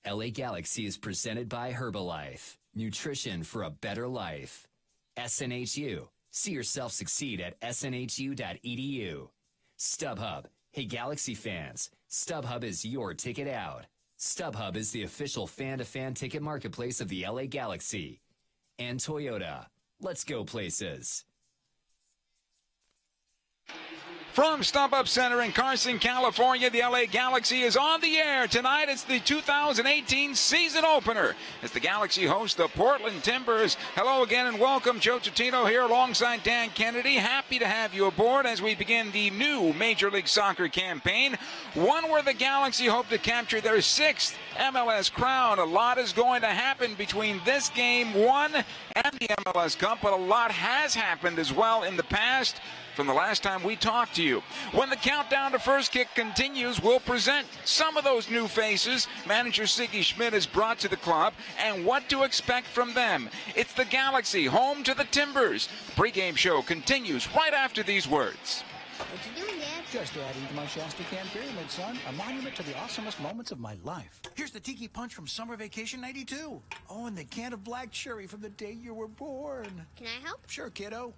LA Galaxy is presented by Herbalife. Nutrition for a better life. SNHU. See yourself succeed at snhu.edu. StubHub. Hey Galaxy fans, StubHub is your ticket out. StubHub is the official fan-to-fan ticket marketplace of the LA Galaxy. And Toyota. Let's go places. From StubHub Center in Carson, California, the LA Galaxy is on the air. Tonight it's the 2018 season opener as the Galaxy host the Portland Timbers. Hello again and welcome. Joe Tutino here alongside Dan Kennedy. Happy to have you aboard as we begin the new Major League Soccer campaign, one where the Galaxy hope to capture their 6th MLS crown. A lot is going to happen between this game 1 and the MLS Cup, but a lot has happened as well in the past from the last time we talked to you. When the countdown to first kick continues, we'll present some of those new faces manager Siggy Schmidt has brought to the club and what to expect from them. It's the Galaxy, home to the Timbers. The pregame show continues right after these words. What you doing, Dad? Just adding to my Shasta Can Pyramid, son. A monument to the awesomest moments of my life. Here's the Tiki Punch from Summer Vacation 92. Oh, and the can of black cherry from the day you were born. Can I help? Sure, kiddo.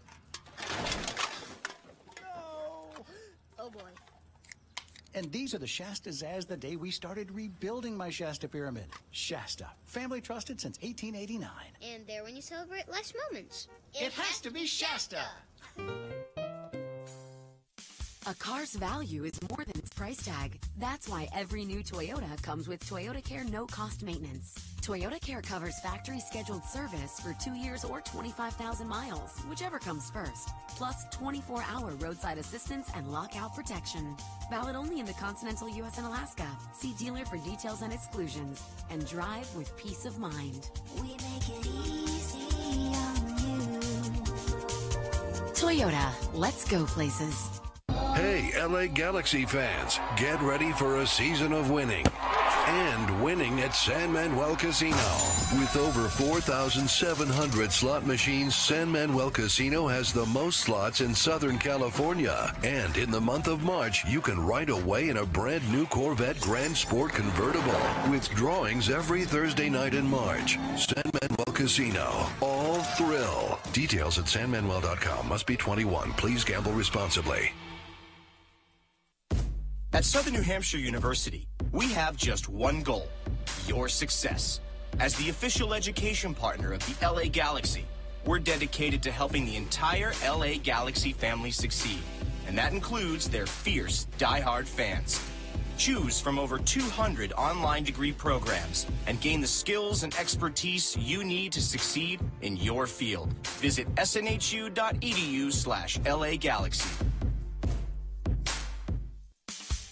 Oh, boy. And these are the Shastas as the day we started rebuilding my Shasta Pyramid. Shasta, family trusted since 1889. And there when you celebrate life's moments. It has to be Shasta. A car's value is more than its price tag. That's why every new Toyota comes with Toyotacare no-cost maintenance. Toyotacare covers factory-scheduled service for 2 years or 25,000 miles, whichever comes first. Plus 24-hour roadside assistance and lockout protection. Valid only in the continental U.S. and Alaska. See dealer for details and exclusions. And drive with peace of mind. We make it easy on you. Toyota, let's go places. Hey, LA Galaxy fans, get ready for a season of winning. And winning at San Manuel Casino. With over 4,700 slot machines, San Manuel Casino has the most slots in Southern California. And in the month of March, you can ride away in a brand new Corvette Grand Sport convertible with drawings every Thursday night in March. San Manuel Casino. All thrill. Details at sanmanuel.com. Must be 21. Please gamble responsibly. At Southern New Hampshire University, we have just one goal: your success. As the official education partner of the LA Galaxy, we're dedicated to helping the entire LA Galaxy family succeed, and that includes their fierce, die-hard fans. Choose from over 200 online degree programs and gain the skills and expertise you need to succeed in your field. Visit snhu.edu/LA Galaxy.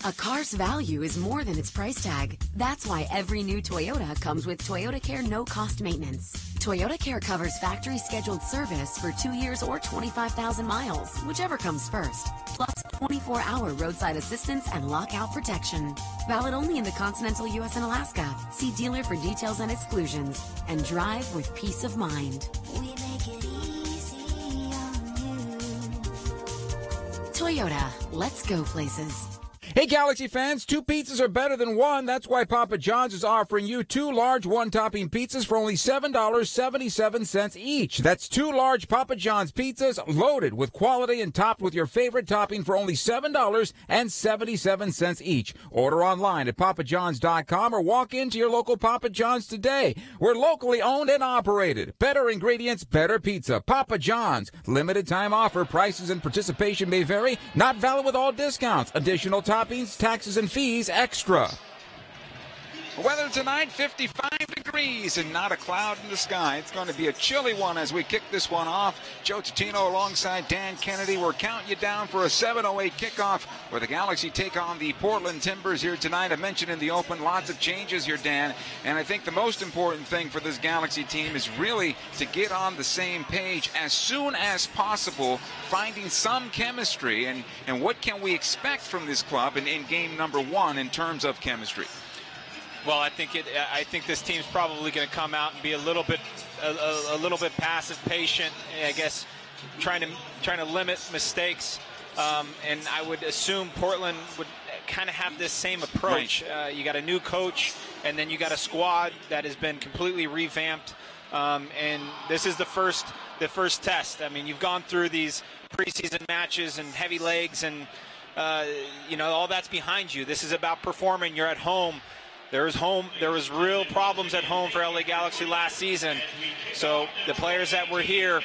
A car's value is more than its price tag. That's why every new Toyota comes with Toyotacare no-cost maintenance. Toyotacare covers factory-scheduled service for 2 years or 25,000 miles, whichever comes first. Plus 24-hour roadside assistance and lockout protection. Valid only in the continental U.S. and Alaska. See dealer for details and exclusions. And drive with peace of mind. We make it easy on you. Toyota, let's go places. Hey Galaxy fans, 2 pizzas are better than 1. That's why Papa John's is offering you 2 large 1-topping pizzas for only $7.77 each. That's 2 large Papa John's pizzas loaded with quality and topped with your favorite topping for only $7.77 each. Order online at papajohns.com or walk into your local Papa John's today. We're locally owned and operated. Better ingredients, better pizza. Papa John's. Limited time offer. Prices and participation may vary. Not valid with all discounts. Additional toppings, taxes, and fees extra. Weather tonight, 55 degrees and not a cloud in the sky. It's going to be a chilly one as we kick this one off. Joe Tutino alongside Dan Kennedy. We're counting you down for a 7:08 kickoff where the Galaxy take on the Portland Timbers here tonight. I mentioned in the open, lots of changes here, Dan. And I think the most important thing for this Galaxy team is really to get on the same page as soon as possible, finding some chemistry. And what can we expect from this club in game number 1 in terms of chemistry? Well, I think this team's probably going to come out and be a little bit passive, patient. I guess trying to limit mistakes. And I would assume Portland would kind of have this same approach. Right. You got a new coach, and then you got a squad that has been completely revamped, and this is the first test. I mean, you've gone through these preseason matches and heavy legs, and all that's behind you. This is about performing. You're at home. There was real problems at home for LA Galaxy last season. So the players that were here,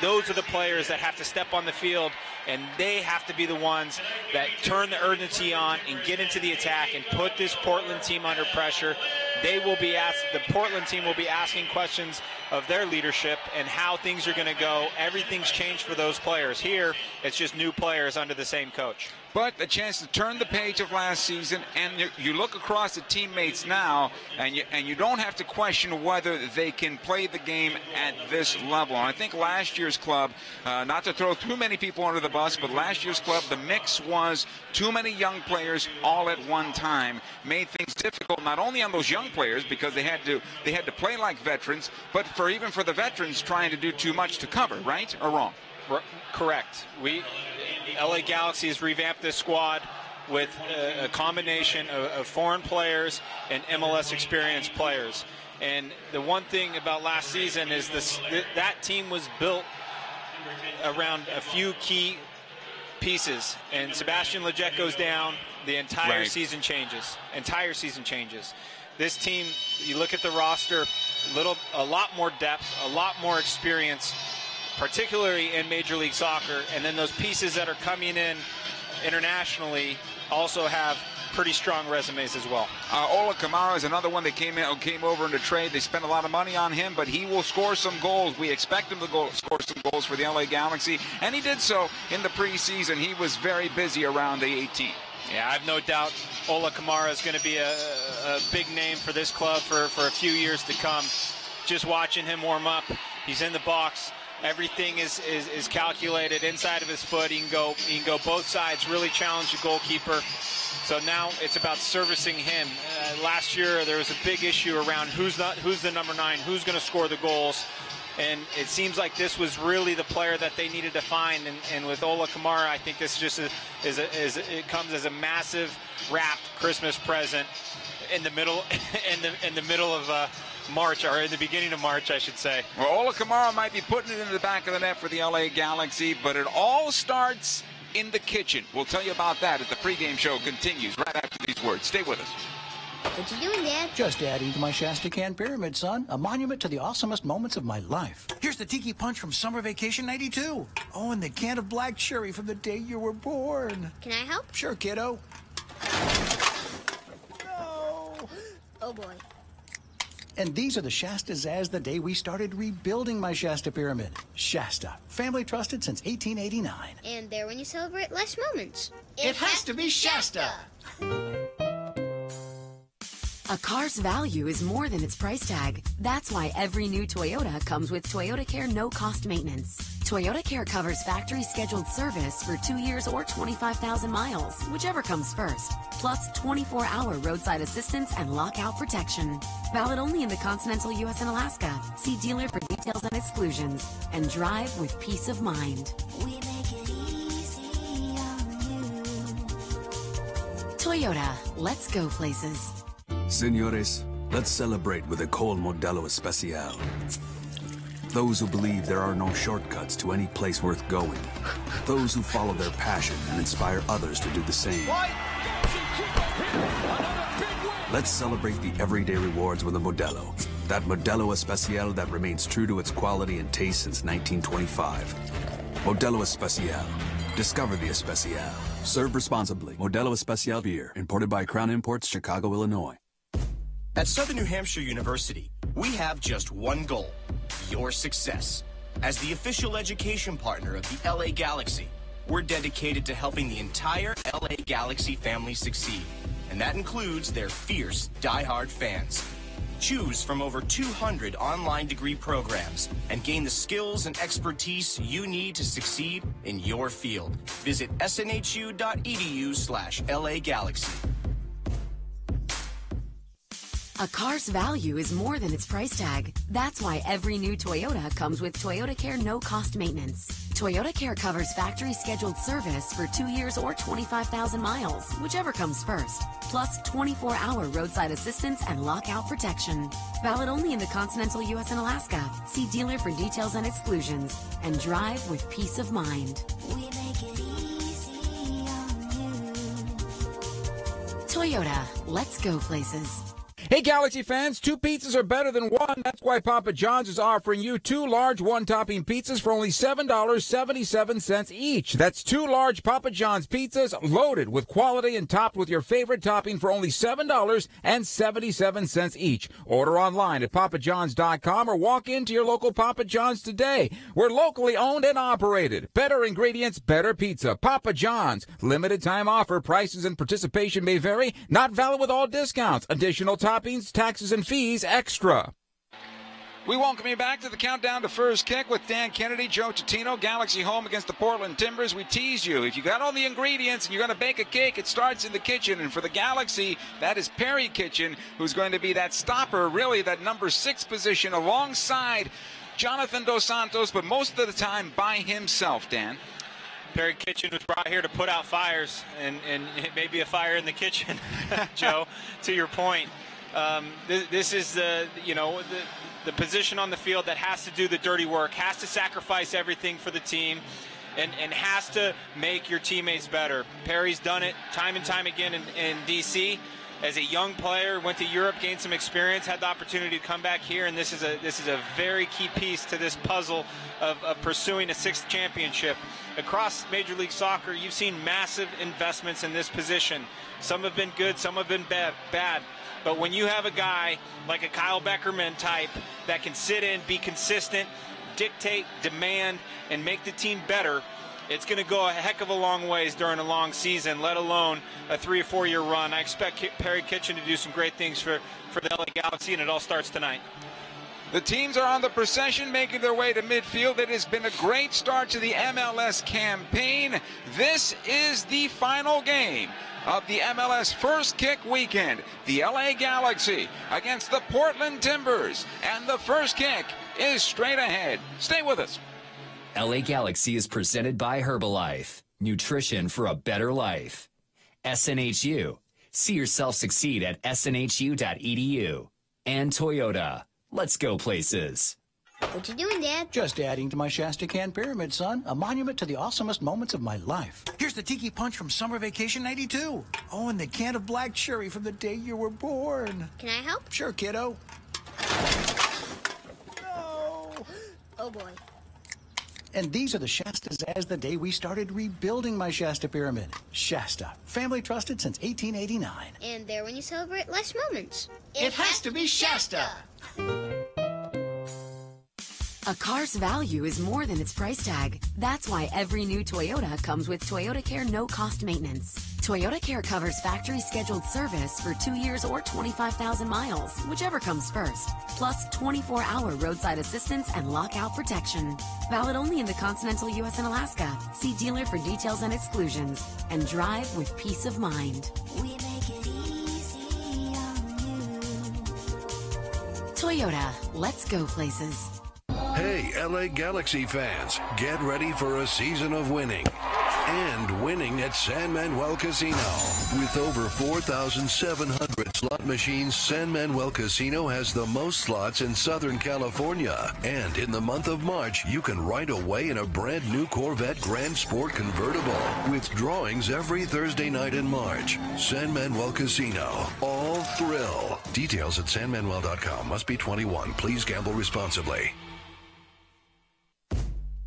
those are the players that have to step on the field, and they have to be the ones that turn the urgency on and get into the attack and put this Portland team under pressure. The Portland team will be asking questions of their leadership and how things are going to go. Everything's changed for those players. Here, it's just new players under the same coach. But a chance to turn the page of last season, and you look across the teammates now, and you don't have to question whether they can play the game at this level. And I think last year's club, not to throw too many people under the bus, but last year's club, the mix was too many young players all at one time, made things difficult not only on those young players because they had to play like veterans, but even for the veterans trying to do too much to cover, right or wrong? Correct. LA Galaxy has revamped this squad with a combination of foreign players and MLS experienced players. And the one thing about last season is that team was built around a few key pieces. And Sebastian Lletget goes down, the entire season changes. This team, you look at the roster, a lot more depth, a lot more experience, particularly in Major League Soccer, and then those pieces that are coming in internationally also have pretty strong resumes as well. Ola Kamara is another one that came over in the trade. They spent a lot of money on him, but he will score some goals. We expect him to score some goals for the LA Galaxy, and he did so in the preseason. He was very busy around the 18. Yeah, I have no doubt Ola Kamara is going to be a big name for this club for a few years to come. Just watching him warm up, he's in the box. Everything is calculated inside of his foot. He can go both sides, really challenge the goalkeeper. So now it's about servicing him. Last year there was a big issue around who's the number 9, who's going to score the goals. And it seems like this was really the player that they needed to find. And with Ola Kamara, I think this just it comes as a massive wrapped Christmas present in the middle of March, or in the beginning of March, I should say. Well, Ola Kamara might be putting it in the back of the net for the LA Galaxy, but it all starts in the kitchen. We'll tell you about that as the pregame show continues right after these words. Stay with us. What you doing, Dad? Just adding to my Shasta Can Pyramid, son. A monument to the awesomest moments of my life. Here's the Tiki Punch from Summer Vacation 92. Oh, and the can of black cherry from the day you were born. Can I help? Sure, kiddo. No. Oh, boy. And these are the Shastas as the day we started rebuilding my Shasta Pyramid. Shasta, family trusted since 1889. And there when you celebrate life's moments. It has to be Shasta. A car's value is more than its price tag. That's why every new Toyota comes with Toyotacare no-cost maintenance. Toyotacare covers factory-scheduled service for 2 years or 25,000 miles, whichever comes first. Plus 24-hour roadside assistance and lockout protection. Valid only in the continental U.S. and Alaska. See dealer for details and exclusions. And drive with peace of mind. We make it easy on you. Toyota, let's go places. Señores, let's celebrate with a cold Modelo Especial. Those who believe there are no shortcuts to any place worth going. Those who follow their passion and inspire others to do the same. Let's celebrate the everyday rewards with a Modelo. That Modelo Especial that remains true to its quality and taste since 1925. Modelo Especial. Discover the Especial. Serve responsibly. Modelo Especial beer, imported by Crown Imports, Chicago, Illinois. At Southern New Hampshire University, we have just one goal: your success. As the official education partner of the LA Galaxy, we're dedicated to helping the entire LA Galaxy family succeed. And that includes their fierce, diehard fans. Choose from over 200 online degree programs and gain the skills and expertise you need to succeed in your field. Visit snhu.edu/LA Galaxy. A car's value is more than its price tag. That's why every new Toyota comes with Toyotacare no-cost maintenance. Toyotacare covers factory-scheduled service for 2 years or 25,000 miles, whichever comes first. Plus 24-hour roadside assistance and lockout protection. Valid only in the continental U.S. and Alaska. See dealer for details and exclusions. And drive with peace of mind. We make it easy on you. Toyota, let's go places. Hey, Galaxy fans, 2 pizzas are better than 1. That's why Papa John's is offering you 2 large one-topping pizzas for only $7.77 each. That's 2 large Papa John's pizzas loaded with quality and topped with your favorite topping for only $7.77 each. Order online at papajohns.com or walk into your local Papa John's today. We're locally owned and operated. Better ingredients, better pizza. Papa John's. Limited time offer. Prices and participation may vary. Not valid with all discounts. Additional toppings, taxes, and fees extra. We welcome you back to the countdown to first kick with Dan Kennedy, Joe Tutino, Galaxy home against the Portland Timbers. We teased you. If you got all the ingredients and you're going to bake a cake, it starts in the kitchen. And for the Galaxy, that is Perry Kitchen, who's going to be that stopper, really that number 6 position alongside Jonathan Dos Santos, but most of the time by himself, Dan. Perry Kitchen was brought here to put out fires, and it may be a fire in the kitchen, Joe, to your point. This is the position on the field that has to do the dirty work, has to sacrifice everything for the team, and has to make your teammates better. Perry's done it time and time again in D.C. As a young player, went to Europe, gained some experience, had the opportunity to come back here, and this is a very key piece to this puzzle of pursuing a 6th championship. Across Major League Soccer, you've seen massive investments in this position. Some have been good, some have been bad. But when you have a guy like a Kyle Beckerman type that can sit in, be consistent, dictate, demand, and make the team better, it's going to go a heck of a long ways during a long season, let alone a 3 or 4 year run. I expect Perry Kitchen to do some great things for the LA Galaxy, and it all starts tonight. The teams are on the procession, making their way to midfield. It has been a great start to the MLS campaign. This is the final game of the MLS First Kick weekend. The LA Galaxy against the Portland Timbers. And the first kick is straight ahead. Stay with us. LA Galaxy is presented by Herbalife. Nutrition for a better life. SNHU. See yourself succeed at snhu.edu. And Toyota. Let's go places. What you doing, Dad? Just adding to my Shasta Can Pyramid, son. A monument to the awesomest moments of my life. Here's the Tiki Punch from Summer Vacation 92. Oh, and the can of black cherry from the day you were born. Can I help? Sure, kiddo. No. Oh, boy. And these are the Shastas as the day we started rebuilding my Shasta Pyramid. Shasta, family trusted since 1889. And there when you celebrate life's moments. It has to be Shasta. A car's value is more than its price tag. That's why every new Toyota comes with Toyotacare no-cost maintenance. Toyotacare covers factory-scheduled service for 2 years or 25,000 miles, whichever comes first. Plus 24-hour roadside assistance and lockout protection. Valid only in the continental U.S. and Alaska. See dealer for details and exclusions. And drive with peace of mind. We make it easy on you. Toyota, let's go places. Hey, LA Galaxy fans, get ready for a season of winning. And winning at San Manuel Casino. With over 4,700 slot machines, San Manuel Casino has the most slots in Southern California. And in the month of March, you can ride away in a brand new Corvette Grand Sport convertible. With drawings every Thursday night in March. San Manuel Casino. All thrill. Details at sanmanuel.com. Must be 21. Please gamble responsibly.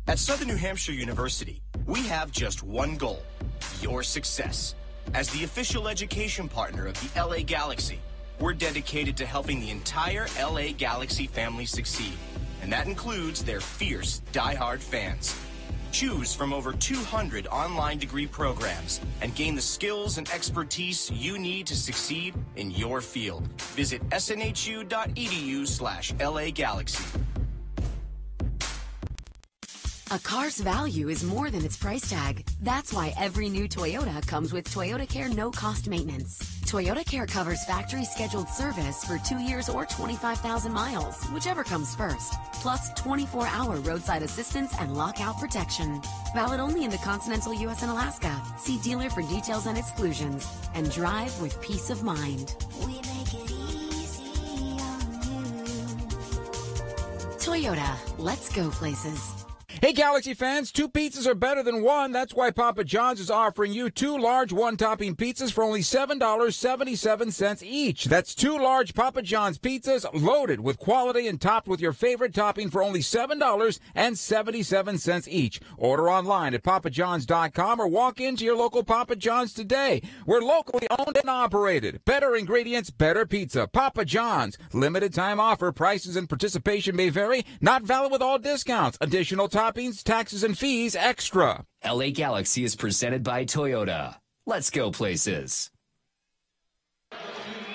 At Southern New Hampshire University, we have just one goal, your success. As the official education partner of the LA Galaxy, we're dedicated to helping the entire LA Galaxy family succeed. And that includes their fierce, diehard fans. Choose from over 200 online degree programs and gain the skills and expertise you need to succeed in your field. Visit snhu.edu/LA Galaxy. A car's value is more than its price tag. That's why every new Toyota comes with Toyotacare no-cost maintenance. Toyotacare covers factory-scheduled service for 2 years or 25,000 miles, whichever comes first. Plus 24-hour roadside assistance and lockout protection. Valid only in the continental U.S. and Alaska. See dealer for details and exclusions. And drive with peace of mind. We make it easy on you. Toyota, let's go places. Hey, Galaxy fans, 2 pizzas are better than 1. That's why Papa John's is offering you 2 large one-topping pizzas for only $7.77 each. That's 2 large Papa John's pizzas loaded with quality and topped with your favorite topping for only $7.77 each. Order online at papajohns.com or walk into your local Papa John's today. We're locally owned and operated. Better ingredients, better pizza. Papa John's. Limited time offer. Prices and participation may vary. Not valid with all discounts. Additional toppings, taxes, and fees extra. LA Galaxy is presented by Toyota. Let's go places.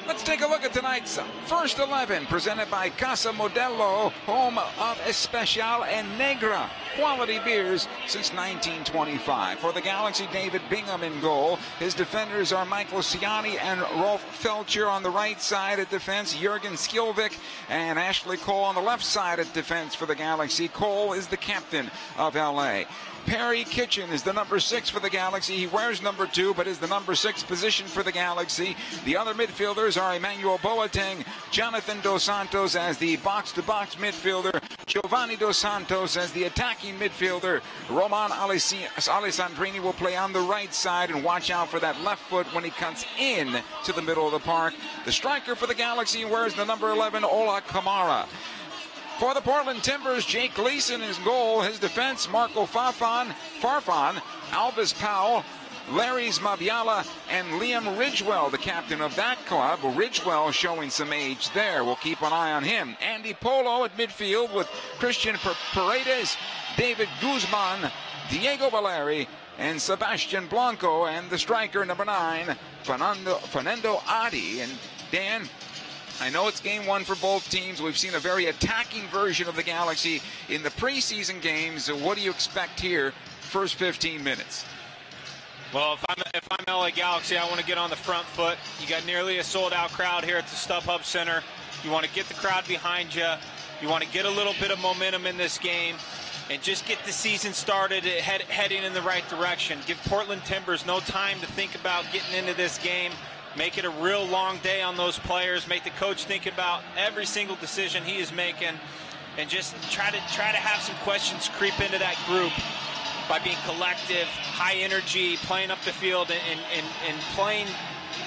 Let's take a look at tonight's first 11, presented by Casa Modelo, home of Especial and Negra. Quality beers since 1925. For the Galaxy, David Bingham in goal. His defenders are Michael Ciani and Rolf Felcher on the right side at defense. Jurgen Skilvik and Ashley Cole on the left side at defense for the Galaxy. Cole is the captain of LA. Perry Kitchen is the number 6 for the Galaxy. He wears number 2, but is the number 6 position for the Galaxy. The other midfielders are Emmanuel Boateng, Jonathan Dos Santos as the box-to-box midfielder, Giovanni Dos Santos as the attacking midfielder. Roman Alessandrini will play on the right side, and watch out for that left foot when he cuts in to the middle of the park. The striker for the Galaxy wears the number 11, Ola Kamara. For the Portland Timbers, Jake Gleason is goal. His defense, Marco Farfan, Alvis Powell, Larry Mabiala, and Liam Ridgewell, the captain of that club. Ridgewell showing some age there. We'll keep an eye on him. Andy Polo at midfield with Christian Paredes, David Guzman, Diego Valeri, and Sebastian Blanco, and the striker, number 9, Fernando Adi. And Dan, I know it's game 1 for both teams. We've seen a very attacking version of the Galaxy in the preseason games. What do you expect here, first 15 minutes? Well, if I'm LA Galaxy, I want to get on the front foot. You got nearly a sold-out crowd here at the StubHub Center. You want to get the crowd behind you. You want to get a little bit of momentum in this game and just get the season started heading in the right direction. Give Portland Timbers no time to think about getting into this game. Make it a real long day on those players. Make the coach think about every single decision he is making, and just try to have some questions creep into that group by being collective, high energy, playing up the field, and playing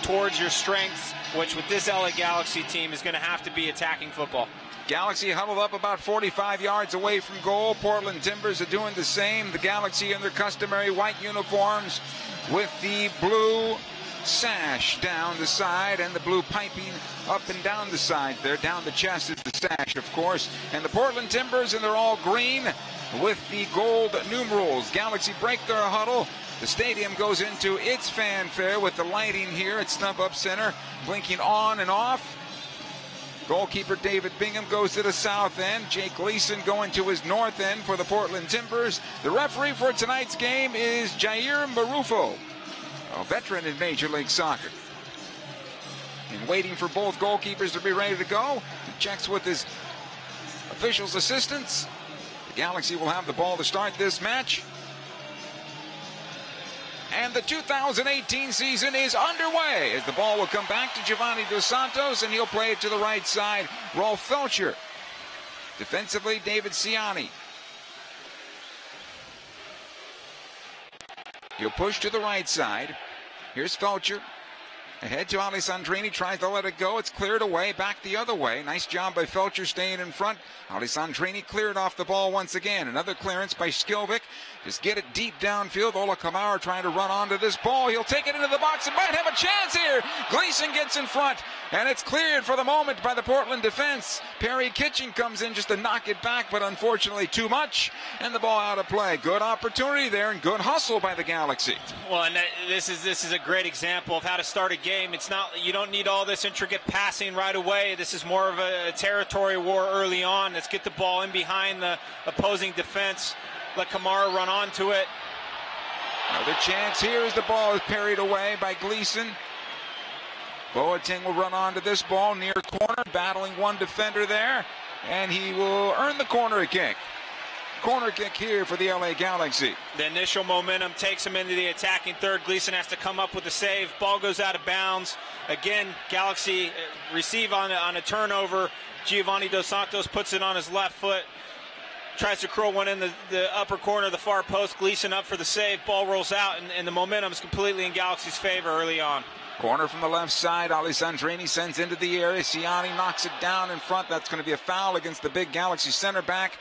towards your strengths, which with this LA Galaxy team is going to have to be attacking football. Galaxy huddled up about 45 yards away from goal. Portland Timbers are doing the same. The Galaxy in their customary white uniforms with the blue sash down the side and the blue piping up and down the sides there. Down the chest is the sash, of course. And the Portland Timbers, and they're all green with the gold numerals. Galaxy break their huddle. The stadium goes into its fanfare with the lighting here at StubHub Center blinking on and off. Goalkeeper David Bingham goes to the south end. Jake Gleason going to his north end for the Portland Timbers. The referee for tonight's game is Jair Marufo, a veteran in Major League Soccer. And waiting for both goalkeepers to be ready to go. He checks with his officials' assistants. The Galaxy will have the ball to start this match. And the 2018 season is underway as the ball will come back to Giovanni Dos Santos, and he'll play it to the right side. Rolf Felcher. Defensively, David Ciani. He'll push to the right side. Here's Felcher. Ahead to Alessandrini, tries to let it go. It's cleared away, back the other way. Nice job by Felcher staying in front. Alessandrini cleared off the ball once again. Another clearance by Skilvik. Just get it deep downfield. Ola Kamara trying to run onto this ball. He'll take it into the box and might have a chance here. Gleason gets in front, and it's cleared for the moment by the Portland defense. Perry Kitchen comes in just to knock it back, but unfortunately too much, and the ball out of play. Good opportunity there and good hustle by the Galaxy. Well, and this is a great example of how to start a game. It's not, you don't need all this intricate passing right away. This is more of a territory war early on. Let's get the ball in behind the opposing defense let Kamara run onto it. Another chance here as the ball is parried away by Gleason. Boateng will run onto this ball near corner, battling one defender there, and he will earn the corner kick. Corner kick here for the LA Galaxy. The initial momentum takes him into the attacking third. Gleason has to come up with the save. Ball goes out of bounds. Again, Galaxy receive on a turnover. Giovanni Dos Santos puts it on his left foot. Tries to curl one in the upper corner of the far post. Gleason up for the save. Ball rolls out, and the momentum is completely in Galaxy's favor early on. Corner from the left side. Alessandrini sends into the area. Ciani knocks it down in front. That's going to be a foul against the big Galaxy center back.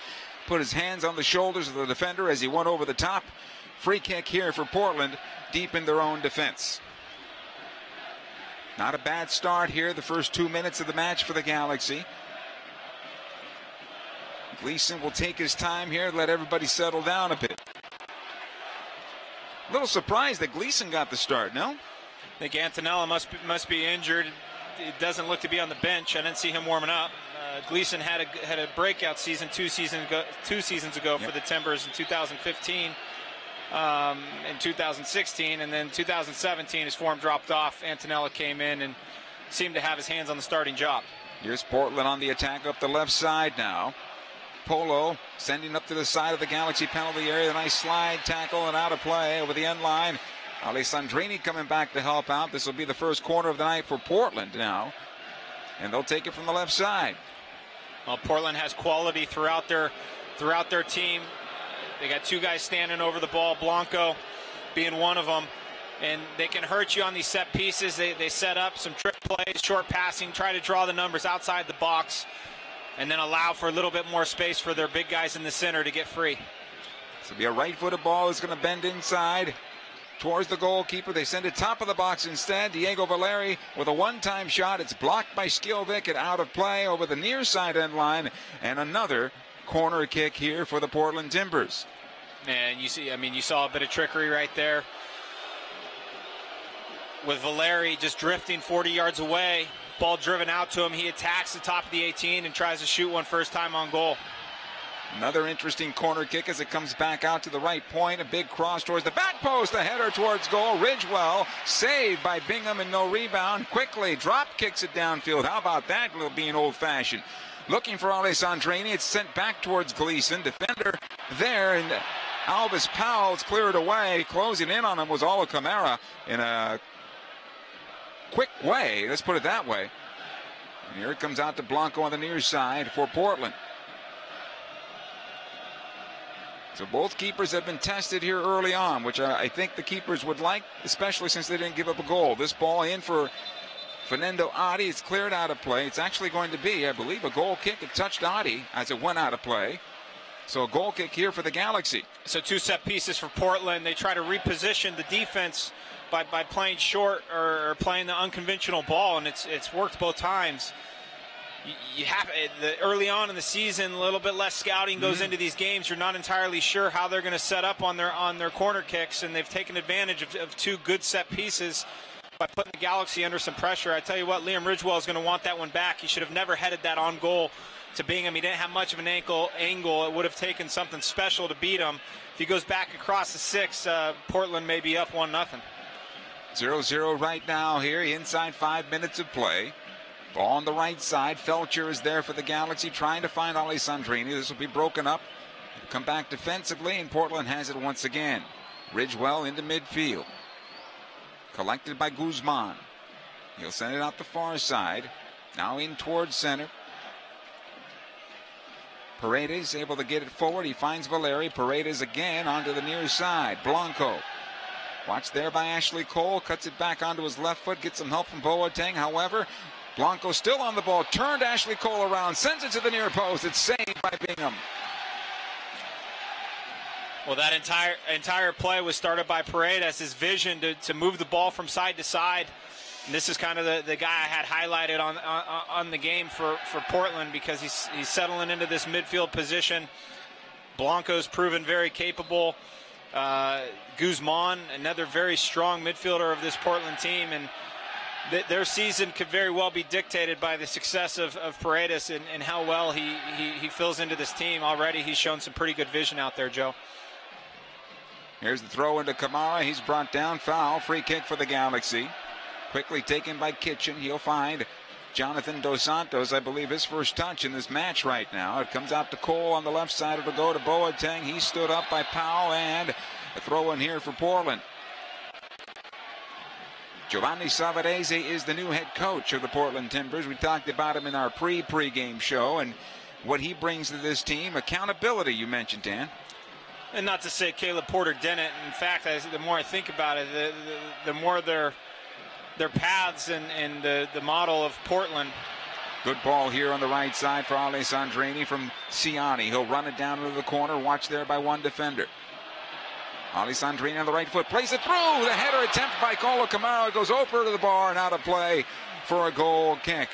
Put his hands on the shoulders of the defender as he went over the top. Free kick here for Portland, deep in their own defense. Not a bad start here, the first 2 minutes of the match for the Galaxy. Gleason will take his time here, let everybody settle down a bit. A little surprised that Gleason got the start, no? I think Antonella must be injured. It doesn't look to be on the bench. I didn't see him warming up. Gleason had a breakout season two seasons ago for the Timbers in 2015 and 2016, and then 2017 his form dropped off. Antonella came in and seemed to have his hands on the starting job. Here's Portland on the attack up the left side now. Polo sending up to the side of the Galaxy penalty area. A nice slide tackle and out of play over the end line. Alessandrini coming back to help out. This will be the first corner of the night for Portland now, and they'll take it from the left side. Well, Portland has quality throughout their team. They got two guys standing over the ball, Blanco being one of them, and they can hurt you on these set pieces. They set up some trick plays, short passing, try to draw the numbers outside the box, and then allow for a little bit more space for their big guys in the center to get free. This will be a right-footed ball that's going to bend inside towards the goalkeeper. They send it top of the box instead. Diego Valeri with a one-time shot. It's blocked by Skilvik and out of play over the near side end line. And another corner kick here for the Portland Timbers. And you saw a bit of trickery right there with Valeri just drifting 40 yards away. Ball driven out to him. He attacks the top of the 18 and tries to shoot one first time on goal. Another interesting corner kick as it comes back out to the right point. A big cross towards the back post. A header towards goal. Ridgewell saved by Bingham and no rebound. Quickly drop kicks it downfield. How about that, being old-fashioned? Looking for Alessandrini. It's sent back towards Gleason. Defender there, and Alvis Powell's cleared away. Closing in on him was Ola Kamara in a quick way. Let's put it that way. And here it comes out to Blanco on the near side for Portland. So both keepers have been tested here early on, which I think the keepers would like, especially since they didn't give up a goal. This ball in for Fernando Adi. It's cleared out of play. It's actually going to be, I believe, a goal kick. It touched Adi as it went out of play. So a goal kick here for the Galaxy. So two set pieces for Portland. They try to reposition the defense by playing short or playing the unconventional ball, and it's worked both times. You have early on in the season, a little bit less scouting goes into these games. You're not entirely sure how they're going to set up on their corner kicks, and they've taken advantage of two good set pieces by putting the Galaxy under some pressure. I tell you what, Liam Ridgewell is going to want that one back. He should have never headed that on goal to Bingham. He didn't have much of an angle. It would have taken something special to beat him. If he goes back across the 6, Portland may be up 1-0. 0-0 right now here, inside 5 minutes of play. Ball on the right side. Felcher is there for the Galaxy, trying to find Alessandrini. This will be broken up. Come back defensively, and Portland has it once again. Ridgewell into midfield. Collected by Guzman. He'll send it out the far side. Now in towards center. Paredes able to get it forward. He finds Valeri. Paredes again onto the near side. Blanco. Watched there by Ashley Cole. Cuts it back onto his left foot. Gets some help from Boateng. However, Blanco still on the ball. Turned Ashley Cole around. Sends it to the near post. It's saved by Bingham. Well, that entire play was started by Paredes. His vision to move the ball from side to side. And this is kind of the guy I had highlighted on the game for Portland, because he's settling into this midfield position. Blanco's proven very capable. Guzman, another very strong midfielder of this Portland team, and their season could very well be dictated by the success of Paredes and how well he fills into this team. Already he's shown some pretty good vision out there, Joe. Here's the throw into Kamara. He's brought down, foul, free kick for the Galaxy. Quickly taken by Kitchen. He'll find Jonathan Dos Santos, I believe his first touch in this match right now. It comes out to Cole on the left side. It'll go to Boateng. He stood up by Powell, and a throw in here for Portland. Giovanni Savarese is the new head coach of the Portland Timbers. We talked about him in our pre-game show and what he brings to this team. Accountability, you mentioned, Dan. And not to say Caleb Porter didn't. In fact, the more I think about it, the more their paths and the model of Portland. Good ball here on the right side for Alessandrini from Ciani. He'll run it down into the corner. Watched there by one defender. Alessandrini on the right foot. Plays it through. The header attempt by Colo Camara goes over to the bar and out of play for a goal kick.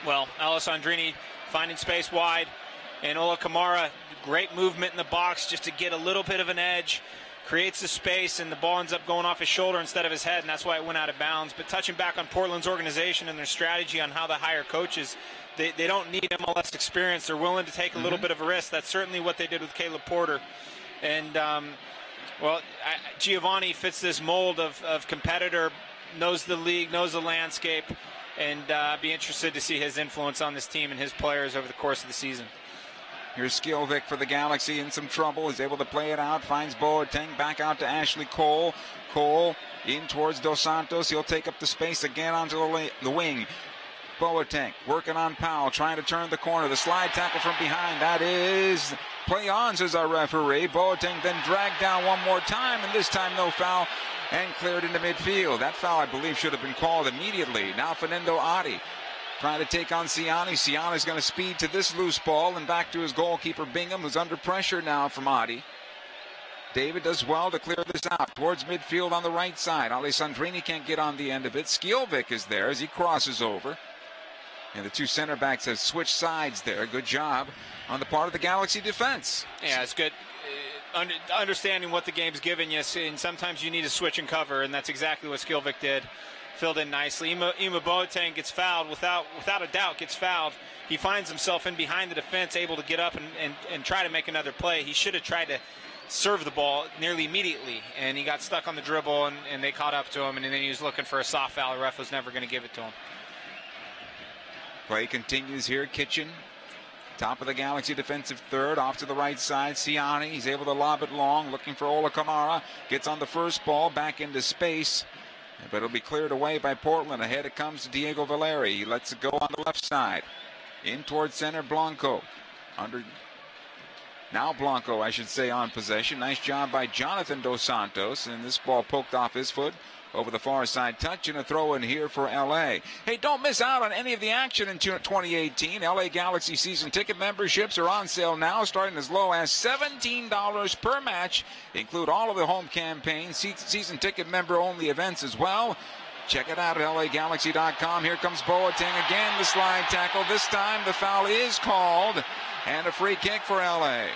Well, Alessandrini finding space wide. And Ola Kamara, great movement in the box just to get a little bit of an edge. Creates the space, and the ball ends up going off his shoulder instead of his head, and that's why it went out of bounds. But touching back on Portland's organization and their strategy on how to hire coaches, they don't need MLS experience. They're willing to take a little bit of a risk. That's certainly what they did with Caleb Porter. And, Giovanni fits this mold of competitor, knows the league, knows the landscape, and be interested to see his influence on this team and his players over the course of the season. Here's Skilvik for the Galaxy in some trouble. He's able to play it out. Finds Boateng. Back out to Ashley Cole. Cole in towards Dos Santos. He'll take up the space again onto the wing. Boateng working on Powell. Trying to turn the corner. The slide tackle from behind. That is play on, says our referee. Boateng then dragged down one more time. And this time no foul. And cleared into midfield. That foul, I believe, should have been called immediately. Now Fernando Adi trying to take on Ciani. Ciani's going to speed to this loose ball and back to his goalkeeper, Bingham, who's under pressure now from Adi. David does well to clear this out towards midfield on the right side. Alessandrini can't get on the end of it. Skilvik is there as he crosses over. And the two center backs have switched sides there. Good job on the part of the Galaxy defense. Yeah, it's good. Understanding what the game's giving you, and sometimes you need to switch and cover, and that's exactly what Skilvik did. Filled in nicely. Ima Boateng gets fouled, without a doubt gets fouled. He finds himself in behind the defense, able to get up and try to make another play. He should have tried to serve the ball nearly immediately, and he got stuck on the dribble, and they caught up to him, and then he was looking for a soft foul. The ref was never going to give it to him. Play continues here. Kitchen, top of the Galaxy defensive third, off to the right side. Ciani, he's able to lob it long, looking for Ola Kamara. Gets on the first ball, back into space. But it'll be cleared away by Portland. Ahead it comes to Diego Valeri. He lets it go on the left side. In towards center, Blanco. Now Blanco, I should say, on possession. Nice job by Jonathan Dos Santos. And this ball poked off his foot over the far side touch, and a throw in here for LA. Hey, don't miss out on any of the action in 2018. LA Galaxy season ticket memberships are on sale now, starting as low as $17 per match. Include all of the home campaigns, season ticket member only events as well. Check it out at LAGalaxy.com. Here comes Boateng again, the slide tackle. This time the foul is called, and a free kick for LA.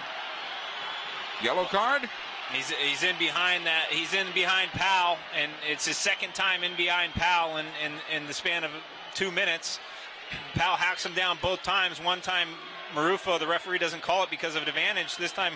Yellow card? He's in behind that. He's in behind Powell, and it's his second time in behind Powell in the span of 2 minutes. Powell hacks him down both times. One time Marufo, the referee, doesn't call it because of an advantage. This time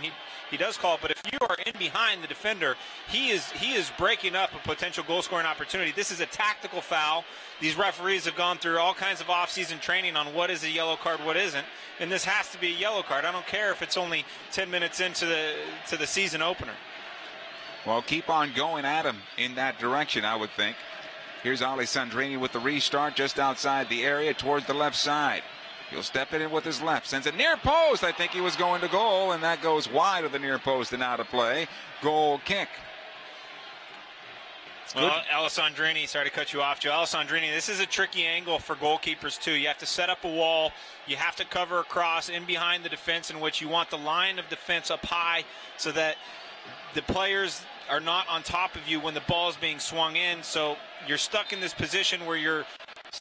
he does call it. But if you are in behind the defender, he is breaking up a potential goal-scoring opportunity. This is a tactical foul. These referees have gone through all kinds of off-season training on what is a yellow card, what isn't, and this has to be a yellow card. I don't care if it's only 10 minutes into the season opener. Well, keep on going at him in that direction, I would think. Here's Alessandrini with the restart just outside the area towards the left side. He'll step it in with his left. Sends it near post. I think he was going to goal, and that goes wide of the near post and out of play. Goal kick. Well, Alessandrini, sorry to cut you off, Joe. Alessandrini, this is a tricky angle for goalkeepers, too. You have to set up a wall. You have to cover across in behind the defense, in which you want the line of defense up high so that the players are not on top of you when the ball is being swung in. So you're stuck in this position where you're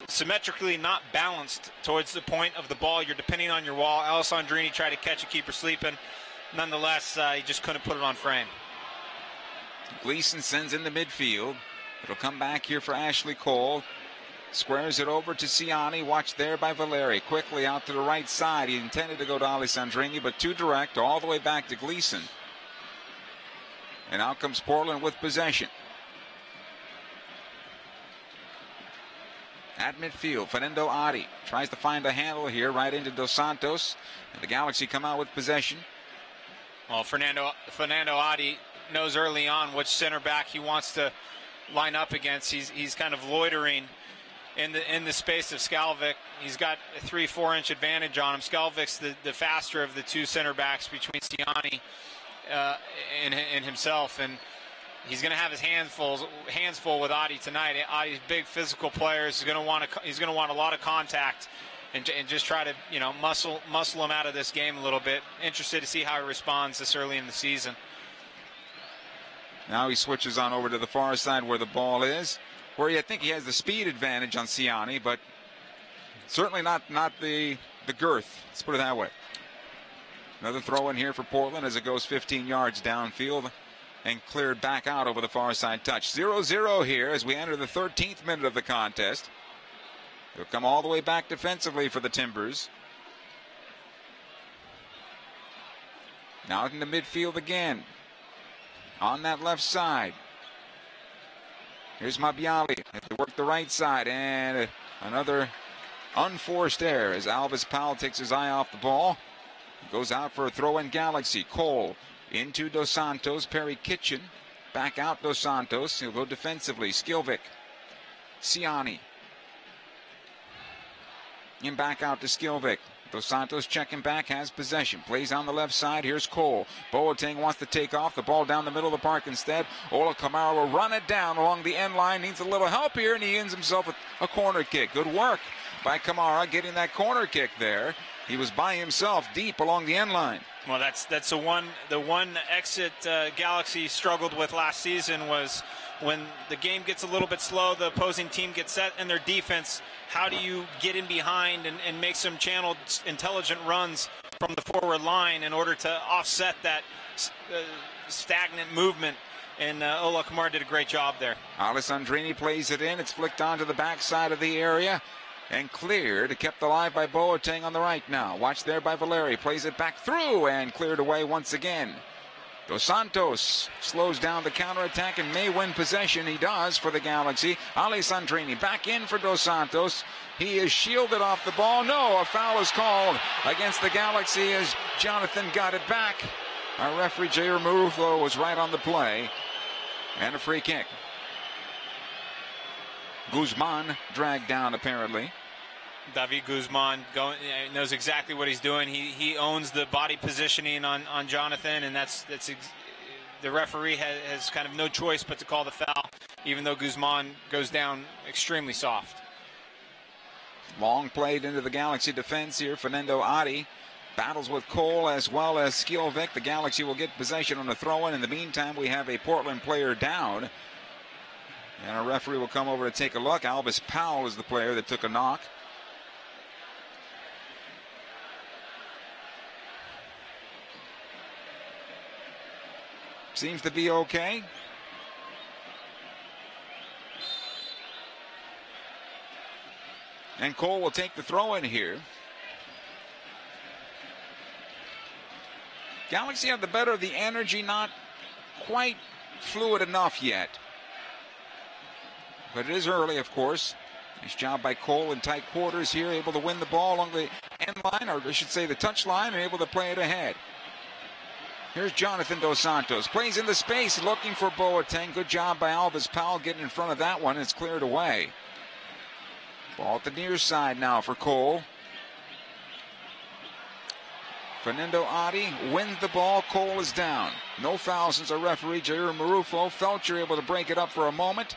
symmetrically not balanced towards the point of the ball. You're depending on your wall. Alessandrini tried to catch a keeper sleeping. Nonetheless, he just couldn't put it on frame. Gleason sends in the midfield. It'll come back here for Ashley Cole. Squares it over to Ciani. Watched there by Valeri. Quickly out to the right side. He intended to go to Alessandrini, but too direct. All the way back to Gleason. And out comes Portland with possession. At midfield, Fernando Adi tries to find a handle here right into Dos Santos. And the Galaxy come out with possession. Well, Fernando Adi knows early on which center back he wants to line up against. He's kind of loitering in the space of Skalvik. He's got a 3-4 inch advantage on him. Skalvik's the faster of the two center backs between Ciani and himself, and he's going to have his hands full with Adi tonight. Adi's big physical player. He's going to want a lot of contact and just try to muscle him out of this game a little bit. Interested to see how he responds this early in the season. Now he switches on over to the far side where the ball is, where I think he has the speed advantage on Ciani, but certainly not the girth. Let's put it that way. Another throw in here for Portland as it goes 15 yards downfield and cleared back out over the far side touch. 0-0 here as we enter the 13th minute of the contest. They'll come all the way back defensively for the Timbers. Now into midfield again. On that left side. Here's Mabiali. Have to work the right side. And another unforced error as Alvis Powell takes his eye off the ball. Goes out for a throw-in Galaxy. Cole into Dos Santos. Perry Kitchen. Back out Dos Santos. He'll go defensively. Skilvik. Ciani. And back out to Skilvik. Dos Santos checking back, has possession. Plays on the left side. Here's Cole. Boateng wants to take off. The ball down the middle of the park instead. Ola Kamara will run it down along the end line. Needs a little help here, and he ends himself with a corner kick. Good work by Kamara getting that corner kick there. He was by himself deep along the end line. Well, that's the one exit Galaxy struggled with last season was when the game gets a little bit slow, the opposing team gets set in their defense. How do you get in behind and make some channeled intelligent runs from the forward line in order to offset that stagnant movement? And Ola Kamara did a great job there. Alessandrini plays it in. It's flicked onto the backside of the area. And cleared, kept alive by Boateng on the right now. Watched there by Valeri. Plays it back through and cleared away once again. Dos Santos slows down the counterattack and may win possession. He does for the Galaxy. Alessandrini back in for Dos Santos. He is shielded off the ball. No, a foul is called against the Galaxy as Jonathan got it back. Our referee, Jair Marufo, was right on the play. And a free kick. Guzman dragged down apparently. David Guzman knows exactly what he's doing. He owns the body positioning on Jonathan, and that's the referee has kind of no choice but to call the foul, even though Guzman goes down extremely soft. Long played into the Galaxy defense here. Fernando Adi battles with Cole as well as Skilvik. The Galaxy will get possession on a throw-in. In the meantime, we have a Portland player down. And our referee will come over to take a look. Alvis Powell is the player that took a knock. Seems to be okay. And Cole will take the throw in here. Galaxy have the better of the energy, not quite fluid enough yet. But it is early, of course. Nice job by Cole in tight quarters here, able to win the ball along the end line, or I should say the touch line, and able to play it ahead. Here's Jonathan Dos Santos. Plays into space, looking for Boateng. Good job by Alvis Powell getting in front of that one. It's cleared away. Ball at the near side now for Cole. Fernando Adi wins the ball. Cole is down. No foul since our referee, Jair Marufo. Felcher able to break it up for a moment.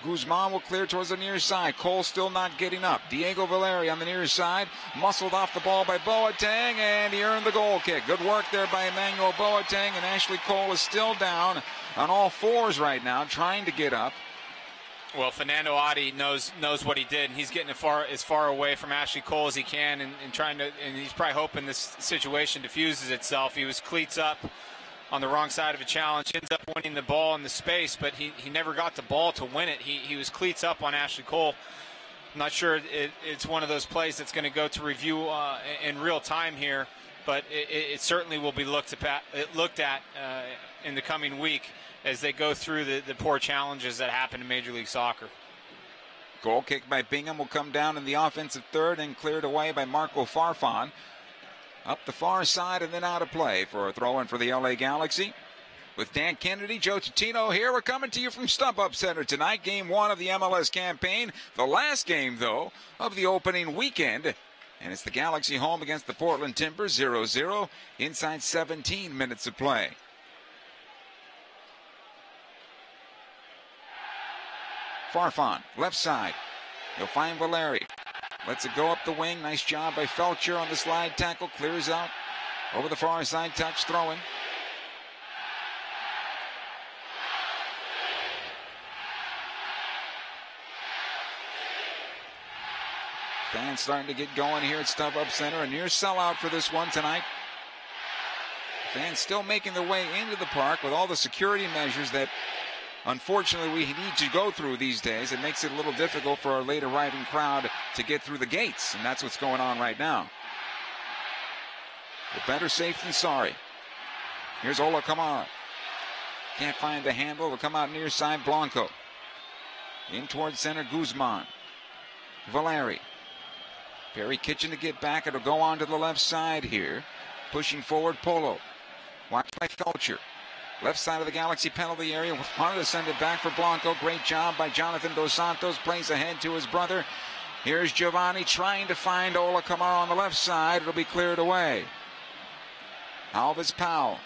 Guzman will clear towards the near side. Cole still not getting up. Diego Valeri on the near side. Muscled off the ball by Boateng, and he earned the goal kick. Good work there by Emmanuel Boateng, and Ashley Cole is still down on all fours right now, trying to get up. Well, Fernando Adi knows what he did, and he's getting as far away from Ashley Cole as he can, and he's probably hoping this situation diffuses itself. He was cleats up on the wrong side of a challenge, ends up winning the ball in the space, but he never got the ball to win it. He was cleats up on Ashley Cole. I'm not sure it's one of those plays that's going to go to review in real time here, but it certainly will be looked at in the coming week as they go through the poor challenges that happen in Major League Soccer. Goal kick by Bingham will come down in the offensive third and cleared away by Marco Farfan. Up the far side and then out of play for a throw-in for the LA Galaxy. With Dan Kennedy, Joe Tutino here. We're coming to you from Stump Up Center tonight. Game 1 of the MLS campaign. The last game, though, of the opening weekend. And it's the Galaxy home against the Portland Timbers, 0-0, inside 17 minutes of play. Farfan, left side. He'll find Valeri. Lets it go up the wing. Nice job by Felcher on the slide tackle. Clears out over the far side, touch, throw-in. Fans starting to get going here at Stump Up Center. A near sellout for this one tonight. Fans still making their way into the park with all the security measures that unfortunately we need to go through these days. It makes it a little difficult for our late arriving crowd to get through the gates, and that's what's going on right now. But better safe than sorry. Here's Ola Kamara. Can't find the handle. Will come out near side. Blanco. In towards center. Guzman. Valeri. Perry Kitchen to get back. It'll go on to the left side here. Pushing forward, Polo. Watched by Felcher. Left side of the Galaxy penalty area. Wanted to send it back for Blanco. Great job by Jonathan Dos Santos. Plays ahead to his brother. Here's Giovanni trying to find Ola Kamara on the left side. It'll be cleared away. Alvis Powell.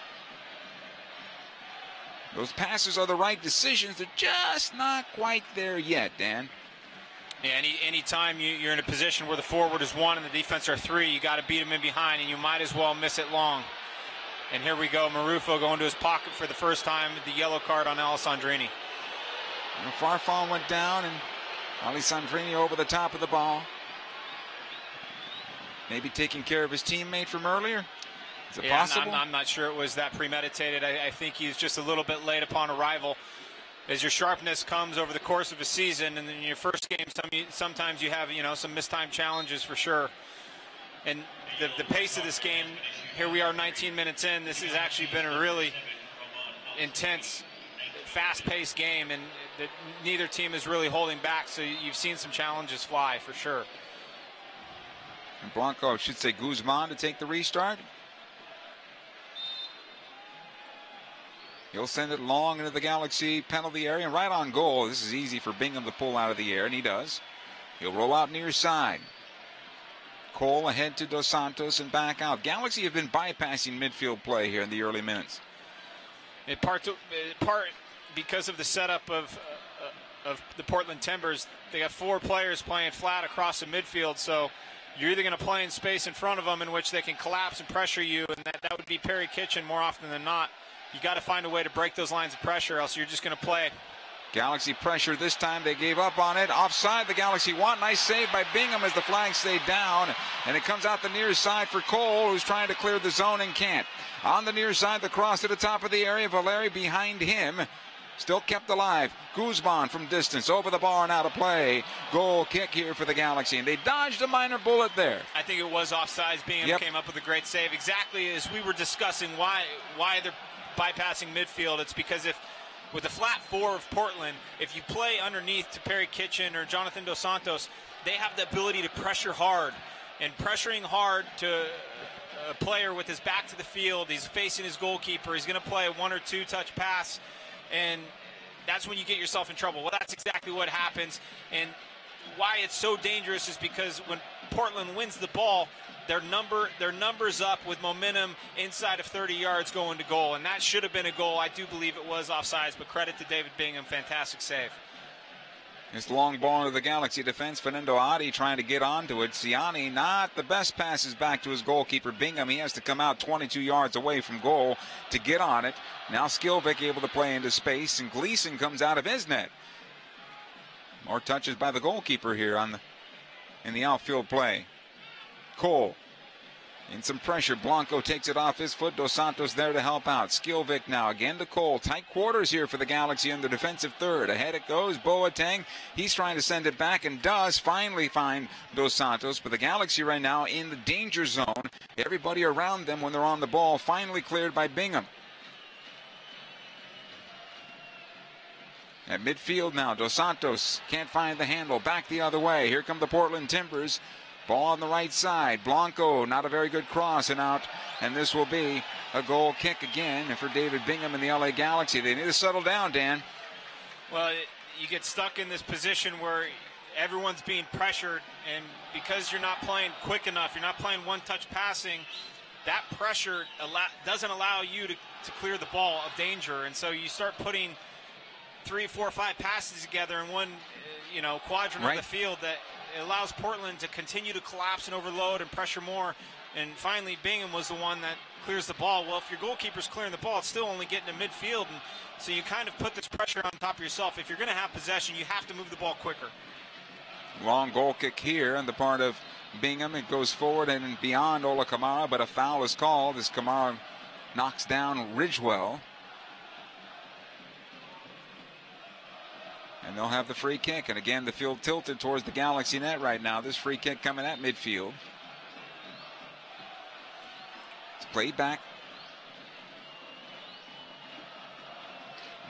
Those passes are the right decisions. They're just not quite there yet, Dan. Yeah, any time you're in a position where the forward is 1 and the defense are 3, you got to beat them in behind, and you might as well miss it long. And here we go, Marufo going to his pocket for the first time with the yellow card on Alessandrini. And Farfan went down, and Alessandrini over the top of the ball. Maybe taking care of his teammate from earlier. Is it possible? I'm not sure it was that premeditated. I think he's just a little bit late upon arrival. As your sharpness comes over the course of a season, and in your first game, sometimes you have some mistimed challenges for sure. And the pace of this game, here we are 19 minutes in. This has actually been a really intense, fast-paced game, and neither team is really holding back. So you've seen some challenges fly for sure. And Blanco should say Guzman to take the restart. He'll send it long into the Galaxy penalty area and right on goal. This is easy for Bingham to pull out of the air, and he does. He'll roll out near side. Cole ahead to Dos Santos and back out. Galaxy have been bypassing midfield play here in the early minutes. In part because of the setup of the Portland Timbers. They got 4 players playing flat across the midfield, so you're either going to play in space in front of them in which they can collapse and pressure you, and that would be Perry Kitchen more often than not. You got to find a way to break those lines of pressure, else you're just going to play. Galaxy pressure this time. They gave up on it. Offside, the Galaxy want. Nice save by Bingham as the flag stayed down. And it comes out the near side for Cole, who's trying to clear the zone and can't. On the near side, the cross to the top of the area. Valeri behind him. Still kept alive. Guzman from distance. Over the bar and out of play. Goal kick here for the Galaxy. And they dodged a minor bullet there. I think it was offsides. Bingham came up with a great save. Exactly as we were discussing why they're bypassing midfield. It's because with the flat 4 of Portland, if you play underneath to Perry Kitchen or Jonathan Dos Santos, they have the ability to pressure hard. And pressuring hard to a player with his back to the field, he's facing his goalkeeper, he's going to play a 1 or 2 touch pass, and that's when you get yourself in trouble. Well, that's exactly what happens. And why it's so dangerous is because when Portland wins the ball, their numbers up with momentum inside of 30 yards going to goal, and that should have been a goal. I do believe it was offsides, but credit to David Bingham, fantastic save. This long ball into the Galaxy defense. Fernando Adi trying to get onto it. Ciani not the best passes back to his goalkeeper Bingham. He has to come out 22 yards away from goal to get on it. Now Skilvik able to play into space, and Gleason comes out of his net. More touches by the goalkeeper here in the outfield play. Cole In some pressure, Blanco takes it off his foot. Dos Santos there to help out. Skilvik now again to Cole. Tight quarters here for the Galaxy in the defensive third. Ahead it goes. Boateng. He's trying to send it back and does finally find Dos Santos. But the Galaxy right now in the danger zone. Everybody around them when they're on the ball finally cleared by Bingham. At midfield now, Dos Santos can't find the handle. Back the other way. Here come the Portland Timbers. Ball on the right side. Blanco, not a very good cross and out. And this will be a goal kick again for David Bingham and the LA Galaxy. They need to settle down, Dan. Well, you get stuck in this position where everyone's being pressured, and because you're not playing quick enough, you're not playing one-touch passing, that pressure doesn't allow you to clear the ball of danger. And so you start putting 3, 4, 5 passes together in one quadrant of the field that it allows Portland to continue to collapse and overload and pressure more. And finally, Bingham was the one that clears the ball. Well, if your goalkeeper's clearing the ball, it's still only getting to midfield. And so you kind of put this pressure on top of yourself. If you're going to have possession, you have to move the ball quicker. Long goal kick here on the part of Bingham. It goes forward and beyond Ola Kamara, but a foul is called as Kamara knocks down Ridgewell. And they'll have the free kick. And again, the field tilted towards the Galaxy net right now. This free kick coming at midfield. It's played back.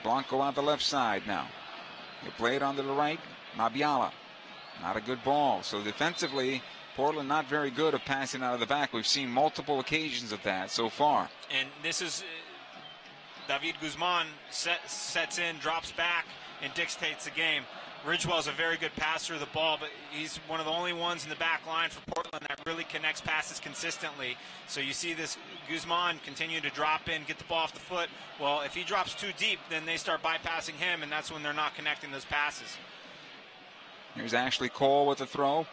Blanco on the left side now. They play it onto the right. Mabiala. Not a good ball. So defensively, Portland not very good at passing out of the back. We've seen multiple occasions of that so far. And this is David Guzman sets in, drops back, and dictates the game. Ridgewell's a very good passer of the ball, but he's one of the only ones in the back line for Portland that really connects passes consistently. So you see this Guzman continue to drop in, get the ball off the foot. Well, if he drops too deep, then they start bypassing him, and that's when they're not connecting those passes. Here's Ashley Cole with the throw.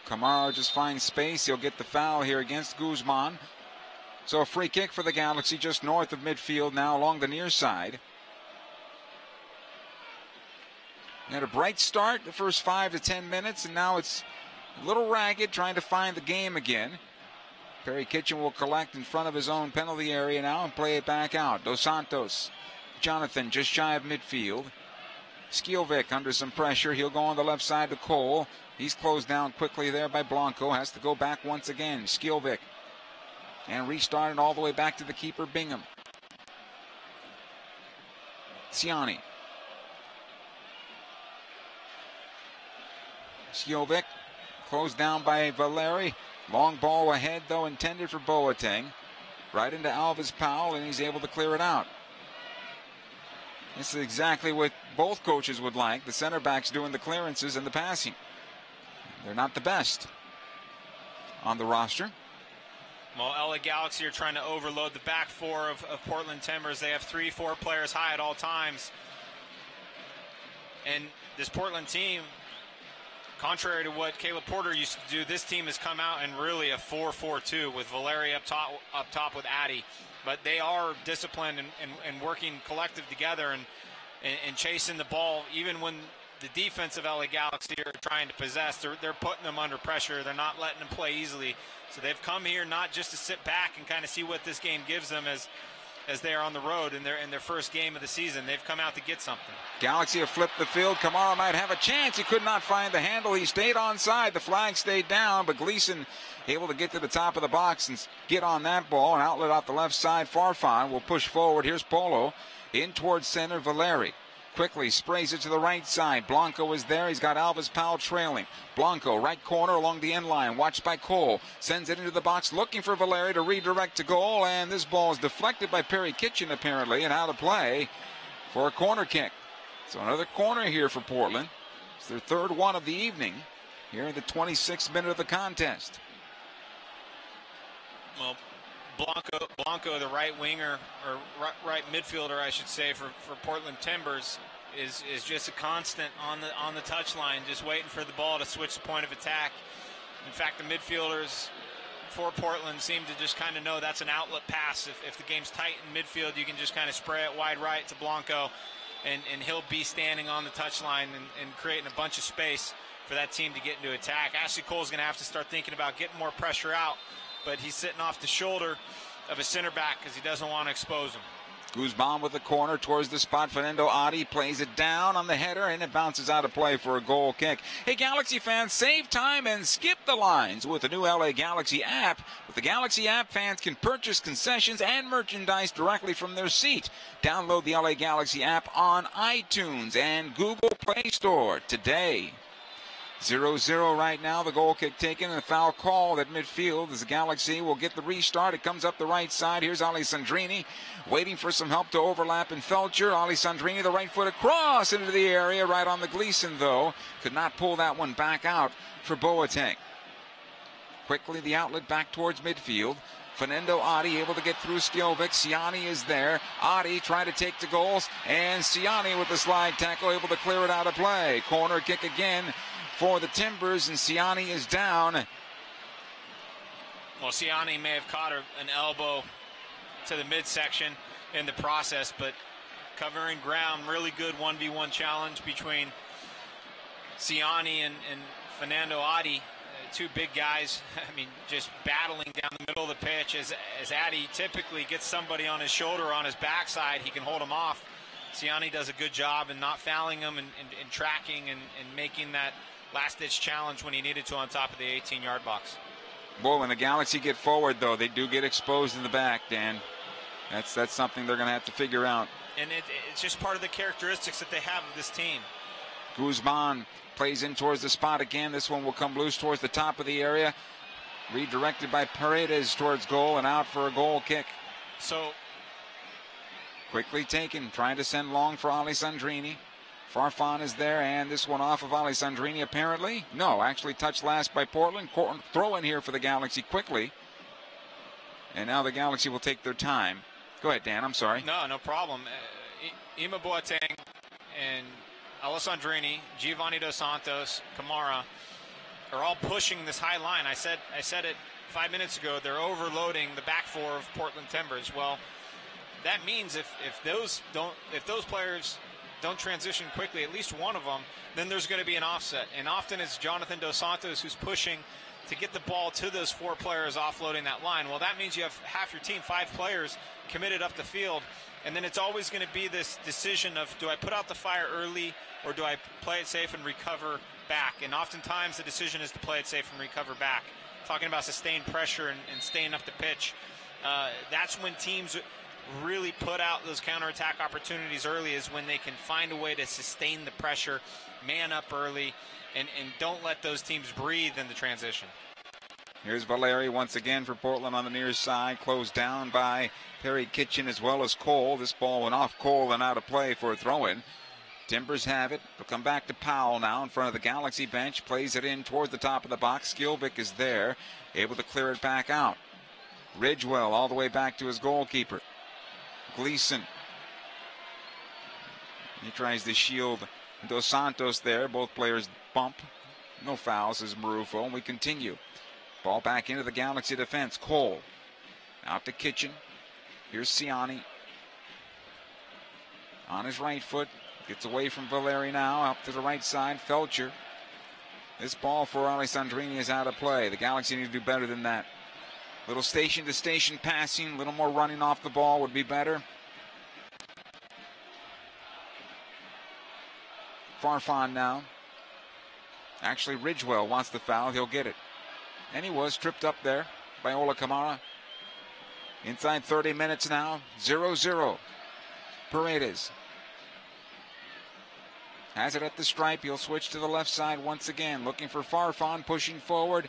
Kamara just finds space. He'll get the foul here against Guzman. So a free kick for the Galaxy just north of midfield now along the near side. They had a bright start the first 5 to 10 minutes, and now it's a little ragged trying to find the game again. Perry Kitchen will collect in front of his own penalty area now and play it back out. Dos Santos, Jonathan just shy of midfield. Skilvik under some pressure. He'll go on the left side to Cole. He's closed down quickly there by Blanco. Has to go back once again. Skilvik. And restarted all the way back to the keeper, Bingham. Ciani. Skilvik. Closed down by Valeri. Long ball ahead, though, intended for Boateng. Right into Alves Powell, and he's able to clear it out. This is exactly what both coaches would like. The center backs doing the clearances and the passing. They're not the best on the roster. Well, LA Galaxy are trying to overload the back four of Portland Timbers. They have 3-4 players high at all times. And this Portland team, contrary to what Caleb Porter used to do, this team has come out in really a 4-4-2 with Valeri up top with Addy. But they are disciplined and working collective together and chasing the ball. Even when the defense of LA Galaxy are trying to possess, they're putting them under pressure. They're not letting them play easily. So they've come here not just to sit back and kind of see what this game gives them as they are on the road in their first game of the season. They've come out to get something. Galaxy have flipped the field. Kamara might have a chance. He could not find the handle. He stayed onside. The flag stayed down, but Gleason able to get to the top of the box and get on that ball. An outlet off the left side. Farfan will push forward. Here's Polo in towards center. Valeri quickly sprays it to the right side. Blanco is there. He's got Alves Powell trailing. Blanco, right corner along the end line. Watched by Cole. Sends it into the box looking for Valeri to redirect to goal. And this ball is deflected by Perry Kitchen apparently and out of play for a corner kick. So another corner here for Portland. It's their third one of the evening here in the 26th minute of the contest. Well, Blanco, the right winger, or right midfielder, I should say, for Portland Timbers, is just a constant on the touchline, just waiting for the ball to switch the point of attack. In fact, the midfielders for Portland seem to just kind of know that's an outlet pass. If the game's tight in midfield, you can just kind of spray it wide right to Blanco, and he'll be standing on the touchline and creating a bunch of space for that team to get into attack. Ashley Cole's going to have to start thinking about getting more pressure out, but he's sitting off the shoulder of a center back because he doesn't want to expose him. Guzman with the corner towards the spot. Fernando Adi plays it down on the header, and it bounces out of play for a goal kick. Hey, Galaxy fans, save time and skip the lines with the new LA Galaxy app. With the Galaxy app, fans can purchase concessions and merchandise directly from their seat. Download the LA Galaxy app on iTunes and Google Play Store today. 0-0 right now. The goal kick taken and a foul called at midfield as the Galaxy will get the restart. It comes up the right side. Here's Alessandrini waiting for some help to overlap in Felcher. Alessandrini, the right foot across into the area, right on the Gleason, though. Could not pull that one back out for Boateng. Quickly the outlet back towards midfield. Fernando Adi able to get through Skjelvik. Siani is there. Adi trying to take the goals, and Siani with the slide tackle able to clear it out of play. Corner kick again for the Timbers, and Siani is down. Well, Siani may have caught an elbow to the midsection in the process, but covering ground, really good 1v1 challenge between Siani and Fernando Adi. Two big guys, I mean, just battling down the middle of the pitch. As Adi typically gets somebody on his shoulder or on his backside, he can hold him off. Siani does a good job in not fouling him and tracking and making that last-ditch challenge when he needed to on top of the 18-yard box. Boy, when the Galaxy get forward, though, they do get exposed in the back, Dan. That's something they're going to have to figure out. And it's just part of the characteristics that they have of this team. Guzman plays in towards the spot again. This one will come loose towards the top of the area. Redirected by Paredes towards goal and out for a goal kick. So quickly taken, trying to send long for Alessandrini. Farfan is there, and this one off of Alessandrini apparently. No, actually touched last by Portland. Throw in here for the Galaxy quickly. And now the Galaxy will take their time. Go ahead, Dan, I'm sorry. No problem. Ima Boateng and Alessandrini, Giovanni Dos Santos, Kamara are all pushing this high line. I said it 5 minutes ago. They're overloading the back four of Portland Timbers. Well, that means if those players don't transition quickly, at least one of them, then there's going to be an offset. And often it's Jonathan Dos Santos who's pushing to get the ball to those four players offloading that line. Well, that means you have half your team, 5 players, committed up the field. And then it's always going to be this decision of, do I put out the fire early or do I play it safe and recover back? And oftentimes the decision is to play it safe and recover back. Talking about sustained pressure and staying up the pitch. That's when teams really put out those counterattack opportunities early, is when they can find a way to sustain the pressure, man up early, and don't let those teams breathe in the transition. Here's Valeri once again for Portland on the near side, closed down by Perry Kitchen as well as Cole. This ball went off Cole and out of play for a throw-in. Timbers have it. They'll come back to Powell now in front of the Galaxy bench, plays it in towards the top of the box. Skjelvik is there, able to clear it back out. Ridgewell all the way back to his goalkeeper. Gleason. He tries to shield Dos Santos there. Both players bump. No fouls, says Marufo. And we continue. Ball back into the Galaxy defense. Cole. Out to Kitchen. Here's Siani. On his right foot. Gets away from Valeri now. Up to the right side. Felcher. This ball for Alessandrini is out of play. The Galaxy need to do better than that. Little station-to-station passing, a little more running off the ball would be better. Farfan now. Actually, Ridgewell wants the foul. He'll get it. And he was tripped up there by Ola Kamara. Inside 30 minutes now. 0-0. Paredes has it at the stripe. He'll switch to the left side once again. Looking for Farfan, pushing forward.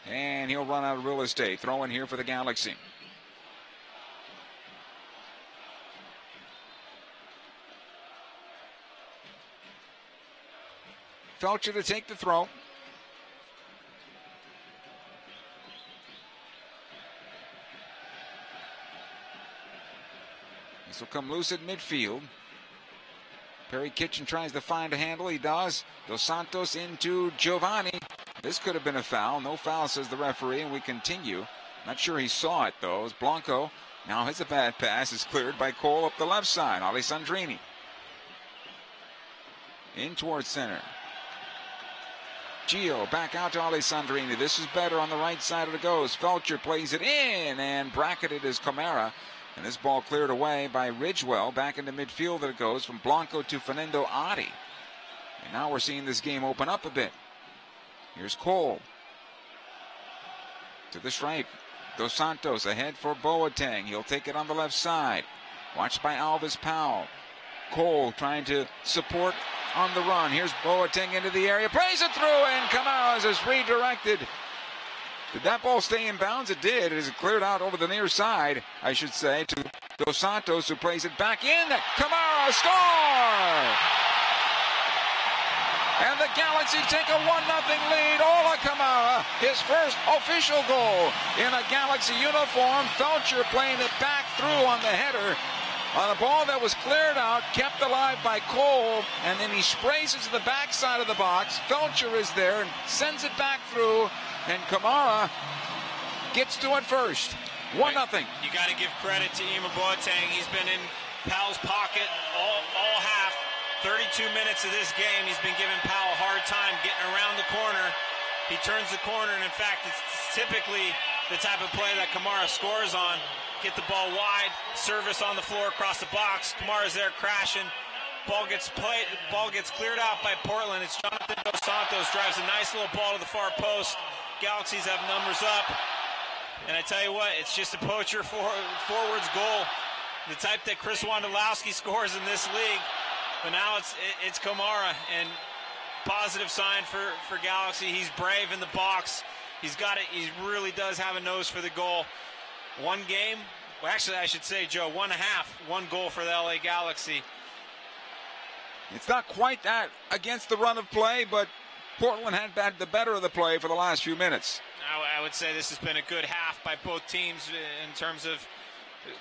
And he'll run out of real estate. Throw in here for the Galaxy. Felcher to take the throw. This will come loose at midfield. Perry Kitchen tries to find a handle. He does. Dos Santos into Giovanni. This could have been a foul. No foul, says the referee, and we continue. Not sure he saw it, though, as Blanco now has a bad pass. Is cleared by Cole up the left side. Alessandrini in towards center. Gio back out to Alessandrini. This is better on the right side of the goes. Felcher plays it in and bracketed is Camara. And this ball cleared away by Ridgewell. Back into midfield it goes from Blanco to Fernando Adi. And now we're seeing this game open up a bit. Here's Cole. To the stripe. Dos Santos ahead for Boateng. He'll take it on the left side. Watched by Alvis Powell. Cole trying to support on the run. Here's Boateng into the area. Plays it through and Camara is redirected. Did that ball stay in bounds? It did. It is cleared out over the near side, I should say, to Dos Santos, who plays it back in. Camara score! And the Galaxy take a 1-0 lead. Ola Camara, his first official goal in a Galaxy uniform. Felcher playing it back through on the header. On a ball that was cleared out, kept alive by Cole, and then he sprays it to the backside of the box. Felcher is there and sends it back through, and Camara gets to it first. 1-0. You got to give credit to Ima Boateng. He's been in Powell's pocket all half. 32 minutes of this game, he's been giving Powell a hard time getting around the corner. He turns the corner, and in fact, it's typically the type of play that Camara scores on. Get the ball wide, service on the floor across the box. Kamara's there crashing. Ball gets cleared out by Portland. It's Jonathan Dos Santos drives a nice little ball to the far post. Galaxies have numbers up. And I tell you what, it's just a poacher forwards goal. The type that Chris Wondolowski scores in this league. But now it's Kamara, and positive sign for Galaxy. He's brave in the box. He's got it. He really does have a nose for the goal. One game, well, actually I should say, Joe, 1.5, one goal for the LA Galaxy. It's not quite that against the run of play, but Portland had the better of the play for the last few minutes. I would say this has been a good half by both teams in terms of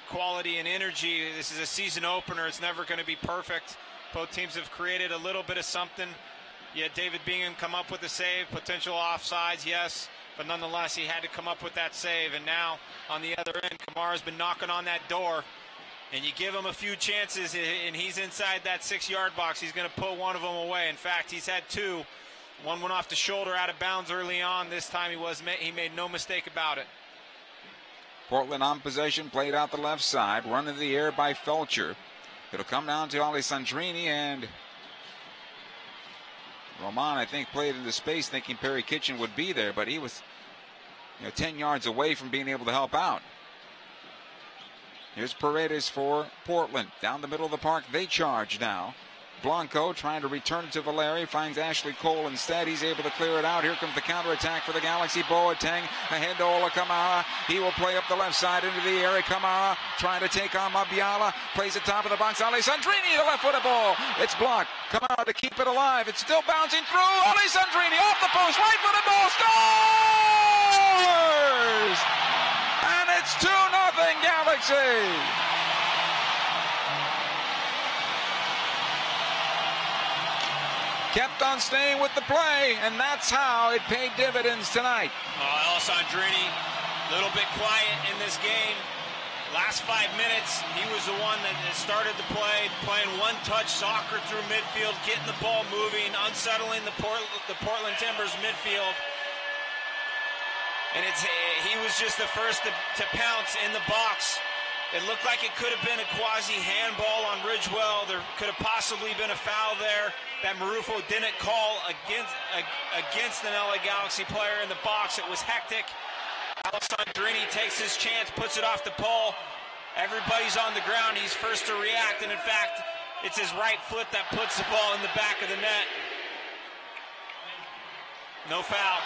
quality and energy. This is a season opener. It's never going to be perfect. Both teams have created a little bit of something. Yeah, David Bingham come up with a save, potential offsides, yes, but nonetheless he had to come up with that save. And now on the other end, Kamara's been knocking on that door, and you give him a few chances and he's inside that 6-yard box. He's going to put one of them away. In fact, he's had two. One went off the shoulder out of bounds early on. This time he made no mistake about it. Portland on possession, played out the left side, run in the air by Felcher. It'll come down to Alessandrini, and Roman, I think, played into space thinking Perry Kitchen would be there, but he was 10 yards away from being able to help out. Here's Paredes for Portland. Down the middle of the park, they charge now. Blanco trying to return it to Valeri, finds Ashley Cole instead. He's able to clear it out. Here comes the counterattack for the Galaxy. Boateng ahead to Ola Kamara. He will play up the left side into the area. Kamara trying to take on Mabiala. Plays the top of the box. Alessandrini, the left-footed ball. It's blocked. Kamara to keep it alive. It's still bouncing through. Alessandrini off the post. Right-footed ball. Scores! And it's 2-0 Galaxy. Kept on staying with the play, and that's how it paid dividends tonight. Alessandrini, a little bit quiet in this game. Last 5 minutes, he was the one that started the play, playing one-touch soccer through midfield, getting the ball moving, unsettling the Portland Timbers midfield. And he was just the first to pounce in the box. It looked like it could have been a quasi-handball on Ridgewell. There could have possibly been a foul there that Marufo didn't call against an LA Galaxy player in the box. It was hectic. Alessandrini takes his chance, puts it off the pole. Everybody's on the ground. He's first to react, and in fact, it's his right foot that puts the ball in the back of the net. No foul.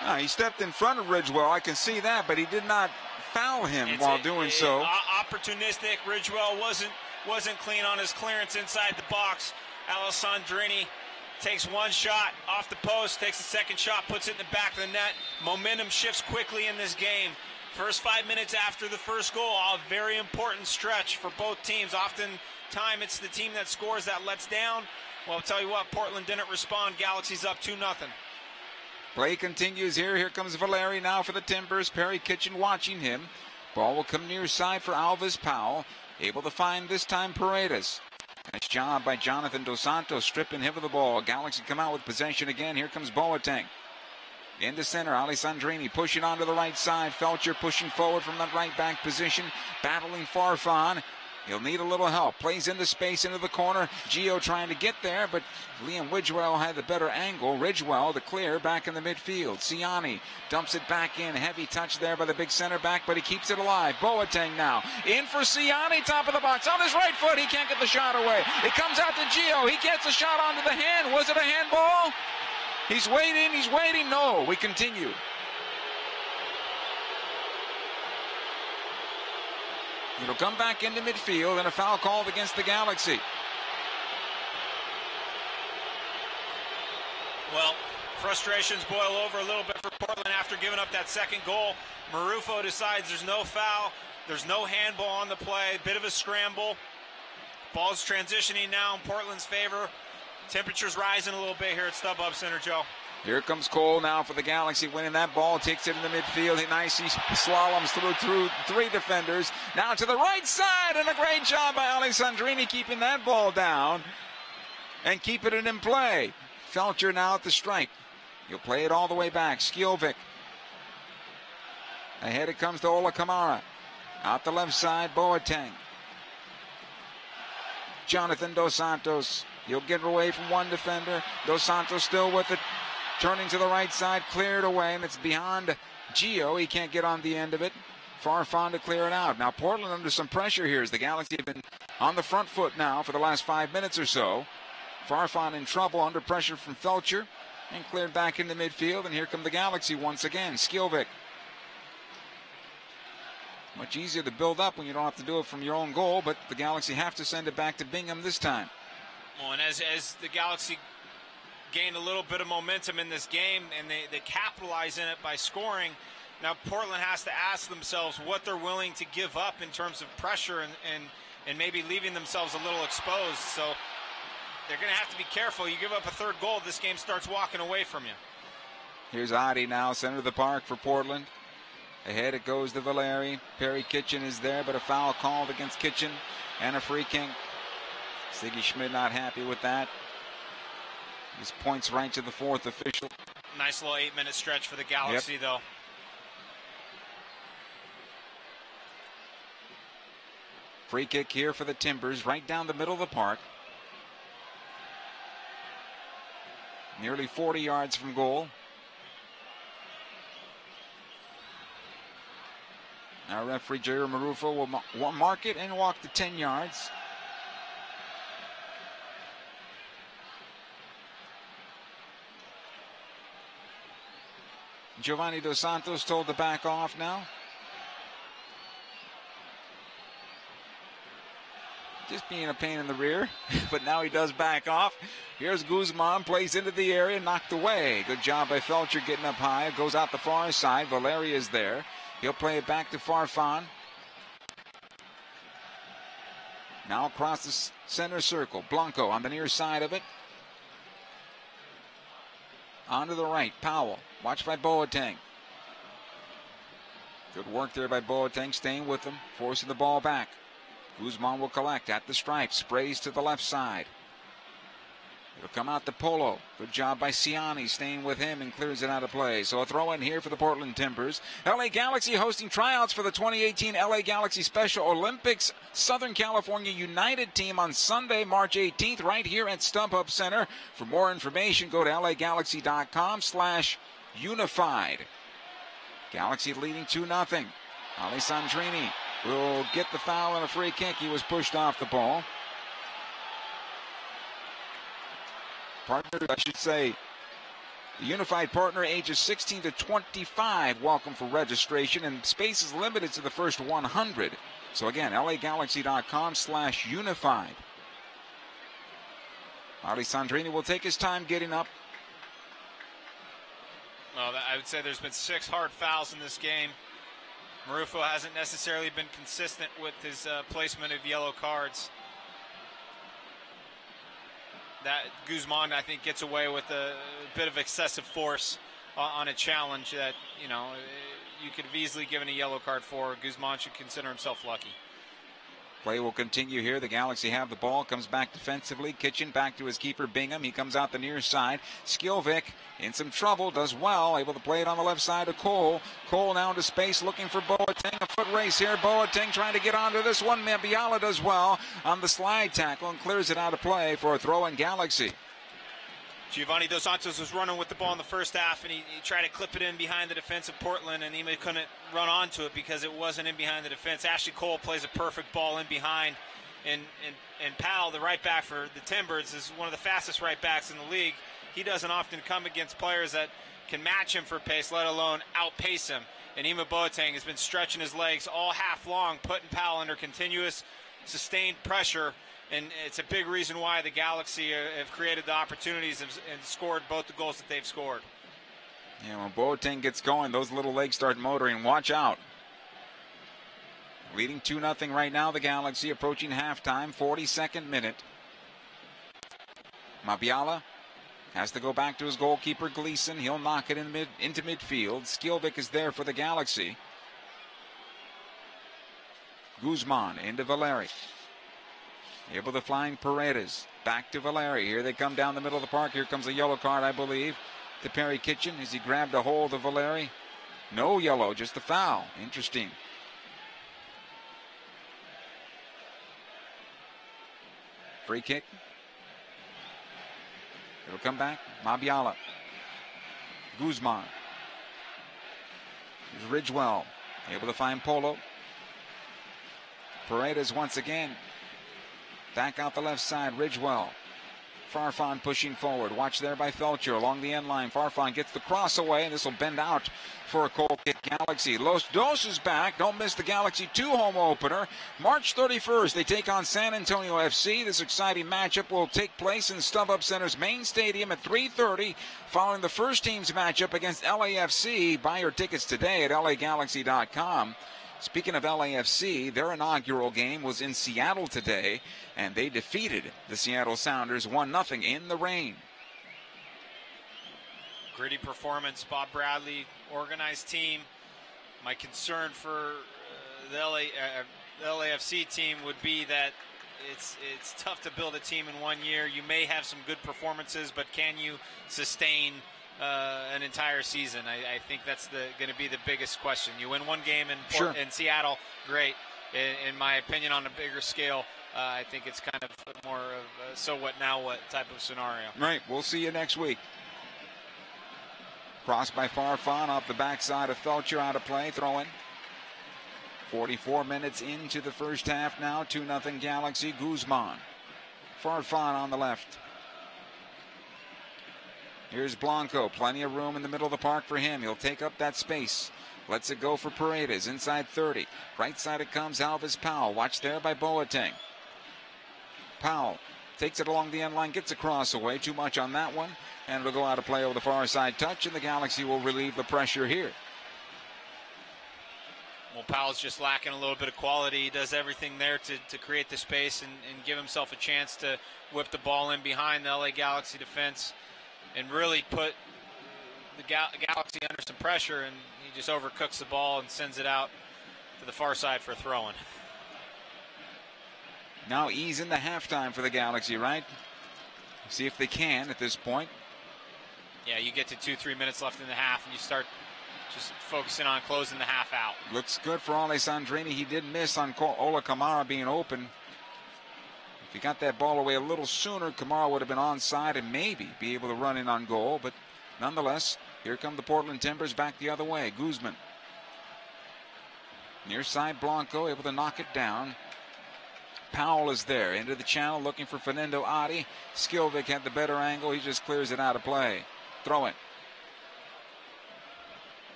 No, he stepped in front of Ridgewell. I can see that, but he did not foul him while doing so. Opportunistic. Ridgewell wasn't clean on his clearance inside the box. Alessandrini takes one shot off the post, takes a second shot, puts it in the back of the net. Momentum shifts quickly in this game. First 5 minutes after the first goal, a very important stretch for both teams. Oftentimes it's the team that scores that lets down. Well, I'll tell you what, Portland didn't respond. Galaxy's up 2-0. Play continues here. Here comes Valeri now for the Timbers. Perry Kitchen watching him. Ball will come near side for Alvis Powell. Able to find this time Paredes. Nice job by Jonathan Dos Santos, stripping him of the ball. Galaxy come out with possession again. Here comes Boateng. Into center, Alessandrini pushing onto the right side. Felcher pushing forward from that right back position, battling Farfan. He'll need a little help. Plays into space, into the corner. Gio trying to get there, but Liam Ridgewell had the better angle. Ridgewell, the clear, back in the midfield. Ciani dumps it back in. Heavy touch there by the big center back, but he keeps it alive. Boateng now. In for Ciani, top of the box. On his right foot, he can't get the shot away. It comes out to Gio. He gets a shot onto the hand. Was it a handball? He's waiting. No, we continue. It'll come back into midfield and a foul called against the Galaxy. Well, frustrations boil over a little bit for Portland after giving up that second goal. Marufo decides there's no foul. There's no handball on the play. Bit of a scramble. Ball's transitioning now in Portland's favor. Temperature's rising a little bit here at StubHub Center, Joe. Here comes Cole now for the Galaxy, winning that ball, takes it in the midfield. He nicely slaloms through three defenders. Now to the right side, and a great job by Alessandrini keeping that ball down and keeping it in play. Felcher now at the stripe. He'll play it all the way back. Skjovic. Ahead it comes to Ola Kamara. Out the left side, Boateng. Jonathan Dos Santos. He'll get away from one defender. Dos Santos still with it. Turning to the right side, cleared away, and it's beyond Gio. He can't get on the end of it. Farfan to clear it out. Now Portland under some pressure here as the Galaxy have been on the front foot now for the last 5 minutes or so. Farfan in trouble under pressure from Felcher and cleared back into midfield, and here come the Galaxy once again. Skjovic. Much easier to build up when you don't have to do it from your own goal, but the Galaxy have to send it back to Bingham this time. Well, and as the Galaxy gained a little bit of momentum in this game, and they capitalize in it by scoring. Now Portland has to ask themselves what they're willing to give up in terms of pressure and maybe leaving themselves a little exposed. So they're going to have to be careful. You give up a third goal, this game starts walking away from you. Here's Adi now, center of the park for Portland. Ahead it goes to Valeri. Perry Kitchen is there, but a foul called against Kitchen and a free kick. Siggy Schmidt not happy with that. His points right to the fourth official. Nice little 8-minute stretch for the Galaxy, though. Free kick here for the Timbers, right down the middle of the park. Nearly 40 yards from goal. Now referee Jair Marufo will mark it and walk the 10 yards. Giovanni Dos Santos told to back off now. Just being a pain in the rear, but now he does back off. Here's Guzman, plays into the area, knocked away. Good job by Felcher getting up high. Goes out the far side. Valeri is there. He'll play it back to Farfan. Now across the center circle. Blanco on the near side of it. On to the right, Powell. Watched by Boateng. Good work there by Boateng, staying with him, forcing the ball back. Guzman will collect at the stripe, sprays to the left side. It'll come out to Polo. Good job by Ciani, staying with him and clears it out of play. So a throw in here for the Portland Timbers. LA Galaxy hosting tryouts for the 2018 LA Galaxy Special Olympics Southern California United team on Sunday, March 18th, right here at StubHub Center. For more information, go to lagalaxy.com/unified. Galaxy leading 2-0. Alessandrini will get the foul and a free kick. He was pushed off the ball. Partner, I should say, the Unified partner ages 16 to 25. Welcome for registration, and space is limited to the first 100. So again, lagalaxy.com/unified. Alessandrini will take his time getting up. Well, I would say there's been 6 hard fouls in this game. Marufo hasn't necessarily been consistent with his placement of yellow cards. That Guzman, I think, gets away with a bit of excessive force on a challenge that, you know, you could have easily given a yellow card for. Guzman should consider himself lucky. Play will continue here. The Galaxy have the ball. Comes back defensively. Kitchen back to his keeper, Bingham. He comes out the near side. Skilvik in some trouble. Does well. Able to play it on the left side to Cole. Cole now into space looking for Boateng. A foot race here. Boateng trying to get onto this one. Mabiala does well on the slide tackle and clears it out of play for a throw in Galaxy. Giovanni Dos Santos was running with the ball in the first half, and he tried to clip it in behind the defense of Portland, and he couldn't run onto it because it wasn't in behind the defense. Ashley Cole plays a perfect ball in behind, and Powell, the right back for the Timbers, is one of the fastest right backs in the league. He doesn't often come against players that can match him for pace, let alone outpace him. And Ima Boateng has been stretching his legs all half long, putting Powell under continuous, sustained pressure. And it's a big reason why the Galaxy have created the opportunities and scored both the goals that they've scored. Yeah, when Boateng gets going, those little legs start motoring. Watch out. Leading 2-0 right now, the Galaxy approaching halftime, 42nd minute. Mabiala has to go back to his goalkeeper, Gleason. He'll knock it into midfield. Skilvik is there for the Galaxy. Guzman into Valeri. Able to find Paredes. Back to Valeri. Here they come down the middle of the park. Here comes a yellow card, I believe, to Perry Kitchen as he grabbed a hold of Valeri. No yellow, just a foul. Interesting. Free kick. It'll come back. Mabiala. Guzman. Here's Ridgewell. Able to find Polo. Paredes once again. Back out the left side, Ridgewell. Farfan pushing forward. Watch there by Felcher along the end line. Farfan gets the cross away, and this will bend out for a goal kick. Galaxy. Los Dos is back. Don't miss the Galaxy 2 home opener. March 31st, they take on San Antonio FC. This exciting matchup will take place in StubHub Center's main stadium at 3:30 following the first team's matchup against LAFC. Buy your tickets today at LAGalaxy.com. Speaking of LAFC, their inaugural game was in Seattle today, and they defeated the Seattle Sounders 1-0 in the rain. Gritty performance, Bob Bradley, organized team. My concern for the LAFC team would be that it's tough to build a team in 1 year. You may have some good performances, but can you sustain an entire season? I think that's going to be the biggest question. You win one game in Seattle, great. In my opinion, on a bigger scale, I think it's kind of more of a so what, now what type of scenario. Right, we'll see you next week. Crossed by Farfan off the backside of Felcher, out of play, throw in. 44 minutes into the first half now, 2-0 Galaxy. Guzman. Farfan on the left. Here's Blanco. Plenty of room in the middle of the park for him. He'll take up that space. Lets it go for Paredes. Inside 30. Right side it comes. Alvis Powell. Watched there by Boateng. Powell takes it along the end line. Gets a cross away. Too much on that one. And it'll go out of play over the far side touch. And the Galaxy will relieve the pressure here. Well, Powell's just lacking a little bit of quality. He does everything there to create the space and give himself a chance to whip the ball in behind the LA Galaxy defense and really put the Galaxy under some pressure, and he just overcooks the ball and sends it out to the far side for a throw-in. Now ease into halftime for the Galaxy, right? See if they can at this point. Yeah, you get to 2-3 minutes left in the half, and you start just focusing on closing the half out. Looks good for Alessandrini. He did miss on Ola Kamara being open. If he got that ball away a little sooner, Kamara would have been onside and maybe be able to run in on goal. But nonetheless, here come the Portland Timbers back the other way. Guzman. Near side Blanco, able to knock it down. Powell is there, into the channel, looking for Fernando Adi. Skilvik had the better angle. He just clears it out of play. Throw it.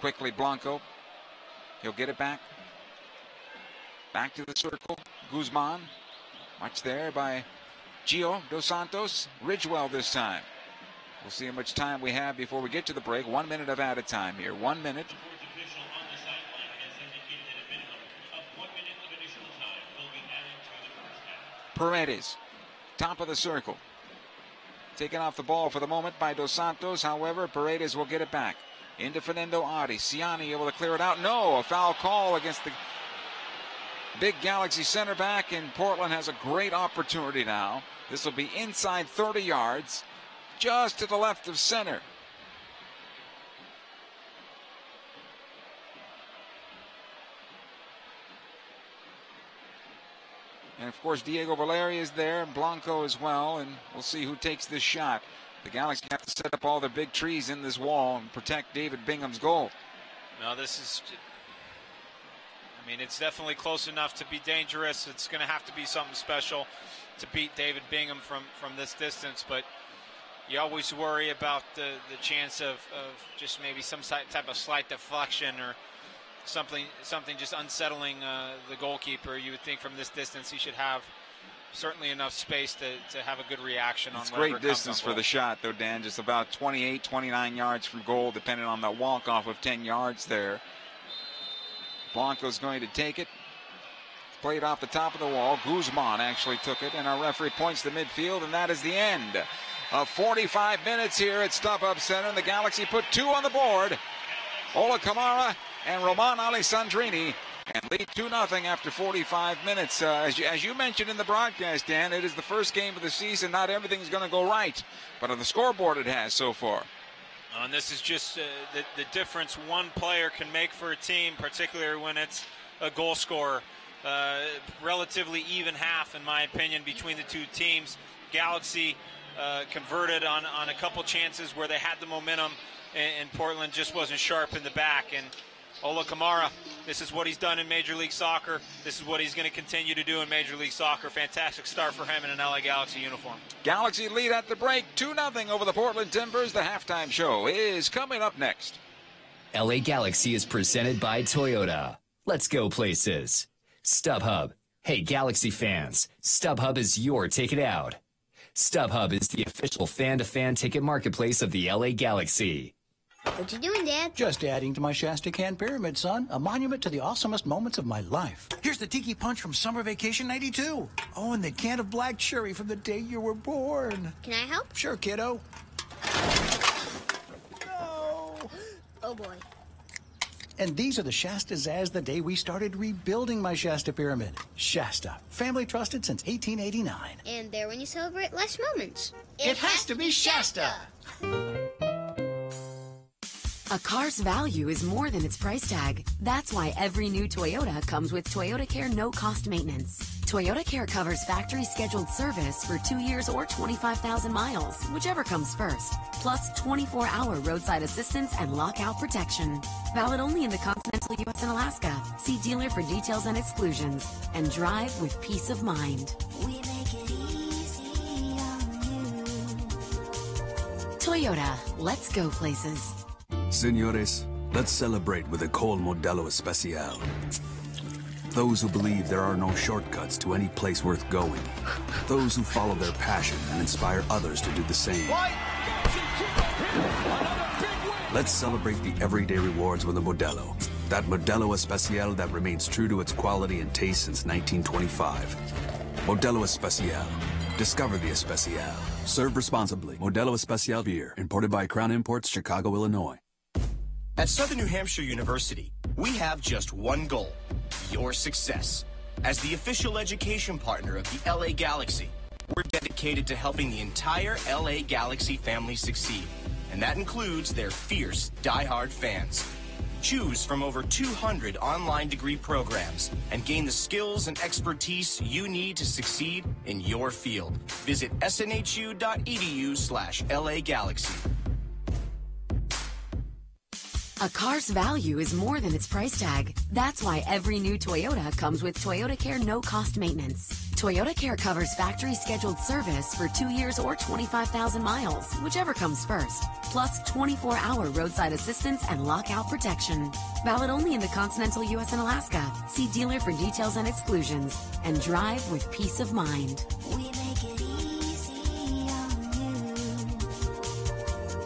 Quickly, Blanco. He'll get it back. Back to the circle. Guzman. Watch there by Gio Dos Santos. Ridgewell this time. We'll see how much time we have before we get to the break. 1 minute of added time here. 1 minute. Paredes. Top of the circle. Taken off the ball for the moment by Dos Santos. However, Paredes will get it back. Into Fernando Adi. Ciani able to clear it out. No, a foul call against the big Galaxy center back in Portland has a great opportunity now. This will be inside 30 yards, just to the left of center. And of course, Diego Valeri is there, and Blanco as well, and we'll see who takes this shot. The Galaxy have to set up all their big trees in this wall and protect David Bingham's goal. No, this is, I mean, it's definitely close enough to be dangerous. It's going to have to be something special to beat David Bingham from this distance, but you always worry about the chance of just maybe some type of slight deflection or something just unsettling the goalkeeper. You would think from this distance he should have certainly enough space to have a good reaction on whatever. It's great distance for the shot, though, Dan. Just about 28, 29 yards from goal, depending on that walk-off of 10 yards there. Blanco's going to take it. Played off the top of the wall. Guzman actually took it, and our referee points to midfield, and that is the end of 45 minutes here at StubHub Center. The Galaxy put 2 on the board. Ola Kamara and Roman Alessandrini, and lead 2-0 after 45 minutes. As you mentioned in the broadcast, Dan, it is the first game of the season. Not everything's going to go right, but on the scoreboard it has so far. And this is just the difference one player can make for a team, particularly when it's a goal scorer. Relatively even half, in my opinion, between the two teams. Galaxy converted on a couple chances where they had the momentum, and Portland just wasn't sharp in the back. And Ola Kamara, this is what he's done in Major League Soccer. This is what he's going to continue to do in Major League Soccer. Fantastic start for him in an LA Galaxy uniform. Galaxy lead at the break, 2-0 over the Portland Timbers. The halftime show is coming up next. LA Galaxy is presented by Toyota. Let's go places. StubHub. Hey, Galaxy fans, StubHub is your ticket out. StubHub is the official fan-to-fan ticket marketplace of the LA Galaxy. What you doing, Dad? Just adding to my Shasta Can Pyramid, son. A monument to the awesomest moments of my life. Here's the Tiki Punch from Summer Vacation 92. Oh, and the can of black cherry from the day you were born. Can I help? Sure, kiddo. No. Oh, boy. And these are the Shasta Zaz the day we started rebuilding my Shasta Pyramid. Shasta, family trusted since 1889. And there when you celebrate life's moments. It has to be Shasta. A car's value is more than its price tag. That's why every new Toyota comes with Toyotacare no-cost maintenance. Toyotacare covers factory-scheduled service for 2 years or 25,000 miles, whichever comes first. Plus 24-hour roadside assistance and lockout protection. Valid only in the continental U.S. and Alaska. See dealer for details and exclusions. And drive with peace of mind. We make it easy on you. Toyota, let's go places. Señores, let's celebrate with a Col Modelo Especial. Those who believe there are no shortcuts to any place worth going. Those who follow their passion and inspire others to do the same. Let's celebrate the everyday rewards with a Modelo. That Modelo Especial that remains true to its quality and taste since 1925. Modelo Especial. Discover the Especial. Serve responsibly. Modelo Especial beer. Imported by Crown Imports, Chicago, Illinois. At Southern New Hampshire University, we have just one goal: your success. As the official education partner of the LA Galaxy, we're dedicated to helping the entire LA Galaxy family succeed. And that includes their fierce, diehard fans. Choose from over 200 online degree programs and gain the skills and expertise you need to succeed in your field. Visit snhu.edu/LA Galaxy. A car's value is more than its price tag. That's why every new Toyota comes with Toyotacare no-cost maintenance. Toyotacare covers factory-scheduled service for 2 years or 25,000 miles, whichever comes first. Plus 24-hour roadside assistance and lockout protection. Valid only in the continental U.S. and Alaska. See dealer for details and exclusions. And drive with peace of mind. We make it easy on you.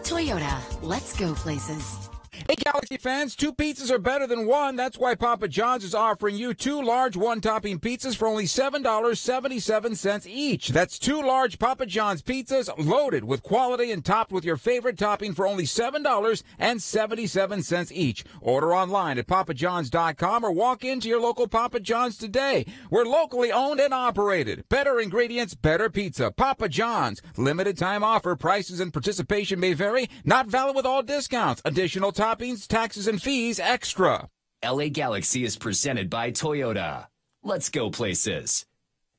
Toyota, let's go places. Hey, Galaxy fans, 2 pizzas are better than 1. That's why Papa John's is offering you 2 large one-topping pizzas for only $7.77 each. That's 2 large Papa John's pizzas loaded with quality and topped with your favorite topping for only $7.77 each. Order online at papajohns.com or walk into your local Papa John's today. We're locally owned and operated. Better ingredients, better pizza. Papa John's. Limited time offer. Prices and participation may vary. Not valid with all discounts. Additional toppings, taxes, and fees extra. LA Galaxy is presented by Toyota. Let's go places.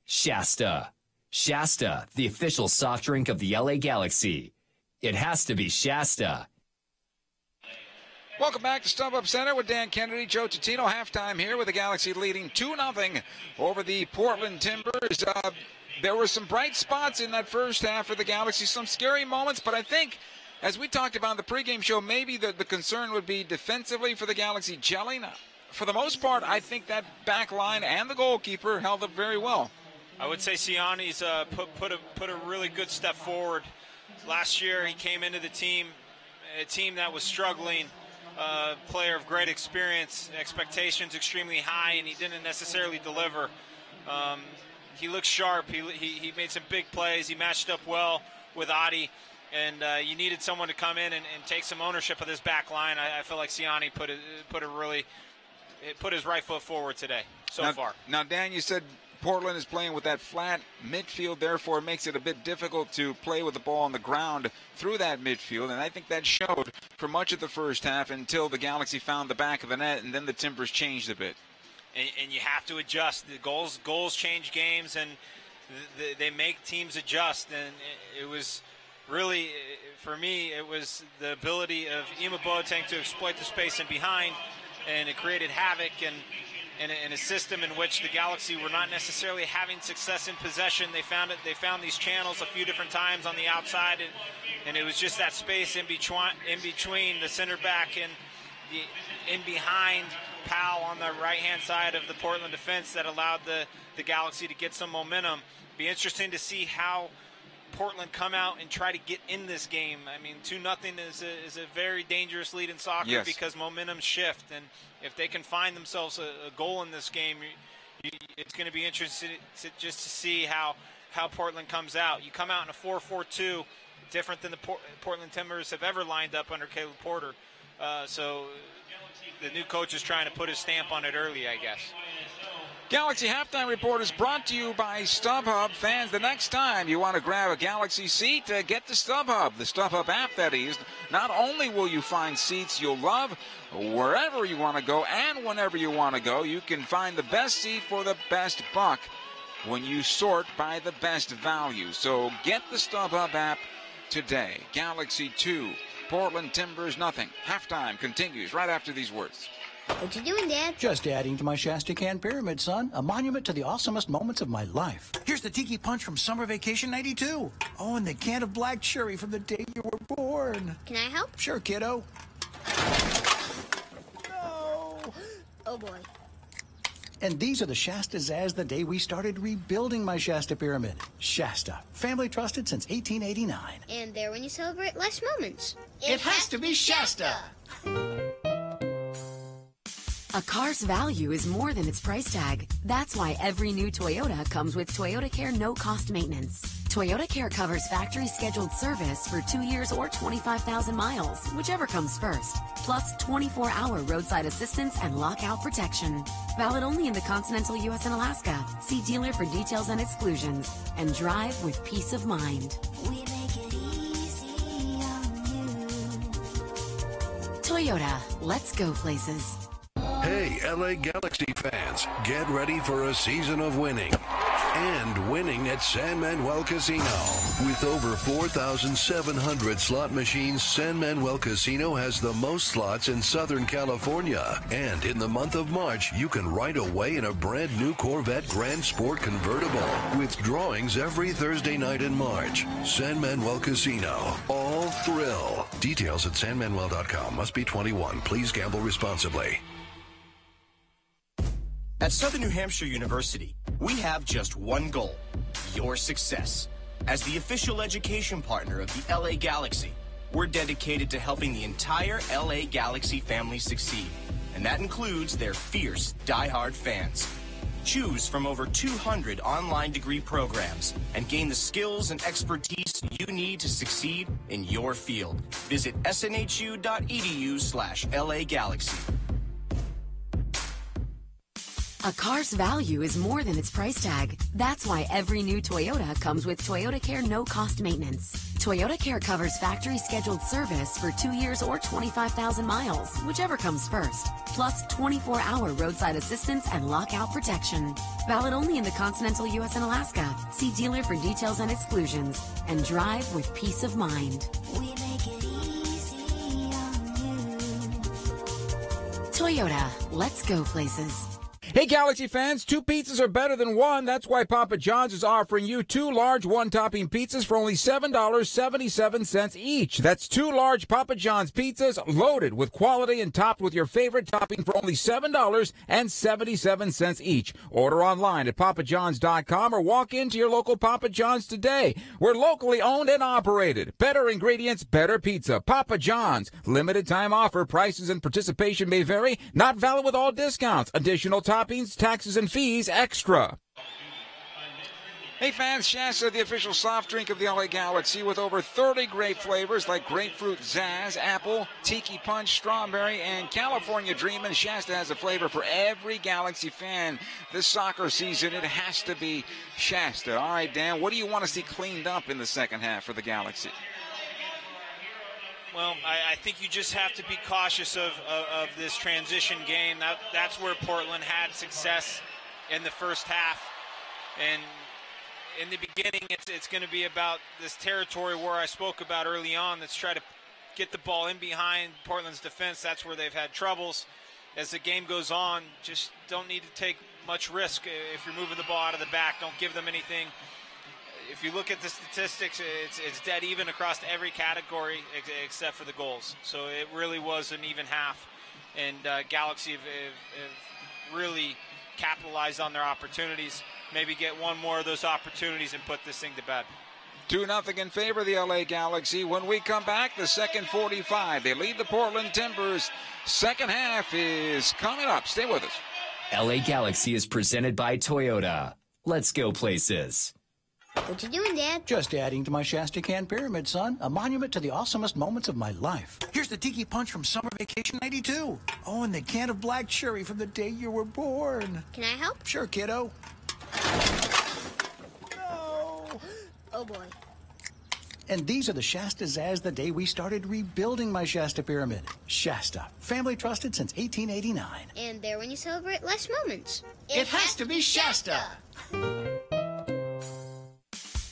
Shasta. Shasta, the official soft drink of the LA Galaxy. It has to be Shasta. Welcome back to StubHub Center with Dan Kennedy, Joe Tutino. Halftime here with the Galaxy leading 2-0 over the Portland Timbers. There were some bright spots in that first half for the Galaxy, some scary moments, but I think, as we talked about in the pregame show, maybe the concern would be defensively for the Galaxy gelling. For the most part, I think that back line and the goalkeeper held up very well. I would say Siani's put a really good step forward. Last year, he came into the team, a team that was struggling, player of great experience, expectations extremely high, and he didn't necessarily deliver. He looked sharp. He made some big plays. He matched up well with Adi. And you needed someone to come in and take some ownership of this back line. I feel like Siani put his right foot forward today so far. Now, Dan, you said Portland is playing with that flat midfield, therefore it makes it a bit difficult to play with the ball on the ground through that midfield, and I think that showed for much of the first half until the Galaxy found the back of the net, and then the Timbers changed a bit. And you have to adjust. The goals change games, and they make teams adjust, and it was... Really, for me, it was the ability of Ima Boateng to exploit the space in behind, and it created havoc in a system in which the Galaxy were not necessarily having success in possession. They found these channels a few different times on the outside, and it was just that space in between the center back and the in behind Powell on the right-hand side of the Portland defense that allowed the Galaxy to get some momentum. Be interesting to see how Portland come out and try to get in this game. I mean, 2-0 is a very dangerous lead in soccer because momentum shift, and if they can find themselves a goal in this game, it's going to be interesting just to see how Portland comes out. You come out in a 4-4-2, different than the Portland Timbers have ever lined up under Caleb Porter. So the new coach is trying to put his stamp on it early, I guess. Galaxy Halftime Report is brought to you by StubHub. Fans, the next time you want to grab a Galaxy seat, get the StubHub, the StubHub app that is. Not only will you find seats you'll love wherever you want to go and whenever you want to go, you can find the best seat for the best buck when you sort by the best value. So get the StubHub app today. Galaxy 2, Portland Timbers 0. Halftime continues right after these words. What you doing, Dad? Just adding to my Shasta Can Pyramid, son. A monument to the awesomest moments of my life. Here's the Tiki Punch from Summer Vacation 92. Oh, and the can of black cherry from the day you were born. Can I help? Sure, kiddo. No. Oh, boy. And these are the Shasta Zaz the day we started rebuilding my Shasta Pyramid. Shasta. Family trusted since 1889. And there when you celebrate life's moments. It has to be Shasta. A car's value is more than its price tag. That's why every new Toyota comes with Toyotacare no-cost maintenance. Toyotacare covers factory-scheduled service for 2 years or 25,000 miles, whichever comes first. Plus 24-hour roadside assistance and lockout protection. Valid only in the continental U.S. and Alaska. See dealer for details and exclusions. And drive with peace of mind. We make it easy on you. Toyota, let's go places. Hey, LA Galaxy fans, get ready for a season of winning. And winning at San Manuel Casino. With over 4,700 slot machines, San Manuel Casino has the most slots in Southern California. And in the month of March, you can ride away in a brand new Corvette Grand Sport convertible. With drawings every Thursday night in March. San Manuel Casino. All thrill. Details at sanmanuel.com. Must be 21. Please gamble responsibly. At Southern New Hampshire University, we have just one goal, your success. As the official education partner of the LA Galaxy, we're dedicated to helping the entire LA Galaxy family succeed. And that includes their fierce, die-hard fans. Choose from over 200 online degree programs and gain the skills and expertise you need to succeed in your field. Visit snhu.edu/LA Galaxy. A car's value is more than its price tag. That's why every new Toyota comes with Toyotacare no-cost maintenance. Toyotacare covers factory-scheduled service for 2 years or 25,000 miles, whichever comes first. Plus 24-hour roadside assistance and lockout protection. Valid only in the continental U.S. and Alaska. See dealer for details and exclusions. And drive with peace of mind. We make it easy on you. Toyota, let's go places. Hey, Galaxy fans, 2 pizzas are better than 1. That's why Papa John's is offering you 2 large one-topping pizzas for only $7.77 each. That's 2 large Papa John's pizzas loaded with quality and topped with your favorite topping for only $7.77 each. Order online at papajohns.com or walk into your local Papa John's today. We're locally owned and operated. Better ingredients, better pizza. Papa John's. Limited time offer. Prices and participation may vary. Not valid with all discounts. Additional toppings, taxes, and fees extra. Hey fans, Shasta, the official soft drink of the LA Galaxy, with over 30 great flavors like grapefruit zazz, apple, tiki punch, strawberry, and California Dreamin'. Shasta has a flavor for every Galaxy fan. This soccer season, it has to be Shasta. All right, Dan, what do you want to see cleaned up in the second half for the Galaxy? Well, I think you just have to be cautious of this transition game. That's where Portland had success in the first half. And in the beginning, it's going to be about this territory where I spoke about early on. Let's try to get the ball in behind Portland's defense. That's where they've had troubles. As the game goes on, just don't need to take much risk if you're moving the ball out of the back. Don't give them anything. If you look at the statistics, it's dead even across every category except for the goals. So it really was an even half. And Galaxy have really capitalized on their opportunities. Maybe get one more of those opportunities and put this thing to bed. 2-0 in favor of the LA Galaxy. When we come back, the second 45. They lead the Portland Timbers. Second half is coming up. Stay with us. LA Galaxy is presented by Toyota. Let's go places. What you doing, Dad? Just adding to my Shasta Can Pyramid, son. A monument to the awesomest moments of my life. Here's the Tiki Punch from Summer Vacation 92. Oh, and the can of black cherry from the day you were born. Can I help? Sure, kiddo. No. Oh, boy. And these are the Shastas as the day we started rebuilding my Shasta Pyramid. Shasta, family trusted since 1889. And there when you celebrate life's moments. It has to be Shasta.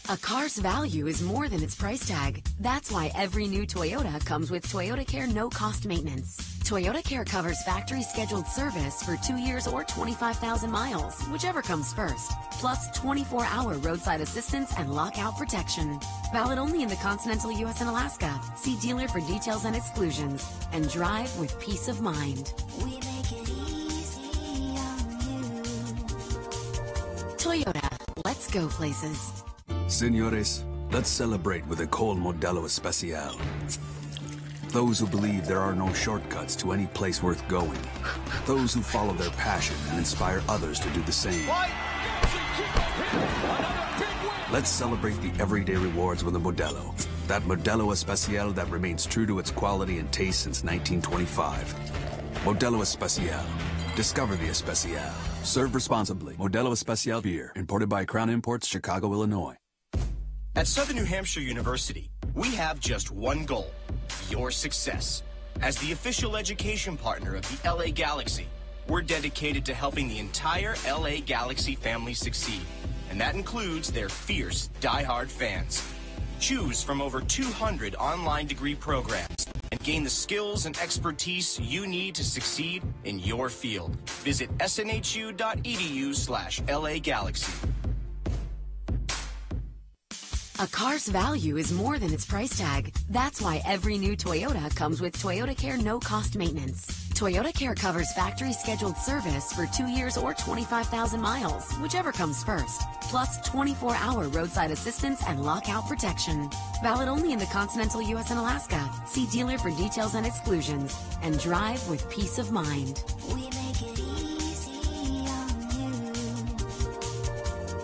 A car's value is more than its price tag. That's why every new Toyota comes with Toyotacare no-cost maintenance. Toyotacare covers factory-scheduled service for 2 years or 25,000 miles, whichever comes first. Plus 24-hour roadside assistance and lockout protection. Valid only in the continental U.S. and Alaska. See dealer for details and exclusions. And drive with peace of mind. We make it easy on you. Toyota, let's go places. Señores, let's celebrate with a cold Modelo Especial. Those who believe there are no shortcuts to any place worth going. Those who follow their passion and inspire others to do the same. Let's celebrate the everyday rewards with a Modelo. That Modelo Especial that remains true to its quality and taste since 1925. Modelo Especial. Discover the Especial. Serve responsibly. Modelo Especial beer, imported by Crown Imports, Chicago, Illinois. At Southern New Hampshire University, we have just one goal: your success. As the official education partner of the LA Galaxy, we're dedicated to helping the entire LA Galaxy family succeed. And that includes their fierce, die-hard fans. Choose from over 200 online degree programs and gain the skills and expertise you need to succeed in your field. Visit snhu.edu/LA Galaxy. A car's value is more than its price tag. That's why every new Toyota comes with Toyotacare no-cost maintenance. Toyotacare covers factory scheduled service for 2 years or 25,000 miles, whichever comes first. Plus 24-hour roadside assistance and lockout protection. Valid only in the continental U.S. and Alaska. See dealer for details and exclusions. And drive with peace of mind. We make it easy on you.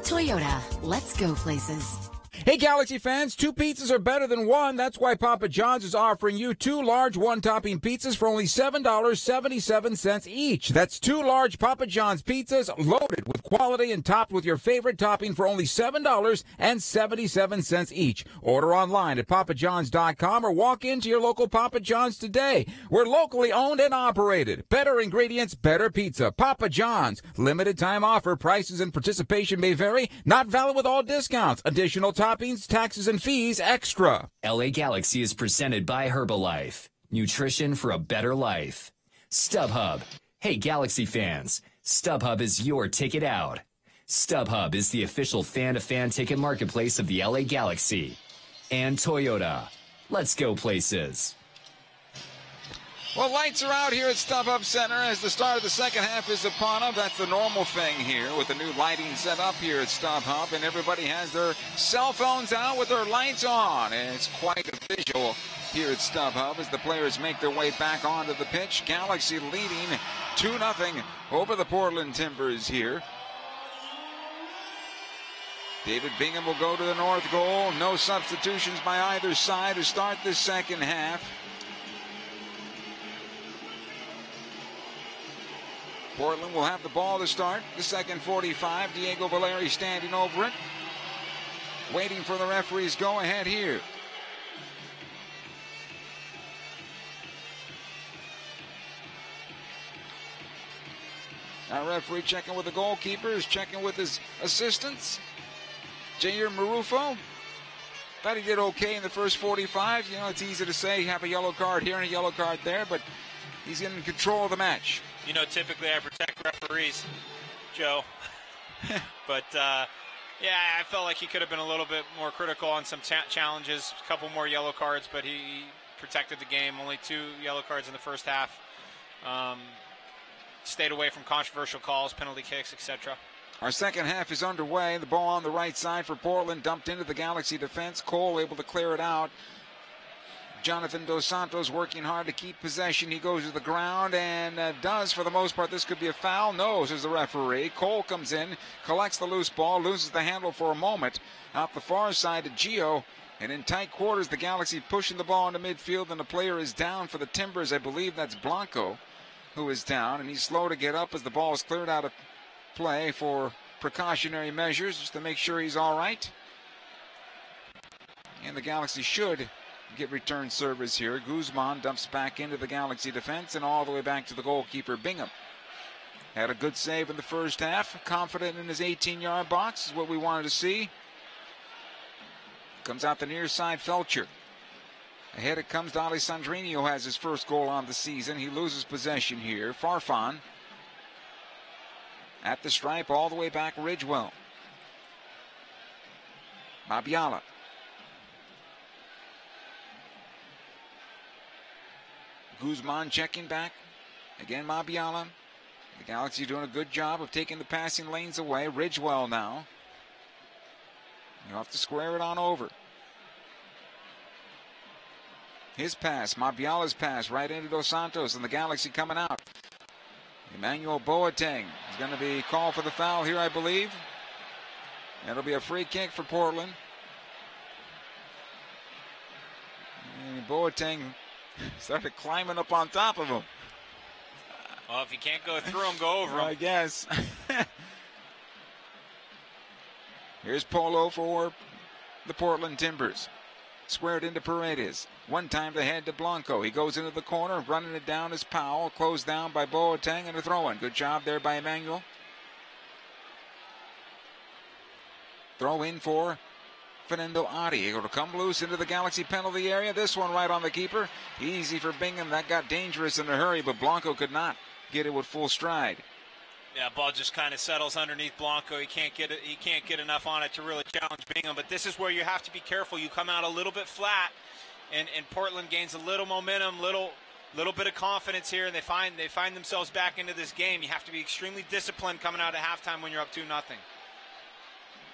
Toyota, let's go places. Hey, Galaxy fans, 2 pizzas are better than 1. That's why Papa John's is offering you 2 large one-topping pizzas for only $7.77 each. That's 2 large Papa John's pizzas loaded with quality and topped with your favorite topping for only $7.77 each. Order online at papajohns.com or walk into your local Papa John's today. We're locally owned and operated. Better ingredients, better pizza. Papa John's. Limited time offer. Prices and participation may vary. Not valid with all discounts. Additional toppings, taxes, and fees extra. LA Galaxy is presented by Herbalife. Nutrition for a better life. StubHub. Hey, Galaxy fans. StubHub is your ticket out. StubHub is the official fan-to-fan ticket marketplace of the LA Galaxy. And Toyota. Let's go places. Well, lights are out here at StubHub Center as the start of the second half is upon us. That's the normal thing here with the new lighting set up here at StubHub, and everybody has their cell phones out with their lights on. And it's quite a visual here at StubHub as the players make their way back onto the pitch. Galaxy leading 2-0 over the Portland Timbers here. David Bingham will go to the north goal. No substitutions by either side to start this second half. Portland will have the ball to start the second 45. Diego Valeri standing over it, waiting for the referee's go-ahead here. Our referee checking with the goalkeepers, checking with his assistants. Jair Marufo. Thought he did okay in the first 45. You know, it's easy to say you have a yellow card here and a yellow card there, but he's in control of the match. You know, typically I protect referees, Joe. But, yeah, I felt like he could have been a little bit more critical on some challenges, a couple more yellow cards, but he protected the game. Only 2 yellow cards in the first half. Stayed away from controversial calls, penalty kicks, etc. Our second half is underway. The ball on the right side for Portland, dumped into the Galaxy defense. Cole able to clear it out. Jonathan Dos Santos working hard to keep possession. He goes to the ground and does, for the most part. This could be a foul. No, says the referee. Cole comes in, collects the loose ball, loses the handle for a moment. Out the far side to Gio. And in tight quarters, the Galaxy pushing the ball into midfield, and the player is down for the Timbers. I believe that's Blanco who is down, and he's slow to get up as the ball is cleared out of play for precautionary measures just to make sure he's all right. And the Galaxy should get return service here. Guzman dumps back into the Galaxy defense and all the way back to the goalkeeper, Bingham. Had a good save in the first half. Confident in his 18-yard box is what we wanted to see. Comes out the near side, Felcher. Ahead it comes to Alessandrini, who has his first goal on the season. He loses possession here. Farfan at the stripe, all the way back, Ridgewell. Mabiala. Guzman checking back. Again, Mabiala. The Galaxy doing a good job of taking the passing lanes away. Ridgewell now. You'll have to square it on over. His pass, Mabiala's pass, right into Dos Santos, and the Galaxy coming out. Emmanuel Boateng is going to be called for the foul here, I believe. It'll be a free kick for Portland. And Boateng started climbing up on top of him. Well, if you can't go through him, go over him. I guess. Here's Polo for the Portland Timbers. Squared into Paredes. One time to head to Blanco. He goes into the corner, running it down is Powell. Closed down by Boateng and a throw-in. Good job there by Emmanuel. Throw in for Fernando Adi. It'll come loose into the Galaxy penalty area. This one right on the keeper. Easy for Bingham. That got dangerous in a hurry, but Blanco could not get it with full stride. Yeah, ball just kind of settles underneath Blanco. He can't get it. He can't get enough on it to really challenge Bingham. But this is where you have to be careful. You come out a little bit flat, and Portland gains a little momentum, little bit of confidence here, and they find themselves back into this game. You have to be extremely disciplined coming out at halftime when you're up 2-0.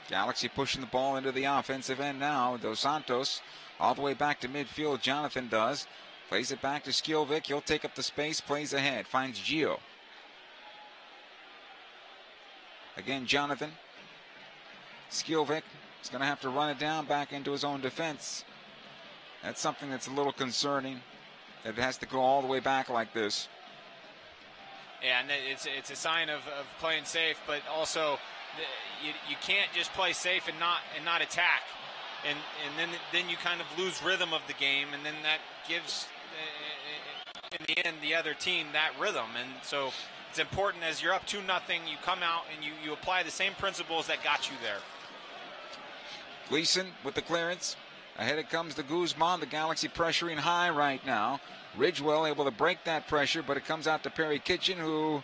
Galaxy pushing the ball into the offensive end now. Dos Santos all the way back to midfield. Jonathan does. Plays it back to Skilvik. He'll take up the space. Plays ahead. Finds Gio. Again, Jonathan. Skilvik is going to have to run it down back into his own defense. That's something that's a little concerning, that it has to go all the way back like this. Yeah, and it's a sign of playing safe, but also you can't just play safe and not attack, and then you kind of lose rhythm of the game, and then that gives in the end the other team that rhythm. And so it's important, as you're up 2-0, you come out and you apply the same principles that got you there. Gleason with the clearance. Ahead it comes to Guzman. The Galaxy pressuring high right now. Ridgewell able to break that pressure, but it comes out to Perry Kitchen, who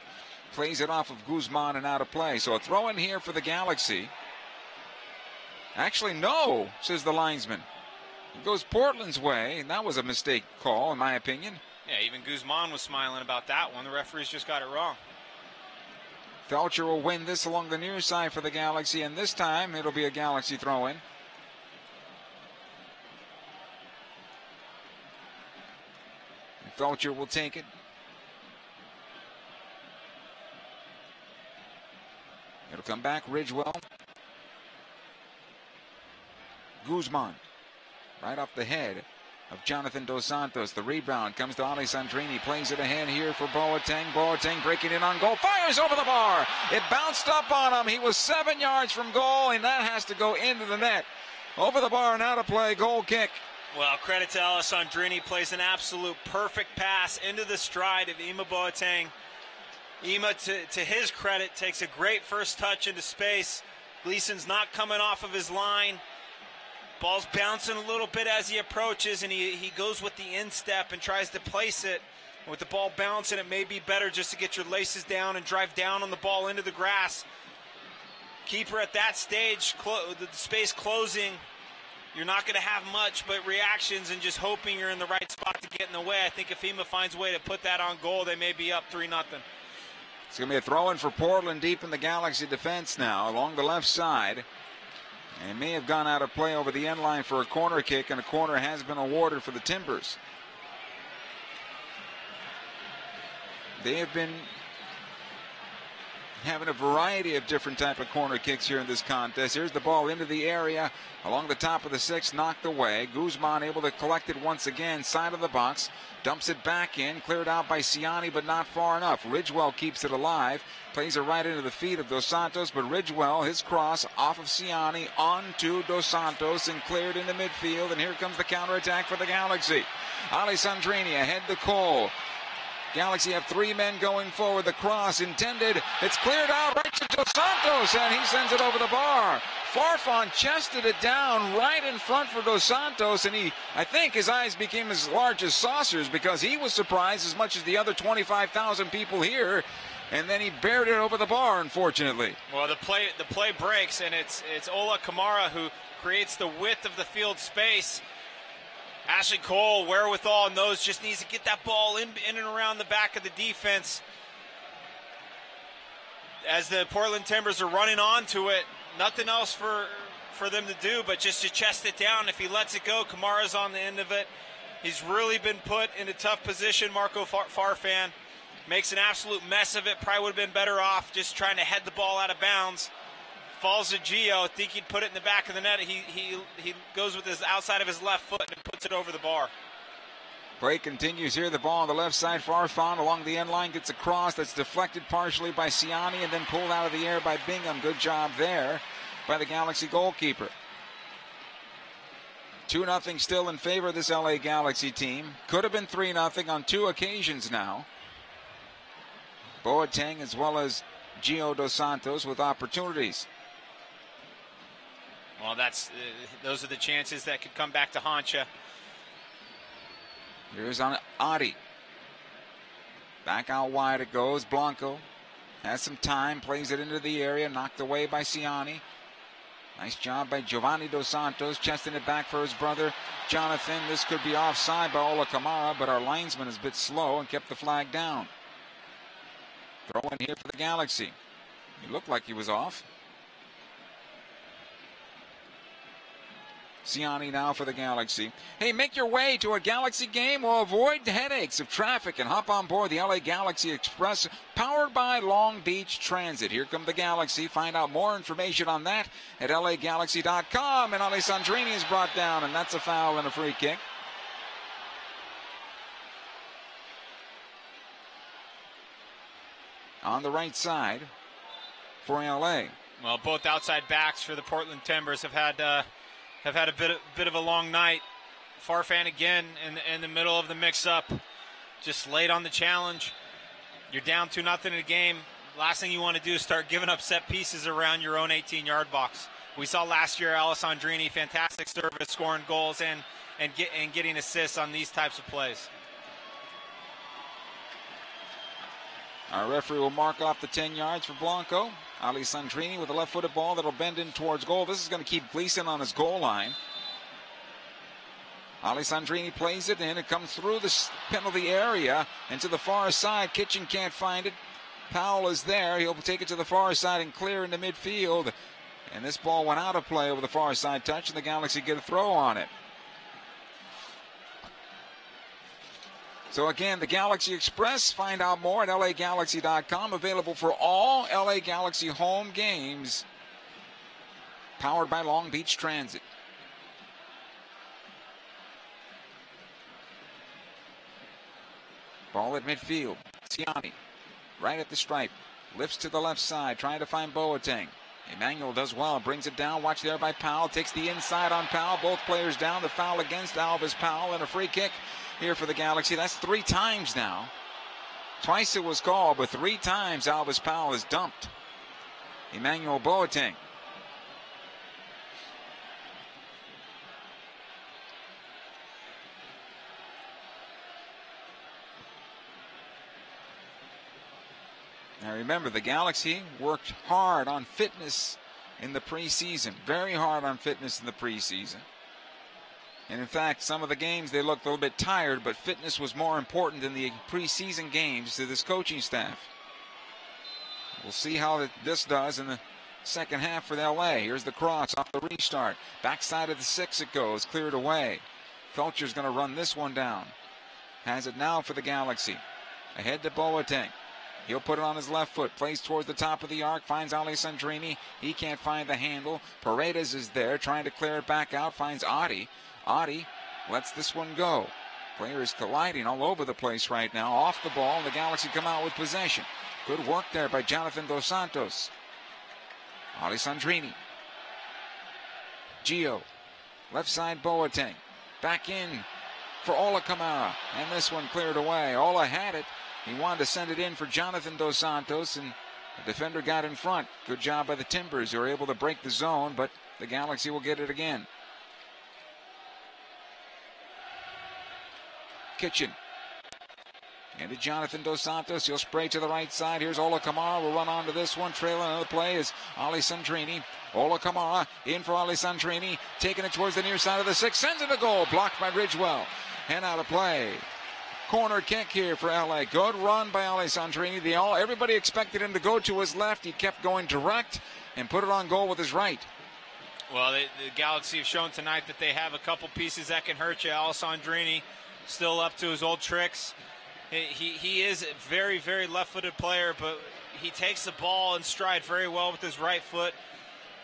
plays it off of Guzman and out of play. So a throw in here for the Galaxy. Actually, no, says the linesman. It goes Portland's way, and that was a mistake call, in my opinion. Yeah, even Guzman was smiling about that one. The referees just got it wrong. Felcher will win this along the near side for the Galaxy, and this time it'll be a Galaxy throw-in. Felcher will take it. It'll come back. Ridgewell. Guzman. Right off the head of Jonathan Dos Santos. The rebound comes to Alessandrini. Plays it ahead here for Boateng. Boateng breaking in on goal. Fires over the bar. It bounced up on him. He was 7 yards from goal, and that has to go into the net. Over the bar and out of play. Goal kick. Well, credit to Alessandrini. Plays an absolute perfect pass into the stride of Ima Boateng. Ima, to his credit, takes a great first touch into space. Gleason's not coming off of his line. Ball's bouncing a little bit as he approaches, and he goes with the instep and tries to place it. With the ball bouncing, it may be better just to get your laces down and drive down on the ball into the grass. Keeper at that stage, the space closing. You're not going to have much but reactions and just hoping you're in the right spot to get in the way. I think if Ima finds a way to put that on goal, they may be up 3-0. It's going to be a throw-in for Portland deep in the Galaxy defense now along the left side. And it may have gone out of play over the end line for a corner kick, and a corner has been awarded for the Timbers. They have been having a variety of different type of corner kicks here in this contest. Here's the ball into the area along the top of the 6, knocked away. Guzman able to collect it once again, side of the box, dumps it back in, cleared out by Ciani, but not far enough. Ridgewell keeps it alive, plays it right into the feet of Dos Santos, but Ridgewell, his cross off of Ciani onto Dos Santos and cleared into midfield, and here comes the counterattack for the Galaxy. Alessandrini ahead to Cole. Galaxy have 3 men going forward. The cross intended. It's cleared out right to Dos Santos, and he sends it over the bar. Farfan chested it down right in front for Dos Santos, and I think his eyes became as large as saucers because he was surprised as much as the other 25,000 people here, and then he buried it over the bar, unfortunately. Well, the play breaks, and it's Ola Kamara who creates the width of the field space. Ashley Cole, wherewithal, knows just needs to get that ball in and around the back of the defense. As the Portland Timbers are running onto it, nothing else for them to do but just to chest it down. If he lets it go, Kamara's on the end of it. He's really been put in a tough position. Marco Farfan makes an absolute mess of it. Probably would have been better off just trying to head the ball out of bounds. Falls to Gio. I think he'd put it in the back of the net. He goes with his outside of his left foot and puts it over the bar. Play continues here. The ball on the left side. Farfan along the end line gets a cross that's deflected partially by Ciani and then pulled out of the air by Bingham. Good job there by the Galaxy goalkeeper. 2-0 still in favor of this LA Galaxy team. Could have been 3-0 on 2 occasions now. Boateng as well as Gio Dos Santos with opportunities. Well, those are the chances that could come back to haunt you. Here's on Adi. Back out wide it goes. Blanco Has some time, plays it into the area, knocked away by Ciani. Nice job by Giovanni Dos Santos, chesting it back for his brother, Jonathan. This could be offside by Ola Kamara, but our linesman is a bit slow and kept the flag down. Throw in here for the Galaxy. He looked like he was off. Ciani now for the Galaxy. Hey, make your way to a Galaxy game or avoid the headaches of traffic and hop on board the LA Galaxy Express, powered by Long Beach Transit. Here come the Galaxy. Find out more information on that at lagalaxy.com. And Alessandrini is brought down, and that's a foul and a free kick. On the right side for LA. Well, both outside backs for the Portland Timbers have had a bit of a long night. Farfan again in the middle of the mix-up, just late on the challenge. You're down 2-0 in a game. Last thing you want to do is start giving up set pieces around your own 18-yard box. We saw last year Alessandrini, fantastic service, scoring goals and getting assists on these types of plays. Our referee will mark off the 10 yards for Blanco. Alessandrini with a left-footed ball that'll bend in towards goal. This is going to keep Gleason on his goal line. Alessandrini plays it, and it comes through the penalty area and to the far side. Kitchen can't find it. Powell is there. He'll take it to the far side and clear into midfield. And this ball went out of play over the far side touch, and the Galaxy get a throw on it. So again, the Galaxy Express, find out more at lagalaxy.com. Available for all LA Galaxy home games. Powered by Long Beach Transit. Ball at midfield. Ciani, right at the stripe. Lifts to the left side, trying to find Boateng. Emmanuel does well, brings it down. Watch there by Powell. Takes the inside on Powell. Both players down. The foul against Alvis Powell and a free kick here for the Galaxy. That's 3 times now. Twice it was called, but 3 times Alvis Powell is dumped. Emmanuel Boateng. Now remember, the Galaxy worked hard on fitness in the preseason. Very hard on fitness in the preseason. And in fact, some of the games they looked a little bit tired, but fitness was more important than the preseason games to this coaching staff. We'll see how this does in the second half for LA. Here's the cross off the restart. Backside of the 6 it goes, cleared away. Felcher's going to run this one down. Has it now for the Galaxy. Ahead to Boateng. He'll put it on his left foot, plays towards the top of the arc, finds Alessandrini. He can't find the handle. Paredes is there, trying to clear it back out, finds Adi. Adi lets this one go. Players colliding all over the place right now. Off the ball, and the Galaxy come out with possession. Good work there by Jonathan Dos Santos. Alessandrini. Gio. Left side Boateng. Back in for Ola Kamara. And this one cleared away. Ola had it. He wanted to send it in for Jonathan Dos Santos, and the defender got in front. Good job by the Timbers, who were able to break the zone, but the Galaxy will get it again. Kitchen. And to Jonathan Dos Santos. He'll spray to the right side. Here's Ola Kamara. We'll run on to this one. Trailing another play is Alessandrini. Ola Kamara in for Alessandrini. Taking it towards the near side of the 6. Sends it to goal. Blocked by Ridgewell. And out of play. Corner kick here for LA. Good run by Alessandrini. Everybody expected him to go to his left. He kept going direct and put it on goal with his right. Well, the Galaxy have shown tonight that they have a couple pieces that can hurt you. Alessandrini still up to his old tricks. He is a very, very left-footed player, but he takes the ball in stride very well with his right foot.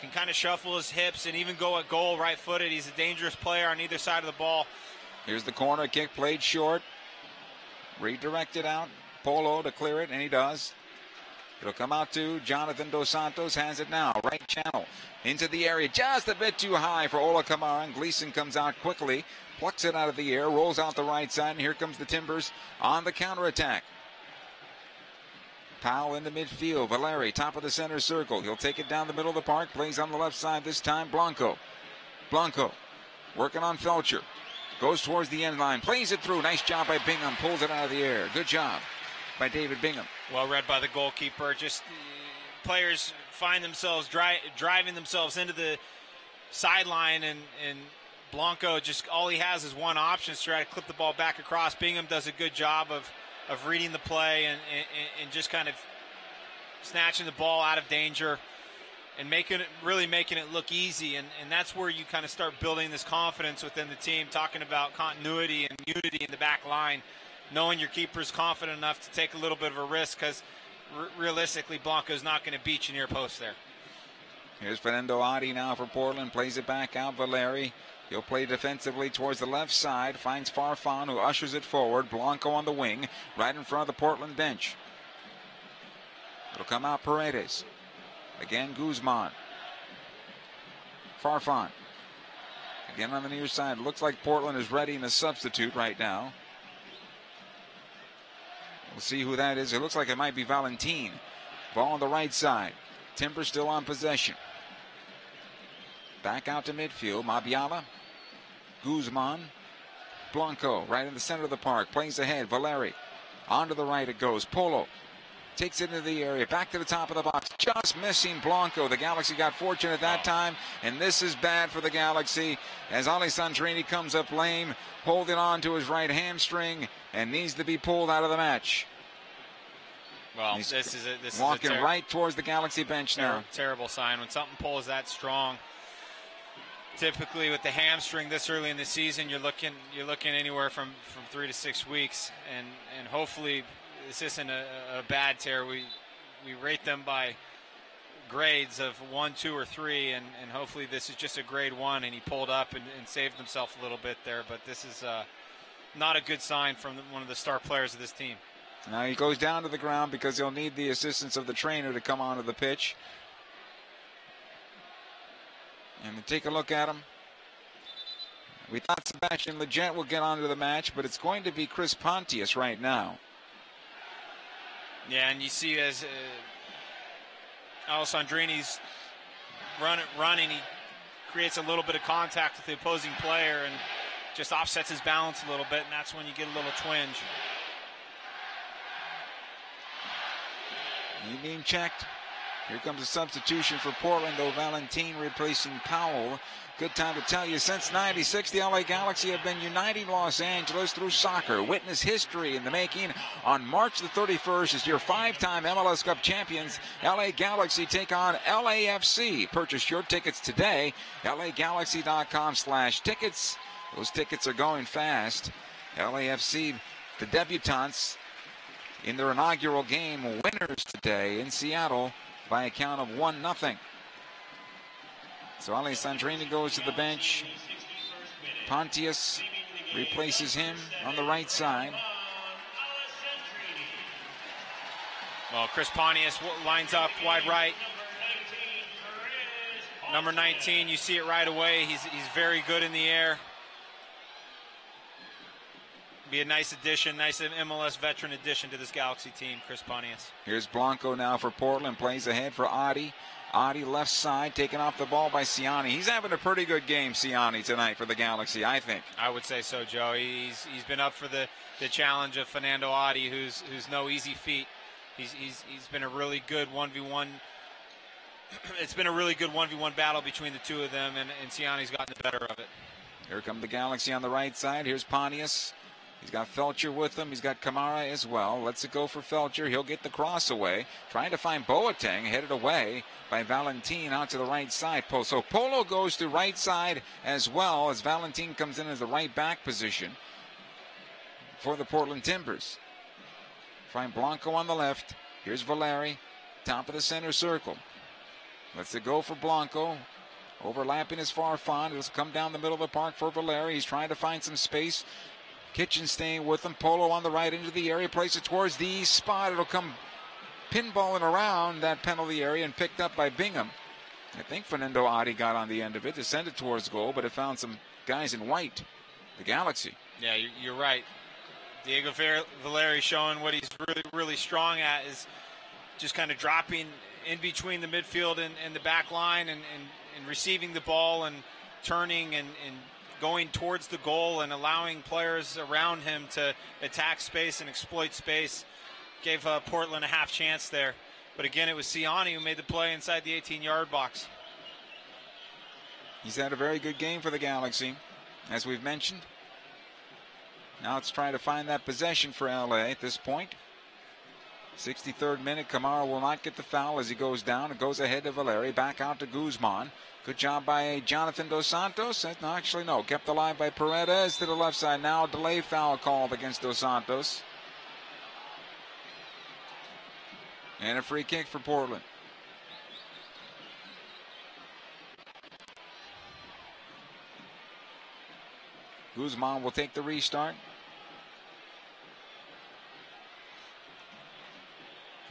Can kind of shuffle his hips and even go at goal right-footed. He's a dangerous player on either side of the ball. Here's the corner kick, played short. Redirected out. Polo to clear it, and he does. It'll come out to Jonathan Dos Santos. Has it now. Right channel. Into the area. Just a bit too high for Ola Kamara. And Gleason comes out quickly. Plucks it out of the air. Rolls out the right side. And here comes the Timbers on the counterattack. Powell into midfield. Valeri, top of the center circle. He'll take it down the middle of the park. Plays on the left side this time. Blanco. Working on Felcher. Goes towards the end line. Plays it through. Nice job by Bingham. Pulls it out of the air. Good job. by David Bingham. Well read by the goalkeeper. Just players find themselves driving themselves into the sideline, and Blanco, just all he has is one option, is to try to clip the ball back across. Bingham does a good job of reading the play and just kind of snatching the ball out of danger and really making it look easy. And that's where you kind of start building this confidence within the team, talking about continuity and unity in the back line, knowing your keeper's confident enough to take a little bit of a risk, because realistically, Blanco's not going to beat you near post there. Here's Fernando Adi now for Portland, plays it back out. Valeri, he'll play defensively towards the left side, finds Farfan, who ushers it forward. Blanco on the wing, right in front of the Portland bench. It'll come out Paredes. Again, Guzman. Farfan. Again on the near side. Looks like Portland is ready in a substitute right now. We'll see who that is. It looks like it might be Valentin. Ball on the right side. Timber still on possession. Back out to midfield. Mabiala. Guzman. Blanco right in the center of the park. Plays ahead. Valeri. On to the right it goes. Polo takes it into the area. Back to the top of the box. Just missing Blanco. The Galaxy got fortunate that time. And this is bad for the Galaxy as Alessandrini comes up lame, holding on to his right hamstring, and needs to be pulled out of the match. Well, this is walking right towards the Galaxy bench now. Terrible sign when something pulls that strong. Typically, with the hamstring this early in the season, you're looking anywhere from 3 to 6 weeks, and hopefully this isn't a bad tear. We rate them by grades of 1, 2, or 3, and hopefully this is just a grade 1, and he pulled up and saved himself a little bit there. But this is not a good sign from one of the star players of this team. Now he goes down to the ground because he'll need the assistance of the trainer to come onto the pitch. And to take a look at him. We thought Sebastian Leggett will get onto the match, but it's going to be Chris Pontius right now. Yeah, and you see as Alessandrini's running, he creates a little bit of contact with the opposing player and just offsets his balance a little bit, and that's when you get a little twinge. He being checked. Here comes a substitution for Portland, though. Valentin replacing Powell. Good time to tell you, since '96, the LA Galaxy have been uniting Los Angeles through soccer. Witness history in the making. On March the 31st, as your 5-time MLS Cup champions, LA Galaxy take on LAFC. Purchase your tickets today. LAGalaxy.com/tickets. Those tickets are going fast. LAFC, the debutants, in their inaugural game, winners today in Seattle by a count of 1-0. So Alessandrini goes to the bench. Pontius replaces him on the right side. Well, Chris Pontius lines up wide right. Number 19, you see it right away. He's very good in the air. Be a nice addition, nice MLS veteran addition to this Galaxy team, Chris Pontius. Here's Blanco now for Portland, plays ahead for Adi. Adi left side, taken off the ball by Ciani. He's having a pretty good game, Ciani, tonight for the Galaxy, I think. I would say so, Joe. He's been up for the challenge of Fernando Adi, who's no easy feat. He's been a really good 1v1. It's been a really good 1v1 battle between the two of them, and Ciani's gotten the better of it. Here come the Galaxy on the right side. Here's Pontius. He's got Felcher with him. He's got Kamara as well. Lets it go for Felcher. He'll get the cross away. Trying to find Boateng. Headed away by Valentin out to the right side. So Polo goes to right side as well as Valentin comes in as the right back position for the Portland Timbers. Find Blanco on the left. Here's Valeri. Top of the center circle. Lets it go for Blanco. Overlapping is Farfan. It'll come down the middle of the park for Valeri. He's trying to find some space. Kitchen staying with him. Polo on the right into the area. Plays it towards the spot. It'll come pinballing around that penalty area and picked up by Bingham. I think Fernando Adi got on the end of it to send it towards goal, but it found some guys in white. The Galaxy. Yeah, you're right. Diego Valeri showing what he's really, really strong at is just kind of dropping in between the midfield and the back line and receiving the ball and turning and going towards the goal and allowing players around him to attack space and exploit space. gave Portland a half chance there. But again, it was Siani who made the play inside the 18-yard box. He's had a very good game for the Galaxy, as we've mentioned. Now let's try to find that possession for LA at this point. 63rd minute, Kamara will not get the foul as he goes down. It goes ahead to Valeri, back out to Guzman. Good job by Jonathan Dos Santos. No, actually, no. Kept alive by Paredes to the left side. Now a delay foul called against Dos Santos. And a free kick for Portland. Guzman will take the restart.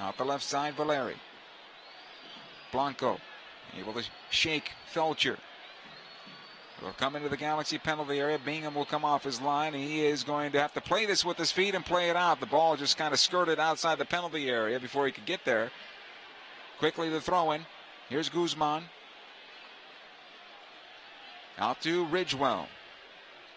Out the left side, Valeri. Blanco able to shake Felcher. Will come into the Galaxy penalty area. Bingham will come off his line. He is going to have to play this with his feet and play it out. The ball just kind of skirted outside the penalty area before he could get there. Quickly the throw in. Here's Guzman. Out to Ridgewell.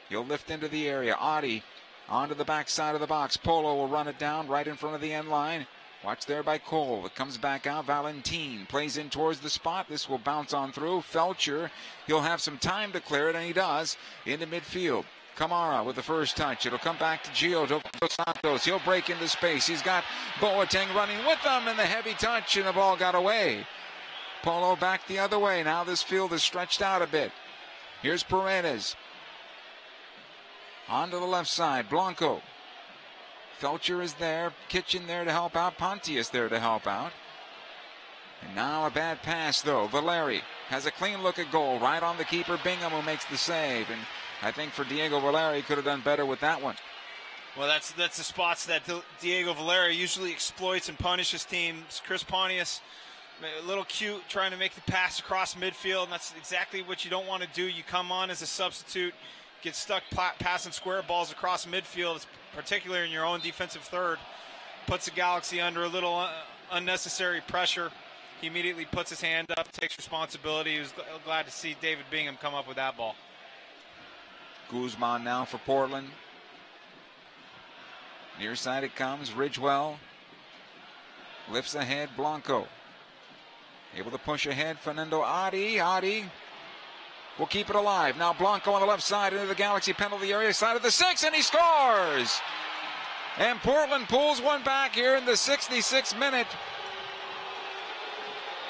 He'll lift into the area. Adi onto the backside of the box. Polo will run it down right in front of the end line. Watch there by Cole. It comes back out. Valentin plays in towards the spot. This will bounce on through. Felcher, he'll have some time to clear it, and he does. Into midfield. Kamara with the first touch. It'll come back to Gio Dos Santos. He'll break into space. He's got Boateng running with them, and the heavy touch, and the ball got away. Polo back the other way. Now this field is stretched out a bit. Here's Paredes. On to the left side. Blanco. Felcher is there, Kitchen there to help out, Pontius there to help out. And now a bad pass, though. Valeri has a clean look at goal, right on the keeper, Bingham, who makes the save. And I think for Diego Valeri, could have done better with that one. Well, that's the spots that Diego Valeri usually exploits and punishes teams. Chris Pontius, a little cute, trying to make the pass across midfield, and that's exactly what you don't want to do. You come on as a substitute, get stuck passing square balls across midfield, particularly in your own defensive third, puts the Galaxy under a little unnecessary pressure. He immediately puts his hand up, takes responsibility. He was glad to see David Bingham come up with that ball. Guzman now for Portland. Near side it comes. Ridgewell lifts ahead. Blanco able to push ahead. Fernando Adi will keep it alive. Now Blanco on the left side into the Galaxy penalty area, side of the 6, and he scores! And Portland pulls one back here in the 66th minute.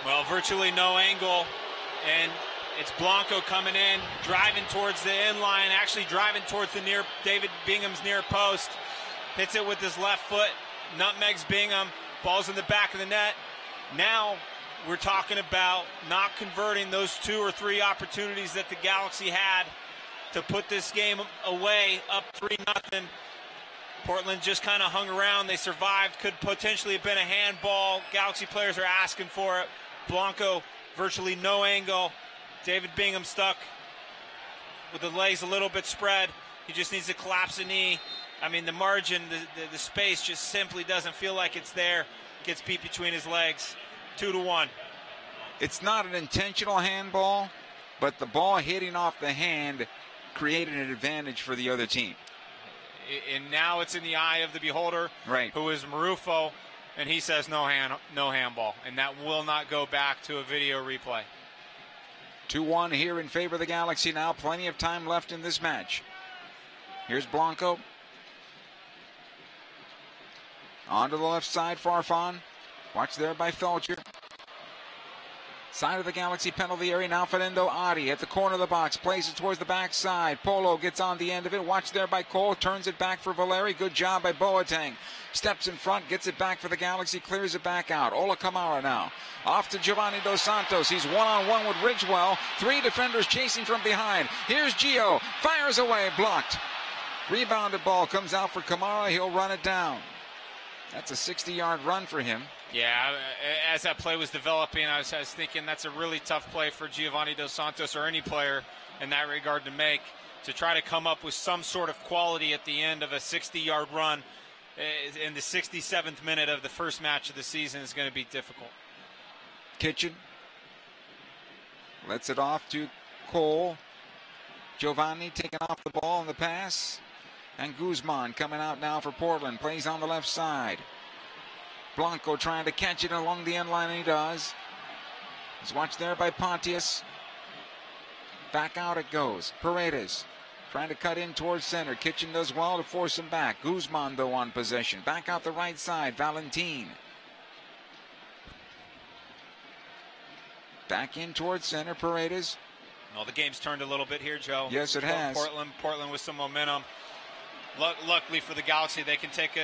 Well, virtually no angle, and it's Blanco coming in, driving towards the end line, actually driving towards the David Bingham's near post. Hits it with his left foot, nutmegs Bingham, ball's in the back of the net. Now we're talking about not converting those 2 or 3 opportunities that the Galaxy had to put this game away, up 3-0. Portland just kind of hung around. They survived. Could potentially have been a handball. Galaxy players are asking for it. Blanco, virtually no angle. David Bingham stuck with the legs a little bit spread. He just needs to collapse the knee. I mean, the margin, the space just simply doesn't feel like it's there. Gets beat between his legs. 2-1. It's not an intentional handball, but the ball hitting off the hand created an advantage for the other team. And now it's in the eye of the beholder, right, who is Marufo, and he says no handball, and that will not go back to a video replay. 2-1 here in favor of the Galaxy now. Plenty of time left in this match. Here's Blanco. On to the left side, Farfan. Watch there by Felcher. Side of the Galaxy penalty area now. Fernando Adi at the corner of the box. Plays it towards the backside. Polo gets on the end of it. Watch there by Cole. Turns it back for Valeri. Good job by Boateng. Steps in front. Gets it back for the Galaxy. Clears it back out. Ola Kamara now. Off to Giovanni Dos Santos. He's one-on-one with Ridgewell. 3 defenders chasing from behind. Here's Gio. Fires away. Blocked. Rebounded ball comes out for Kamara. He'll run it down. That's a 60-yard run for him. Yeah, as that play was developing, I was thinking that's a really tough play for Giovanni Dos Santos or any player in that regard to make. To try to come up with some sort of quality at the end of a 60-yard run in the 67th minute of the first match of the season is going to be difficult. Kitchen lets it off to Cole. Giovanni taking off the ball in the pass. And Guzman coming out now for Portland. Plays on the left side. Blanco trying to catch it along the end line, and he does. He's watched there by Pontius. Back out it goes. Paredes trying to cut in towards center. Kitchen does well to force him back. Guzman, though, on possession. Back out the right side. Valentin. Back in towards center. Paredes. Well, the game's turned a little bit here, Joe. Yes, it has. Portland with some momentum. Luckily for the Galaxy, they can take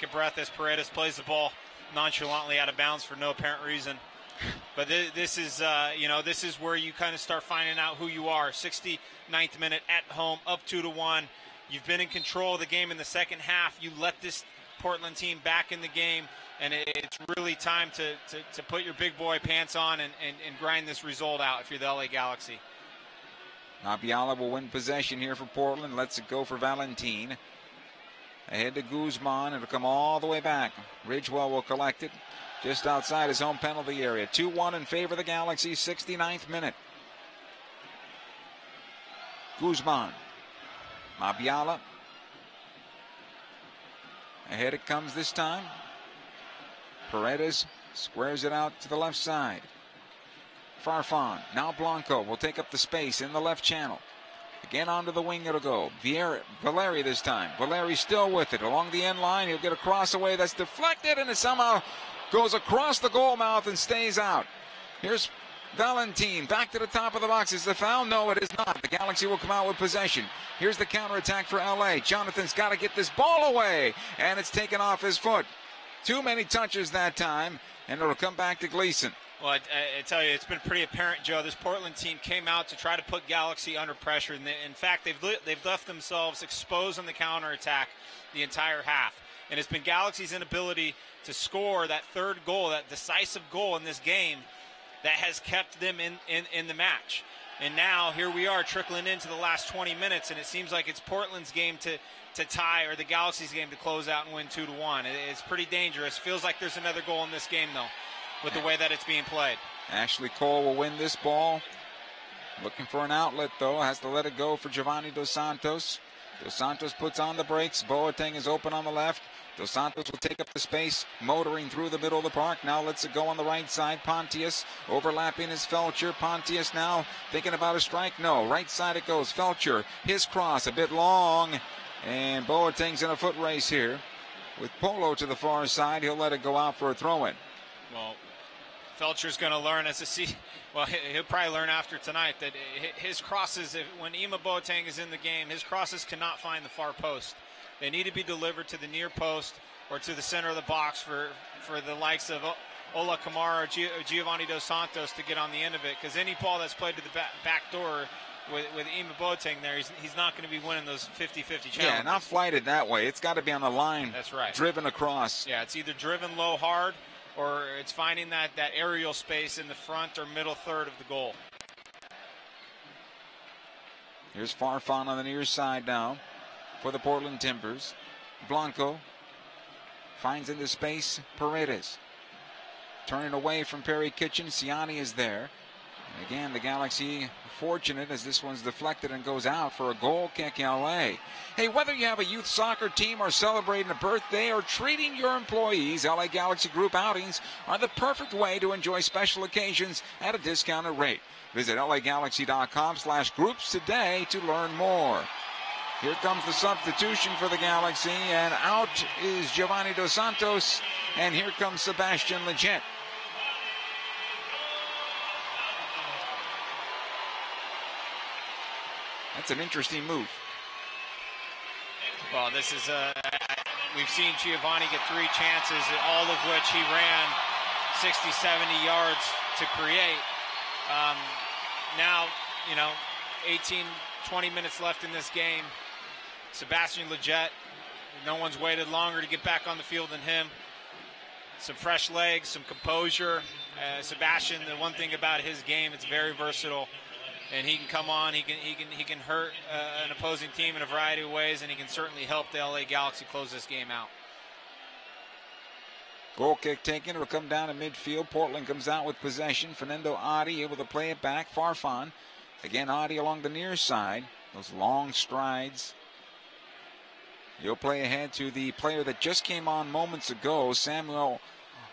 a breath as Paredes plays the ball nonchalantly out of bounds for no apparent reason. But this is where you kind of start finding out who you are. 69th minute at home, up 2-1. You've been in control of the game in the second half. You let this Portland team back in the game, and it's really time to put your big boy pants on and grind this result out if you're the LA Galaxy. Mabiala will win possession here for Portland. Lets it go for Valentin. Ahead to Guzman. It'll come all the way back. Ridgewell will collect it just outside his home penalty area. 2-1 in favor of the Galaxy, 69th minute. Guzman. Mabiala. Ahead it comes this time. Paredes squares it out to the left side. Farfan. Now Blanco will take up the space in the left channel. Again onto the wing it'll go. Valeri this time. Valeri still with it along the end line. He'll get a cross away that's deflected, and it somehow goes across the goal mouth and stays out. Here's Valentin back to the top of the box. Is the foul? No, it is not. The Galaxy will come out with possession. Here's the counterattack for LA. Jonathan's got to get this ball away, and it's taken off his foot. Too many touches that time, and it'll come back to Gleason. Well, I tell you, it's been pretty apparent, Joe. This Portland team came out to try to put Galaxy under pressure. And in fact, they've left themselves exposed on the counterattack the entire half. And it's been Galaxy's inability to score that third goal, that decisive goal in this game, that has kept them in the match. And now here we are trickling into the last 20 minutes, and it seems like it's Portland's game to tie, or the Galaxy's game to close out and win 2-1. It's pretty dangerous. Feels like there's another goal in this game, though, with the way that it's being played. Ashley Cole will win this ball. Looking for an outlet, though. Has to let it go for Giovanni Dos Santos. Dos Santos puts on the brakes. Boateng is open on the left. Dos Santos will take up the space, motoring through the middle of the park. Now lets it go on the right side. Pontius overlapping is Felcher. Pontius now thinking about a strike. No, right side it goes. Felcher, his cross a bit long. And Boateng's in a foot race here. With Polo to the far side, he'll let it go out for a throw-in. Well, Felcher's going to learn he'll probably learn after tonight that his crosses, when Ima Boateng is in the game, his crosses cannot find the far post. They need to be delivered to the near post or to the center of the box for the likes of Ola Kamara or Giovanni Dos Santos to get on the end of it, because any ball that's played to the back door with Ima Boateng there, he's not going to be winning those 50-50 challenges. Yeah, not flighted that way. It's got to be on the line. That's right. Driven across. Yeah, it's either driven low hard, or it's finding that aerial space in the front or middle third of the goal. Here's Farfan on the near side now for the Portland Timbers. Blanco finds into space Paredes. Turning away from Perry Kitchen. Ciani is there. And again, the Galaxy fortunate as this one's deflected and goes out for a goal kick, LA. Hey, whether you have a youth soccer team or celebrating a birthday or treating your employees, LA Galaxy Group outings are the perfect way to enjoy special occasions at a discounted rate. Visit lagalaxy.com/groups today to learn more. Here comes the substitution for the Galaxy, and out is Giovanni Dos Santos, and here comes Sebastian Lletget. That's an interesting move. Well, this is we've seen Giovanni get 3 chances, all of which he ran 60, 70 yards to create. Now, 18, 20 minutes left in this game. Sebastian Lletget, no one's waited longer to get back on the field than him. Some fresh legs, some composure. Sebastian, the one thing about his game, it's very versatile. And he can come on, he can hurt an opposing team in a variety of ways, and he can certainly help the LA Galaxy close this game out. Goal kick taken. It'll come down to midfield. Portland comes out with possession. Fernando Adi able to play it back. Farfan. Again, Adi along the near side. Those long strides. He'll play ahead to the player that just came on moments ago, Samuel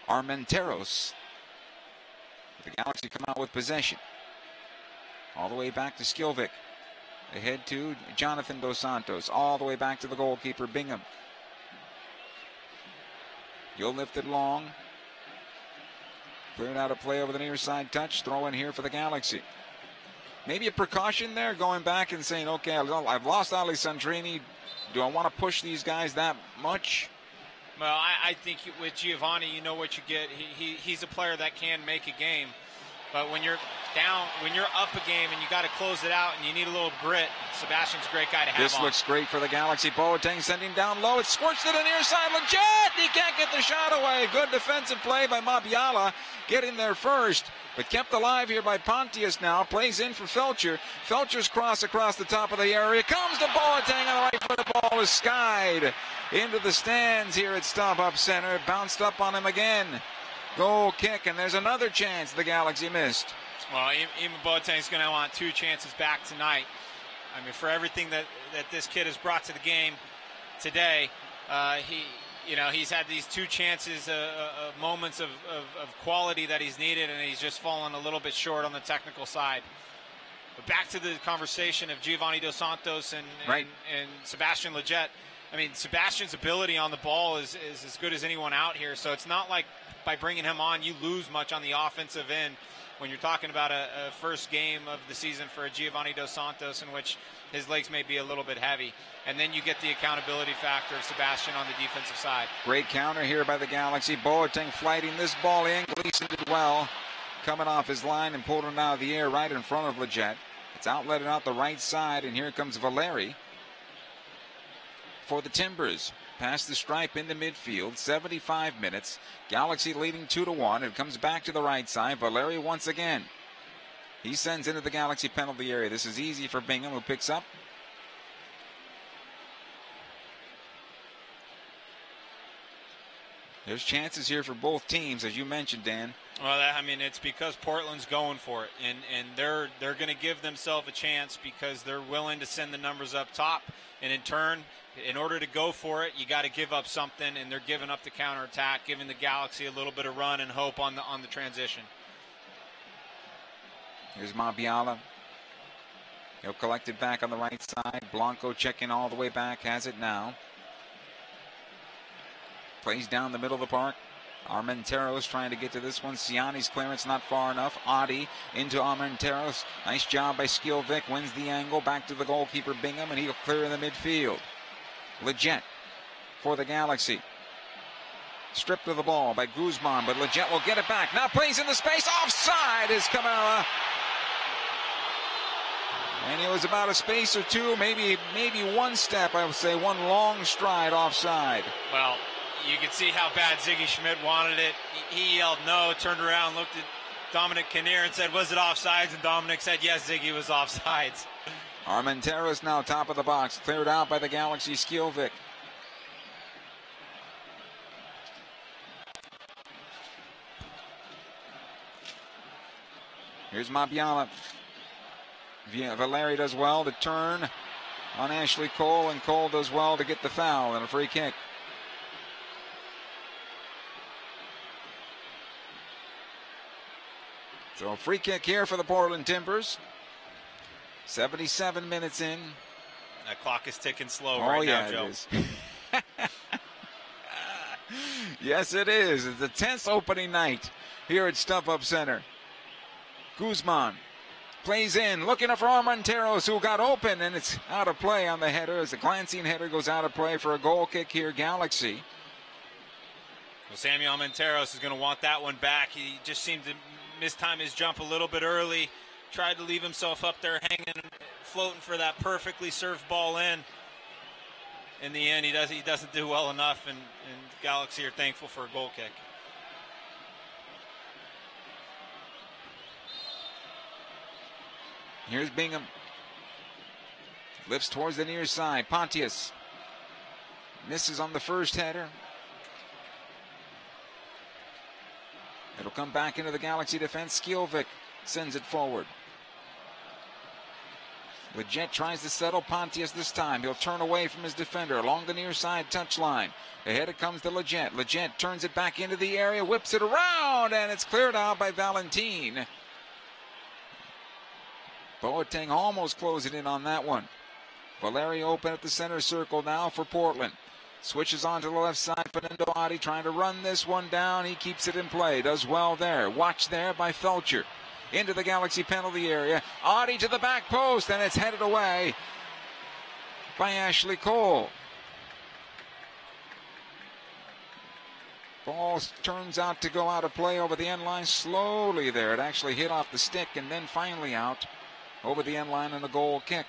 Armenteros. The Galaxy come out with possession. All the way back to Skilvik. Ahead to Jonathan Dos Santos. All the way back to the goalkeeper, Bingham. You'll lift it long. Cleared out a play over the near side touch. Throw in here for the Galaxy. Maybe a precaution there, going back and saying, okay, I've lost Alessandrini. Do I want to push these guys that much? Well, I think with Giovanni, you know what you get. He's a player that can make a game. But when you're down, when you're up a game and you got to close it out and you need a little grit, Sebastian's a great guy to have This on. looks great for the Galaxy. Boateng sending down low. It's scorched to the near side. Legit! He can't get the shot away. Good defensive play by Mabiala. Getting there first, but kept alive here by Pontius now. Plays in for Felcher. Felcher's cross across the top of the area. Comes to Boateng on the right foot. The ball is skied into the stands here at StubHub Center. Bounced up on him again. Goal kick, and there's another chance the Galaxy missed. Well, even Boateng's going to want 2 chances back tonight. I mean, for everything that this kid has brought to the game today, he's had these 2 chances, moments of quality that he's needed, and he's just fallen a little bit short on the technical side. But back to the conversation of Giovanni Dos Santos and Sebastian Lletget. I mean, Sebastian's ability on the ball is as good as anyone out here, so it's not like by bringing him on you lose much on the offensive end when you're talking about a first game of the season for Giovanni Dos Santos, in which his legs may be a little bit heavy. And then you get the accountability factor of Sebastian on the defensive side. Great counter here by the Galaxy. Boateng flighting this ball in. Gleason did well. Coming off his line and pulled it out of the air right in front of Lletget. It's outletted out the right side, and here comes Valeri for the Timbers. Past the stripe into midfield, 75 minutes. Galaxy leading 2-1. It comes back to the right side. Valeri once again. He sends into the Galaxy penalty area. This is easy for Bingham, who picks up. There's chances here for both teams, as you mentioned, Dan. Well, it's because Portland's going for it, and they're going to give themselves a chance because they're willing to send the numbers up top, and in turn, in order to go for it, you got to give up something, and they're giving up the counterattack, giving the Galaxy a little bit of run and hope on the transition. Here's Mabiala. He'll collect it back on the right side. Blanco checking all the way back, has it now. Plays down the middle of the park. Armenteros trying to get to this one. Siani's clearance not far enough. Adi into Armenteros. Nice job by Skilvik. Wins the angle. Back to the goalkeeper Bingham, and he'll clear in the midfield. Lletget for the Galaxy. Stripped of the ball by Guzman, but Lletget will get it back. Now plays in the space. Offside is Kamara. And it was about a space or two, maybe one step, I would say, one long stride offside. Well, you could see how bad Ziggy Schmidt wanted it. He yelled no, turned around, looked at Dominic Kinnear and said, was it offsides? And Dominic said, yes, Ziggy was offsides. Armenteros now top of the box, cleared out by the Galaxy Skilvik. Here's Mabiala. Valeri does well to turn on Ashley Cole, and Cole does well to get the foul and a free kick. So a free kick here for the Portland Timbers. 77 minutes in. That clock is ticking slow now, Joe. It is. Yes, it is. It's the 10th opening night here at StubHub Center. Guzman plays in, looking for Armenteros, who got open, and it's out of play on the header as the glancing header goes out of play for a goal kick here, Galaxy. Well, Samuel Armenteros is going to want that one back. He just seemed to mistime his jump a little bit early. Tried to leave himself up there hanging, floating for that perfectly served ball in. In the end, he doesn't do well enough, and Galaxy are thankful for a goal kick. Here's Bingham. Lifts towards the near side. Pontius misses on the first header. It'll come back into the Galaxy defense. Skilvik sends it forward. Leggett tries to settle Pontius this time. He'll turn away from his defender along the near side touchline. Ahead it comes to Leggett. Leggett turns it back into the area, whips it around, and it's cleared out by Valentin. Boateng almost closing in on that one. Valeri open at the center circle now for Portland. Switches on to the left side. Fernando Adi trying to run this one down. He keeps it in play. Does well there. Watch there by Felcher. Into the Galaxy penalty area. Adi to the back post, and it's headed away by Ashley Cole. Ball turns out to go out of play over the end line slowly there. It actually hit off the stick and then finally out over the end line and a goal kick.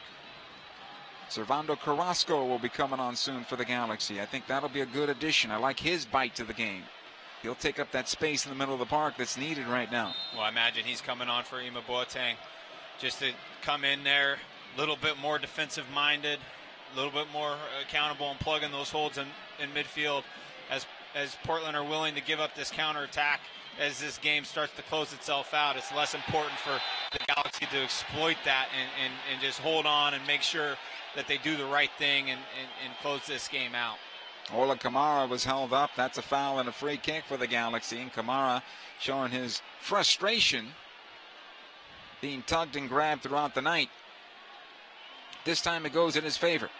Servando Carrasco will be coming on soon for the Galaxy. I think that'll be a good addition. I like his bite to the game. He'll take up that space in the middle of the park that's needed right now. Well, I imagine he's coming on for Ima Boateng just to come in there a little bit more defensive-minded, a little bit more accountable and plugging those holes in midfield as Portland are willing to give up this counterattack. As this game starts to close itself out, it's less important for the Galaxy to exploit that and just hold on and make sure that they do the right thing and close this game out. Ola Kamara was held up. That's a foul and a free kick for the Galaxy. And Kamara showing his frustration, being tugged and grabbed throughout the night. This time it goes in his favor.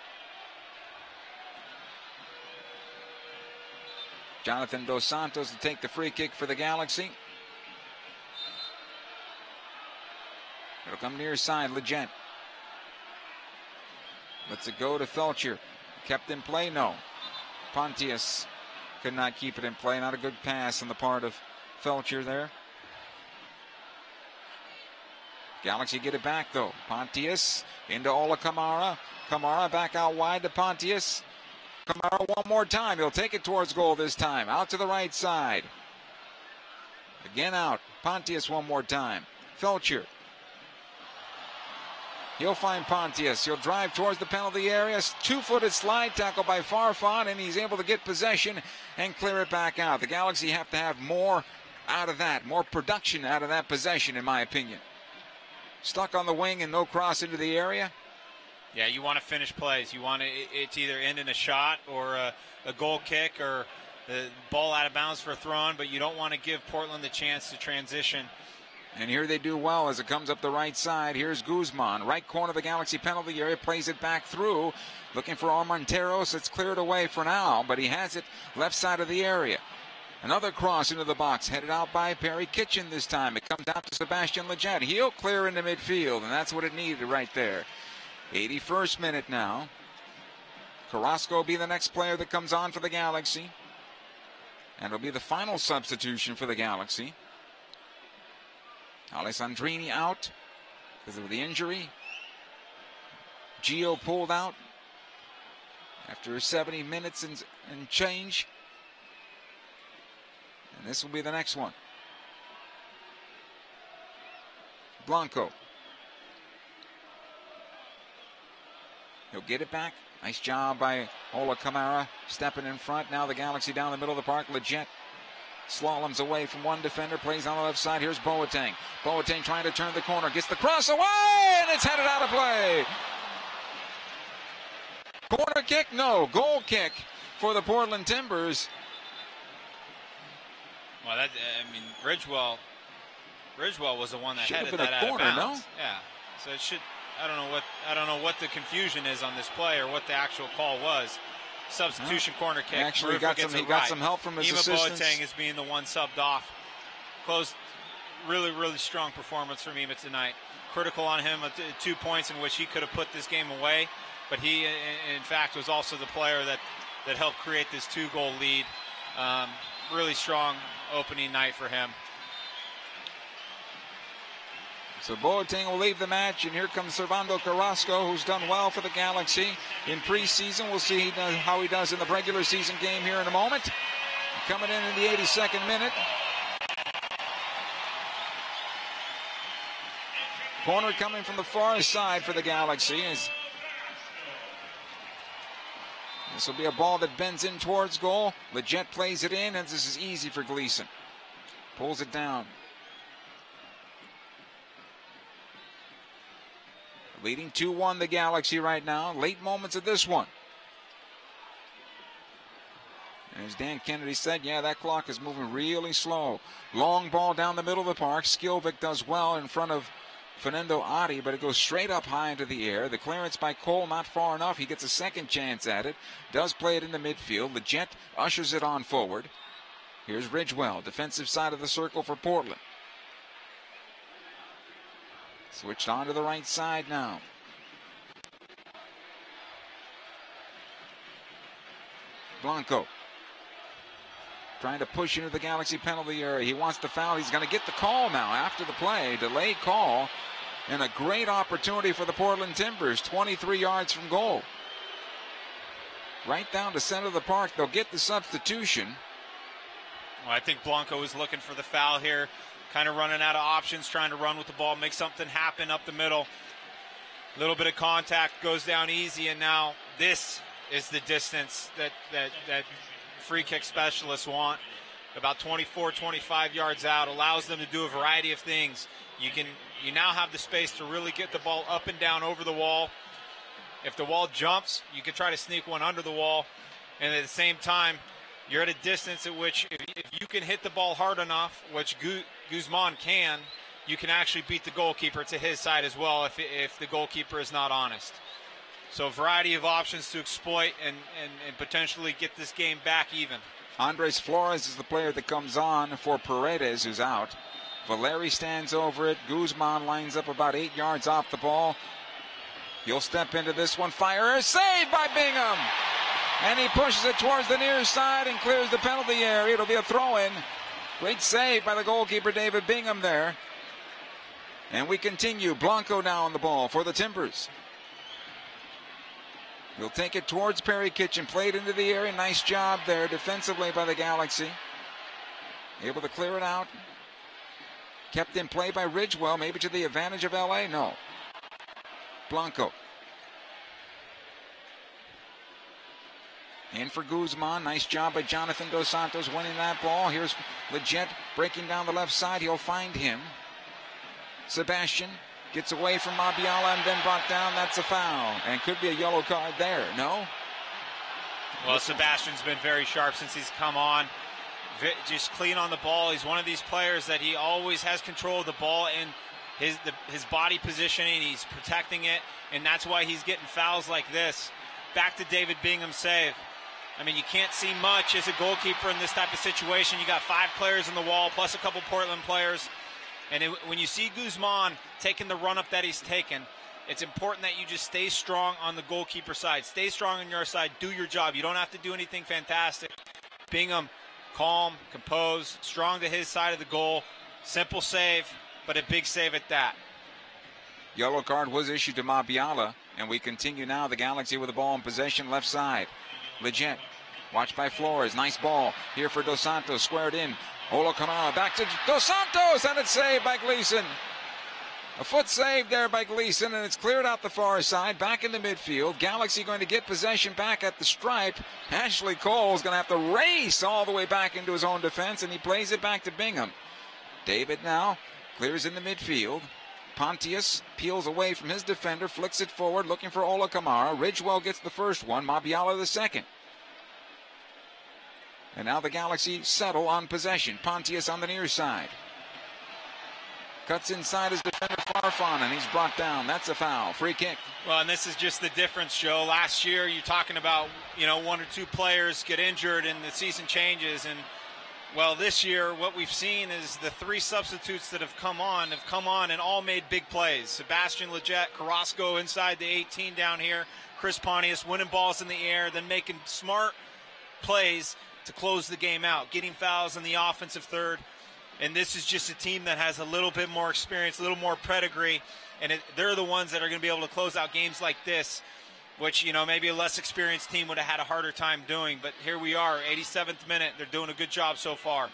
Jonathan Dos Santos to take the free kick for the Galaxy. It'll come near side, Leggett. Lets it go to Felcher. Kept in play? No. Pontius could not keep it in play. Not a good pass on the part of Felcher there. Galaxy get it back though. Pontius into Ola Kamara. Kamara back out wide to Pontius. Kamara one more time. He'll take it towards goal this time. Out to the right side. Again out. Pontius one more time. Felcher. He'll find Pontius. He'll drive towards the penalty area. Two-footed slide tackle by Farfan, and he's able to get possession and clear it back out. The Galaxy have to have more out of that, more production out of that possession, in my opinion. Stuck on the wing and no cross into the area. Yeah, you want to finish plays. You want it to either end in a shot or a goal kick or the ball out of bounds for a throw-in, but you don't want to give Portland the chance to transition. And here they do well as it comes up the right side. Here's Guzman, right corner of the Galaxy penalty area, plays it back through, looking for Armenteros. It's cleared away for now, but he has it left side of the area. Another cross into the box, headed out by Perry Kitchen this time. It comes out to Sebastian Leggett. He'll clear into midfield, and that's what it needed right there. 81st minute now. Carrasco will be the next player that comes on for the Galaxy. And it'll be the final substitution for the Galaxy. Alessandrini out because of the injury. Gio pulled out after 70 minutes and change. And this will be the next one. Blanco. He'll get it back. Nice job by Ola Kamara stepping in front. Now the Galaxy down the middle of the park. Leggett slaloms away from one defender, plays on the left side. Here's Boateng. Boateng trying to turn the corner, gets the cross away, and it's headed out of play. Corner kick? No. Goal kick for the Portland Timbers. Well, that, I mean, Ridgewell was the one that Should've headed been that a out corner, of bounds. no? Yeah. So it should. I don't know what the confusion is on this play or what the actual call was. Substitution corner kick. Actually, he got some help from his assistants. Boateng is being the one subbed off. Close. Really, really strong performance from Ima tonight. Critical on him at 2 points in which he could have put this game away, but he, in fact, was also the player that helped create this 2-goal lead. Really strong opening night for him. So Boateng will leave the match, and here comes Servando Carrasco, who's done well for the Galaxy in preseason. We'll see how he does in the regular season game here in a moment. Coming in the 82nd minute. Corner coming from the far side for the Galaxy. This will be a ball that bends in towards goal. Leggett plays it in, and this is easy for Gleason. Pulls it down. Leading 2-1 the Galaxy right now. Late moments of this one. And as Dan Kennedy said, yeah, that clock is moving really slow. Long ball down the middle of the park. Skilvik does well in front of Fernando Adi, but it goes straight up high into the air. The clearance by Cole not far enough. He gets a second chance at it. Does play it into midfield. The Jet ushers it on forward. Here's Ridgewell, defensive side of the circle for Portland. Switched on to the right side now. Blanco trying to push into the Galaxy penalty area. He wants the foul. He's going to get the call now after the play. Delayed call. And a great opportunity for the Portland Timbers. 23 yards from goal. Right down to center of the park. They'll get the substitution. Well, I think Blanco is looking for the foul here. Kind of running out of options, trying to run with the ball, make something happen up the middle. A little bit of contact, goes down easy, and now this is the distance that free kick specialists want. About 24, 25 yards out, allows them to do a variety of things. You now have the space to really get the ball up and down over the wall. If the wall jumps, you can try to sneak one under the wall, and at the same time, you're at a distance at which if you can hit the ball hard enough, which Guzman can, you can actually beat the goalkeeper to his side as well if the goalkeeper is not honest. So a variety of options to exploit and potentially get this game back even. Andres Flores is the player that comes on for Paredes, who's out. Valeri stands over it. Guzman lines up about 8 yards off the ball. He'll step into this one. Fire, saved by Bingham. And he pushes it towards the near side and clears the penalty area. It'll be a throw-in. Great save by the goalkeeper, David Bingham, there. And we continue. Blanco now on the ball for the Timbers. He'll take it towards Perry Kitchen. Played into the area. Nice job there defensively by the Galaxy. Able to clear it out. Kept in play by Ridgewell. Maybe to the advantage of LA? No. Blanco. In for Guzman. Nice job by Jonathan Dos Santos winning that ball. Here's Leggett breaking down the left side. He'll find him. Sebastian gets away from Mabiala and then brought down. That's a foul. And could be a yellow card there. No? Well, Sebastian's been very sharp since he's come on. Just clean on the ball. He's one of these players that he always has control of the ball and his body positioning. He's protecting it. And that's why he's getting fouls like this. Back to David Bingham's save. I mean, you can't see much as a goalkeeper in this type of situation. You got 5 players in the wall, plus a couple Portland players. And when you see Guzman taking the run-up that he's taken, it's important that you just stay strong on the goalkeeper side. Stay strong on your side. Do your job. You don't have to do anything fantastic. Bingham, calm, composed, strong to his side of the goal. Simple save, but a big save at that. Yellow card was issued to Mabiala. And we continue now. The Galaxy with the ball in possession left side. Leggett, watched by Flores. Nice ball here for Dos Santos. Squared in. Ola Kamara back to Dos Santos. And it's saved by Gleason. A foot save there by Gleason. And it's cleared out the far side. Back into midfield. Galaxy going to get possession back at the stripe. Ashley Cole's going to have to race all the way back into his own defense. And he plays it back to Bingham. David now clears into midfield. Pontius peels away from his defender, flicks it forward, looking for Ola Kamara. Ridgewell gets the first one, Mabiala the second. And now the Galaxy settle on possession. Pontius on the near side. Cuts inside his defender, Farfan, and he's brought down. That's a foul. Free kick. Well, and this is just the difference, Joe. Last year, you're talking about, 1 or 2 players get injured and the season changes, and well, this year, what we've seen is the 3 substitutes that have come on and all made big plays. Sebastian Leggett, Carrasco inside the 18 down here, Chris Pontius winning balls in the air, then making smart plays to close the game out, getting fouls in the offensive third. And this is just a team that has a little bit more experience, a little more pedigree, and they're the ones that are going to be able to close out games like this, which, maybe a less experienced team would have had a harder time doing. But here we are, 87th minute. They're doing a good job so far.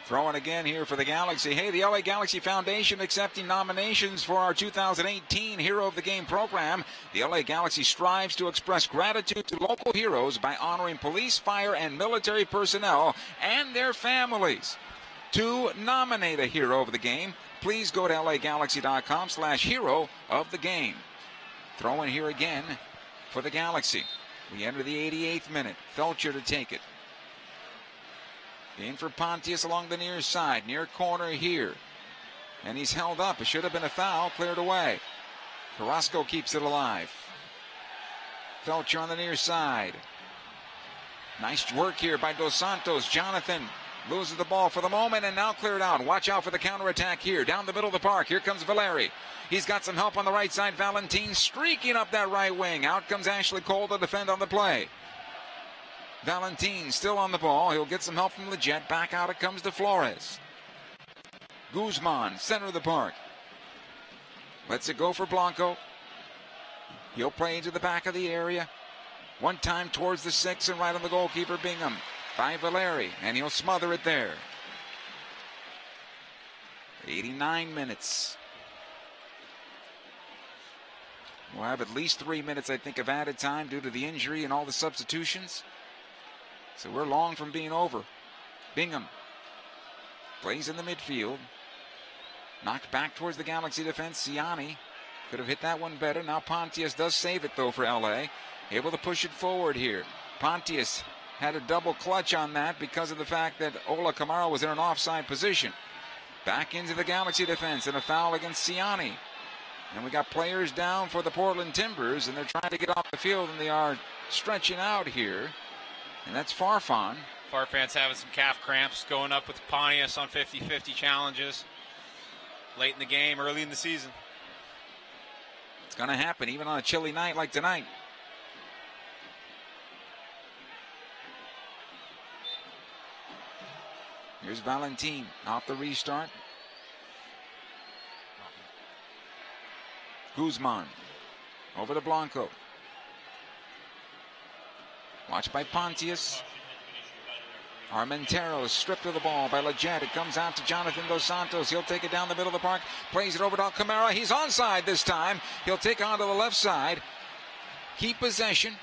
Throwing again here for the Galaxy. Hey, the LA Galaxy Foundation accepting nominations for our 2018 Hero of the Game program. The LA Galaxy strives to express gratitude to local heroes by honoring police, fire, and military personnel and their families. To nominate a Hero of the Game, please go to LAGalaxy.com/hero of the game. Throw in here again for the Galaxy. We enter the 88th minute. Felcher to take it. In for Pontius along the near side. Near corner here. And he's held up. It should have been a foul. Cleared away. Carrasco keeps it alive. Felcher on the near side. Nice work here by Dos Santos. Jonathan loses the ball for the moment and now cleared out. Watch out for the counterattack here. Down the middle of the park. Here comes Valeri. He's got some help on the right side. Valentin streaking up that right wing. Out comes Ashley Cole to defend on the play. Valentin still on the ball. He'll get some help from Leggett. Back out it comes to Flores. Guzman, center of the park. Lets it go for Blanco. He'll play into the back of the area. One time towards the 6 and right on the goalkeeper, Bingham. By Valeri, and he'll smother it there. 89 minutes. We'll have at least 3 minutes, I think, of added time due to the injury and all the substitutions. So we're long from being over. Bingham plays in the midfield. Knocked back towards the Galaxy defense. Ciani could have hit that one better. Now Pontius does save it, though, for LA. Able to push it forward here. Pontius had a double clutch on that because of the fact that Ola Kamara was in an offside position. Back into the Galaxy defense and a foul against Ciani. And we got players down for the Portland Timbers, and they're trying to get off the field, and they are stretching out here. And that's Farfan. Farfan's having some calf cramps, going up with Pontius on 50-50 challenges. Late in the game, early in the season. It's going to happen, even on a chilly night like tonight. Here's Valentin off the restart. Guzman over to Blanco. Watched by Pontius. Armenteros stripped of the ball by Leggett. It comes out to Jonathan Dos Santos. He'll take it down the middle of the park. Plays it over to Camara. He's onside this time. He'll take it onto the left side. Keep possession.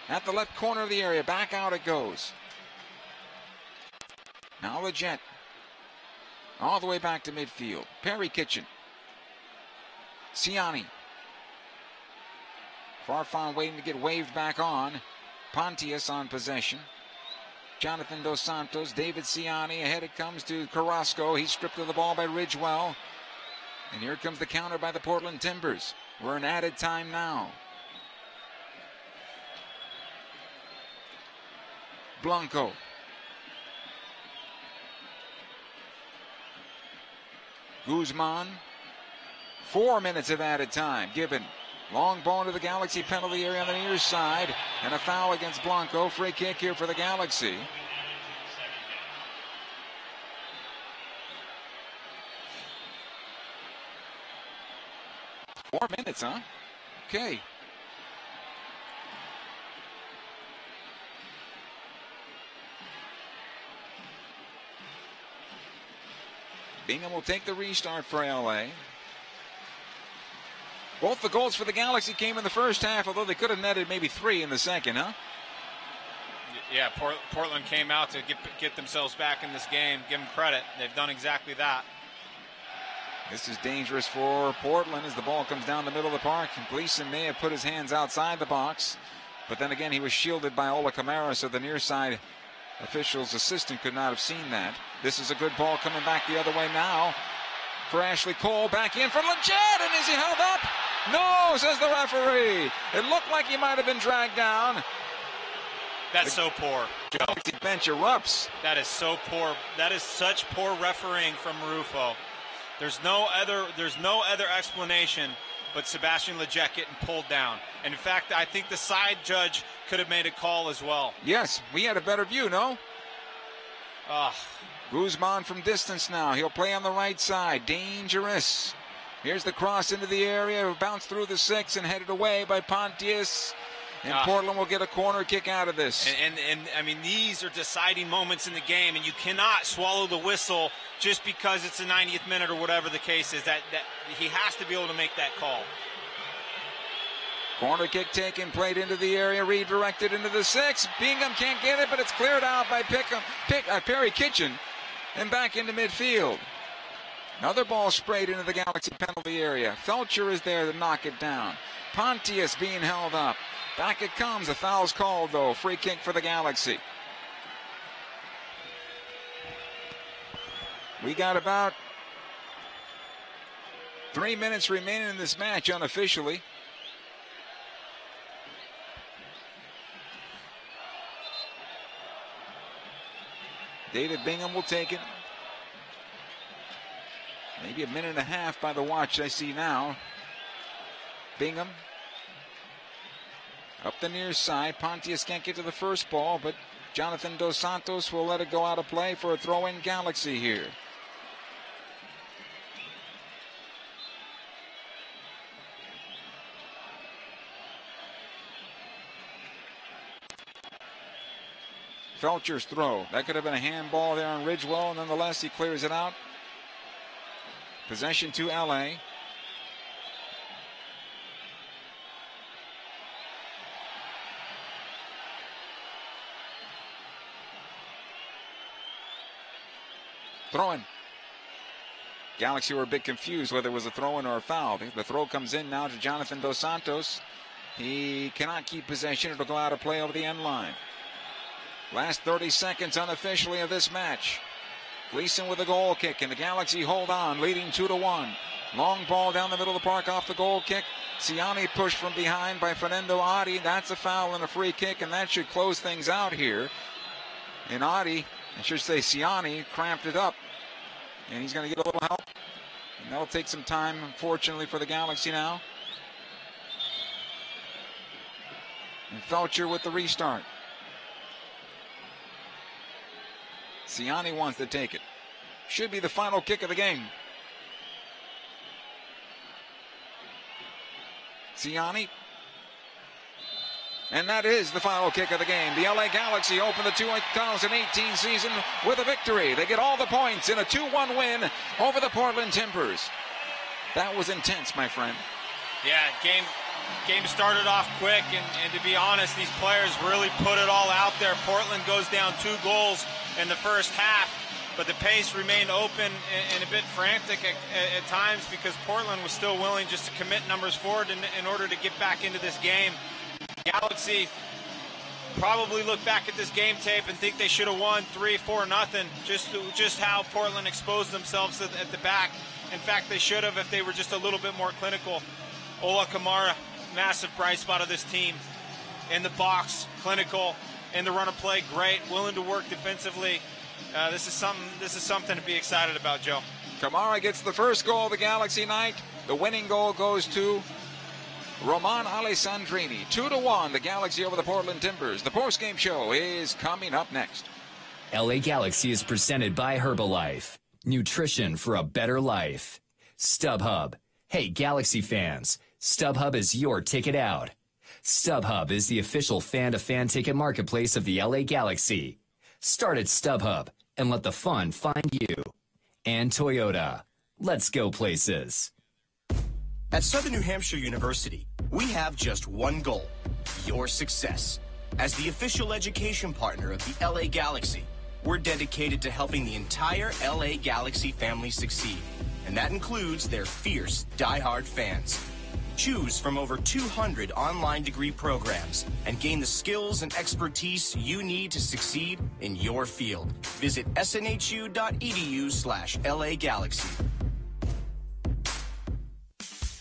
At the left corner of the area. Back out it goes. Now Leggett. All the way back to midfield. Perry Kitchen. Ciani. Farfan waiting to get waved back on. Pontius on possession. Jonathan Dos Santos, David Ciani, ahead it comes to Carrasco. He's stripped of the ball by Ridgewell. And here comes the counter by the Portland Timbers. We're in added time now. Blanco. Guzman. 4 minutes of added time given. Long ball to the Galaxy penalty area on the near side. And a foul against Blanco. Free kick here for the Galaxy. Four minutes, huh? Okay. Bingham will take the restart for LA. Both the goals for the Galaxy came in the first half, although they could have netted maybe 3 in the second, huh? Yeah, Portland came out to get themselves back in this game. Give them credit. They've done exactly that. This is dangerous for Portland as the ball comes down the middle of the park. And Gleason may have put his hands outside the box, but then again he was shielded by Ola Kamara, so the near side official's assistant could not have seen that. This is a good ball coming back the other way now for Ashley Cole. Back in for Leggett, and is he held up? No, says the referee. It looked like he might have been dragged down. That's so poor. Galaxy bench erupts. That is so poor. That is such poor refereeing from Marufo. There's no other explanation but Sebastian Leggett getting pulled down. And in fact, I think the side judge could have made a call as well. Yes, we had a better view, no? Ah. Guzman from distance now. He'll play on the right side. Dangerous. Here's the cross into the area. Bounced through the 6 and headed away by Pontius. And Portland will get a corner kick out of this. And I mean, these are deciding moments in the game, and you cannot swallow the whistle just because it's the 90th minute or whatever the case is. That he has to be able to make that call. Corner kick taken, played into the area, redirected into the 6. Bingham can't get it, but it's cleared out by Perry Kitchen. And back into midfield. Another ball sprayed into the Galaxy penalty area. Felcher is there to knock it down. Pontius being held up. Back it comes. A foul's called, though. Free kick for the Galaxy. We got about 3 minutes remaining in this match unofficially. David Bingham will take it. Maybe a minute and a half by the watch I see now. Bingham up the near side. Pontius can't get to the first ball, but Jonathan Dos Santos will let it go out of play for a throw-in Galaxy here. Felcher's throw. That could have been a handball there on Ridgewell. Nonetheless, he clears it out. Possession to LA. Throw-in. Galaxy were a bit confused whether it was a throw-in or a foul. The throw comes in now to Jonathan Dos Santos. He cannot keep possession. It'll go out of play over the end line. Last 30 seconds unofficially of this match. Gleason with a goal kick, and the Galaxy hold on, leading 2-1. Long ball down the middle of the park off the goal kick. Ciani pushed from behind by Fernando Adi. That's a foul and a free kick, and that should close things out here. And Adi, I should say Ciani, cramped it up. And he's going to get a little help. And that'll take some time, unfortunately, for the Galaxy now. And Felcher with the restart. Ciani wants to take it. Should be the final kick of the game. Ciani. And that is the final kick of the game. The LA Galaxy open the 2018 season with a victory. They get all the points in a 2-1 win over the Portland Timbers. That was intense, my friend. Yeah, game started off quick, and to be honest, these players really put it all out there. Portland goes down 2 goals in the first half, but the pace remained open and a bit frantic at times because Portland was still willing just to commit numbers forward in order to get back into this game. Galaxy probably look back at this game tape and think they should have won 3-4-0. Just how Portland exposed themselves at the back. In fact, they should have if they were just a little bit more clinical. Ola Kamara, massive bright spot of this team. In the box, clinical. In the run of play, great. Willing to work defensively. This is something to be excited about, Joe. Kamara gets the first goal of the Galaxy night. The winning goal goes to Roman Alessandrini. 2-1, the Galaxy over the Portland Timbers. The postgame show is coming up next. LA Galaxy is presented by Herbalife. Nutrition for a better life. StubHub. Hey, Galaxy fans, StubHub is your ticket out. StubHub is the official fan-to-fan ticket marketplace of the LA Galaxy. Start at StubHub and let the fun find you. And Toyota. Let's go places. At Southern New Hampshire University, we have just one goal: your success. As the official education partner of the LA Galaxy, we're dedicated to helping the entire LA Galaxy family succeed. And that includes their fierce, diehard fans. Choose from over 200 online degree programs and gain the skills and expertise you need to succeed in your field. Visit snhu.edu/LA Galaxy.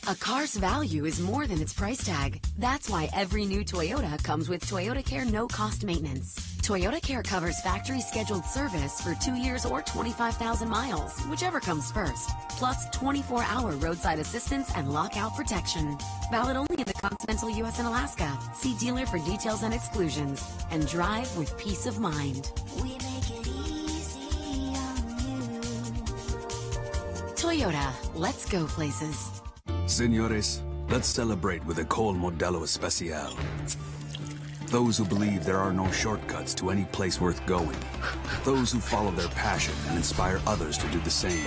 A car's value is more than its price tag. That's why every new Toyota comes with Toyotacare no-cost maintenance. Toyotacare covers factory-scheduled service for 2 years or 25,000 miles, whichever comes first. Plus 24-hour roadside assistance and lockout protection. Valid only in the continental U.S. and Alaska. See dealer for details and exclusions. And drive with peace of mind. We make it easy on you. Toyota, let's go places. Señores, let's celebrate with a cold Modelo Especial. Those who believe there are no shortcuts to any place worth going. Those who follow their passion and inspire others to do the same.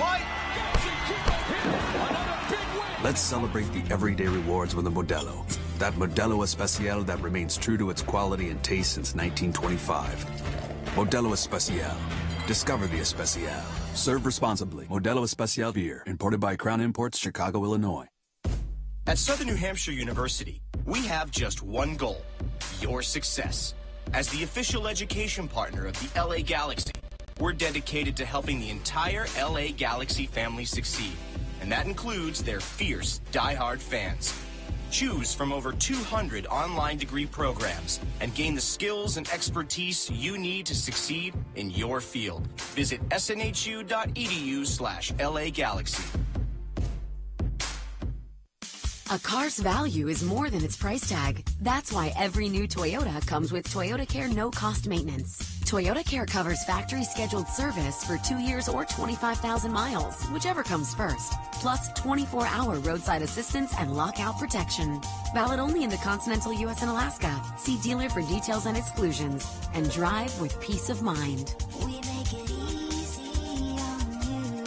Let's celebrate the everyday rewards with a Modelo. That Modelo Especial that remains true to its quality and taste since 1925. Modelo Especial. Discover the Especial. Serve responsibly. Modelo Especial Beer, imported by Crown Imports, Chicago, Illinois. At Southern New Hampshire University, we have just one goal: your success. As the official education partner of the LA Galaxy, we're dedicated to helping the entire LA Galaxy family succeed, and that includes their fierce, diehard fans. Choose from over 200 online degree programs and gain the skills and expertise you need to succeed in your field. Visit snhu.edu/LA Galaxy. A car's value is more than its price tag. That's why every new Toyota comes with Toyotacare no-cost maintenance. Toyotacare covers factory-scheduled service for 2 years or 25,000 miles, whichever comes first. Plus 24-hour roadside assistance and lockout protection. Valid only in the continental U.S. and Alaska. See dealer for details and exclusions. And drive with peace of mind. We make it easy on you.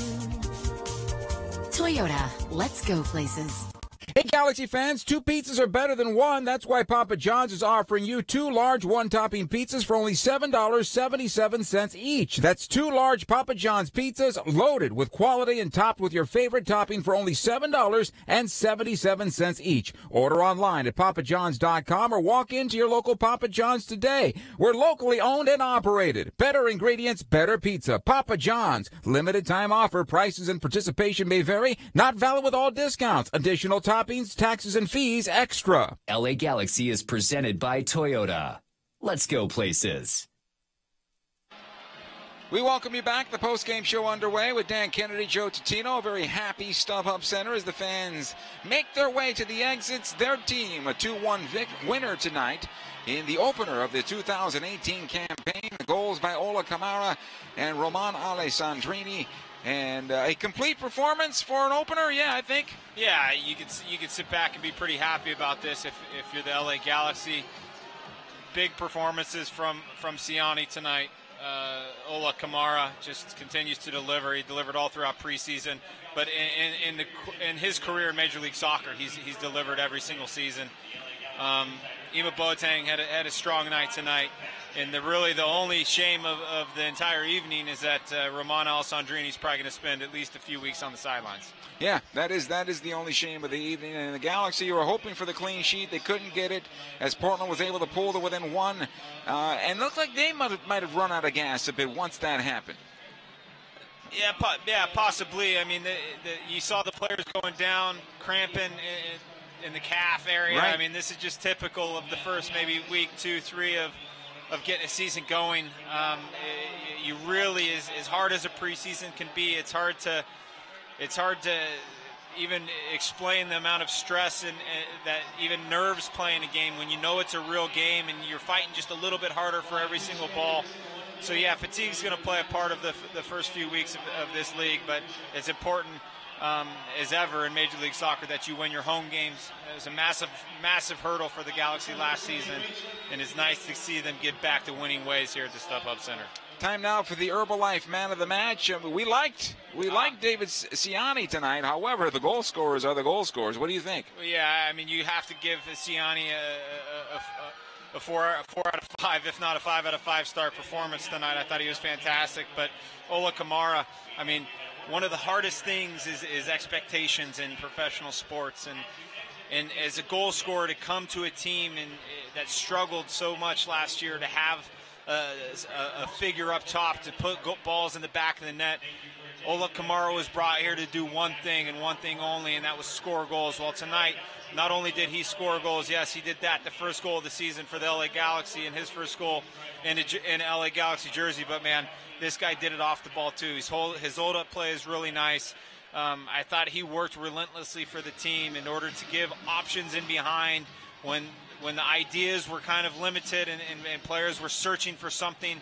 Toyota, let's go places. Hey, Galaxy fans, 2 pizzas are better than 1. That's why Papa John's is offering you 2 large one-topping pizzas for only $7.77 each. That's 2 large Papa John's pizzas loaded with quality and topped with your favorite topping for only $7.77 each. Order online at papajohns.com or walk into your local Papa John's today. We're locally owned and operated. Better ingredients, better pizza. Papa John's. Limited time offer. Prices and participation may vary. Not valid with all discounts. Additional toppings, taxes, and fees extra. LA Galaxy is presented by Toyota. Let's go places. We welcome you back. The post-game show underway with Dan Kennedy, Joe Tutino. A very happy StubHub Center as the fans make their way to the exits. Their team, a 2-1 winner tonight in the opener of the 2018 campaign. The goals by Ola Kamara and Roman Alessandrini. And a complete performance for an opener, yeah, I think. Yeah, you could sit back and be pretty happy about this if you're the LA Galaxy. Big performances from Siani tonight. Ola Kamara just continues to deliver. He delivered all throughout preseason, but in his career in Major League Soccer, he's delivered every single season. Ima Boateng had a strong night tonight. And really the only shame of the entire evening is that Roman Alessandrini is probably going to spend at least a few weeks on the sidelines. Yeah, that is the only shame of the evening. And the Galaxy were hoping for the clean sheet. They couldn't get it as Portland was able to pull to within 1. And looked like they might have run out of gas a bit once that happened. Yeah, possibly. I mean, you saw the players going down, cramping in the calf area. Right. I mean, this is just typical of the first maybe week, 2, 3 of getting a season going. You really, as hard as a preseason can be, it's hard to even explain the amount of stress and that even nerves playing a game when you know it's a real game and you're fighting just a little bit harder for every single ball. So yeah, fatigue's going to play a part of the first few weeks of this league, but it's important as ever in Major League Soccer that you win your home games. It was a massive hurdle for the Galaxy last season, and it's nice to see them get back to winning ways here at the StubHub Center. Time now for the Herbalife Man of the Match. We liked David Siani tonight. However, the goal scorers are the goal scorers. What do you think? Yeah, I mean, you have to give Siani a 4 out of 5, if not a 5 out of 5 star performance tonight. I thought he was fantastic. But Ola Kamara, I mean, one of the hardest things is expectations in professional sports, and as a goal scorer to come to a team that struggled so much last year to have a figure up top to put balls in the back of the net. Ola Kamara was brought here to do one thing and one thing only, and that was score goals. Well, tonight, not only did he score goals, yes, he did that, the first goal of the season for the LA Galaxy and his first goal in LA Galaxy jersey, but man, this guy did it off the ball too. His hold-up play is really nice. I thought he worked relentlessly for the team in order to give options in behind when the ideas were kind of limited and players were searching for something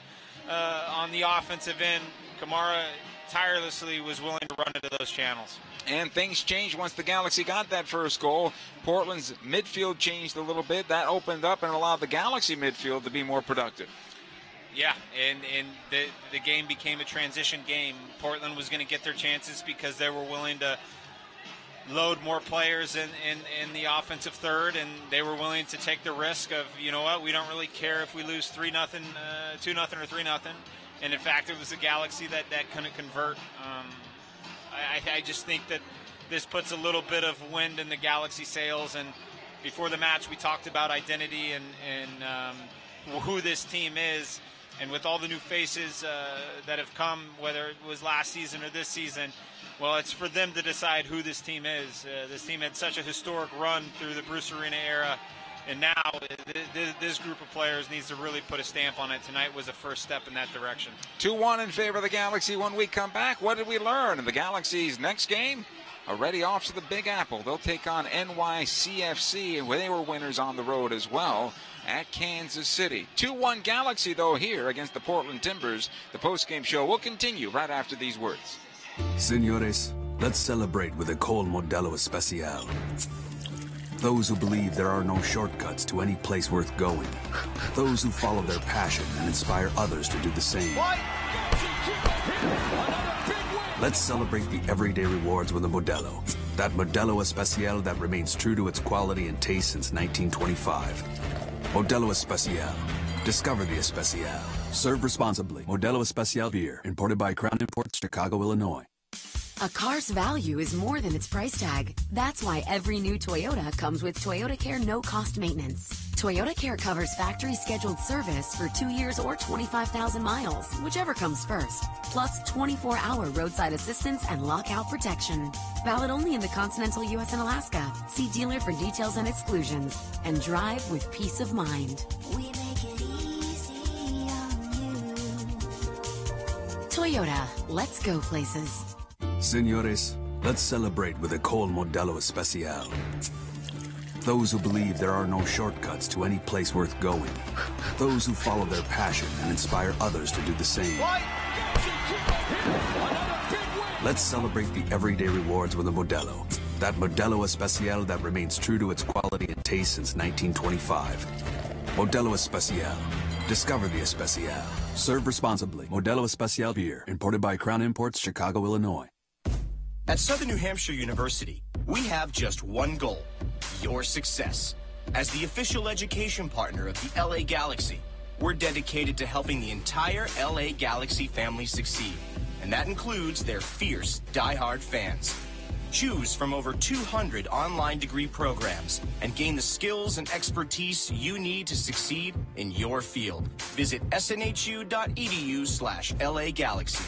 on the offensive end. Kamara tirelessly was willing to run into those channels. And things changed once the Galaxy got that first goal. Portland's midfield changed a little bit. That opened up and allowed the Galaxy midfield to be more productive. Yeah, and the game became a transition game. Portland was going to get their chances because they were willing to load more players in the offensive third, and they were willing to take the risk of, you know what, we don't really care if we lose 3-0, 2-0, or 3-0. And in fact, it was the Galaxy that couldn't convert. I just think that this puts a little bit of wind in the Galaxy sails. And before the match, we talked about identity and who this team is. And with all the new faces that have come, whether it was last season or this season, well, it's for them to decide who this team is. This team had such a historic run through the Bruce Arena era, and now this group of players needs to really put a stamp on it. Tonight was a first step in that direction. 2-1 in favor of the Galaxy. When we come back, what did we learn in the Galaxy's next game? Already off to the Big Apple. They'll take on NYCFC, and they were winners on the road as well at Kansas City. 2-1 Galaxy, though, here against the Portland Timbers. The postgame show will continue right after these words. Señores, let's celebrate with a Col Modelo Especial. Those who believe there are no shortcuts to any place worth going. Those who follow their passion and inspire others to do the same. Let's celebrate the everyday rewards with a Modelo. That Modelo Especial that remains true to its quality and taste since 1925. Modelo Especial. Discover the Especial. Serve responsibly. Modelo Especial beer. Imported by Crown Imports, Chicago, Illinois. A car's value is more than its price tag. That's why every new Toyota comes with Toyotacare no-cost maintenance. Toyotacare covers factory-scheduled service for 2 years or 25,000 miles, whichever comes first. Plus 24-hour roadside assistance and lockout protection. Valid only in the continental U.S. and Alaska. See dealer for details and exclusions. And drive with peace of mind. We make it easy on you. Toyota, let's go places. Señores, let's celebrate with a Col Modelo Especial. Those who believe there are no shortcuts to any place worth going. Those who follow their passion and inspire others to do the same. Let's celebrate the everyday rewards with a Modelo. That Modelo Especial that remains true to its quality and taste since 1925. Modelo Especial. Discover the Especial. Serve responsibly. Modelo Especial beer. Imported by Crown Imports, Chicago, Illinois. At Southern New Hampshire University, we have just one goal: your success. As the official education partner of the LA Galaxy, we're dedicated to helping the entire LA Galaxy family succeed. And that includes their fierce, diehard fans. Choose from over 200 online degree programs and gain the skills and expertise you need to succeed in your field. Visit snhu.edu/LA Galaxy.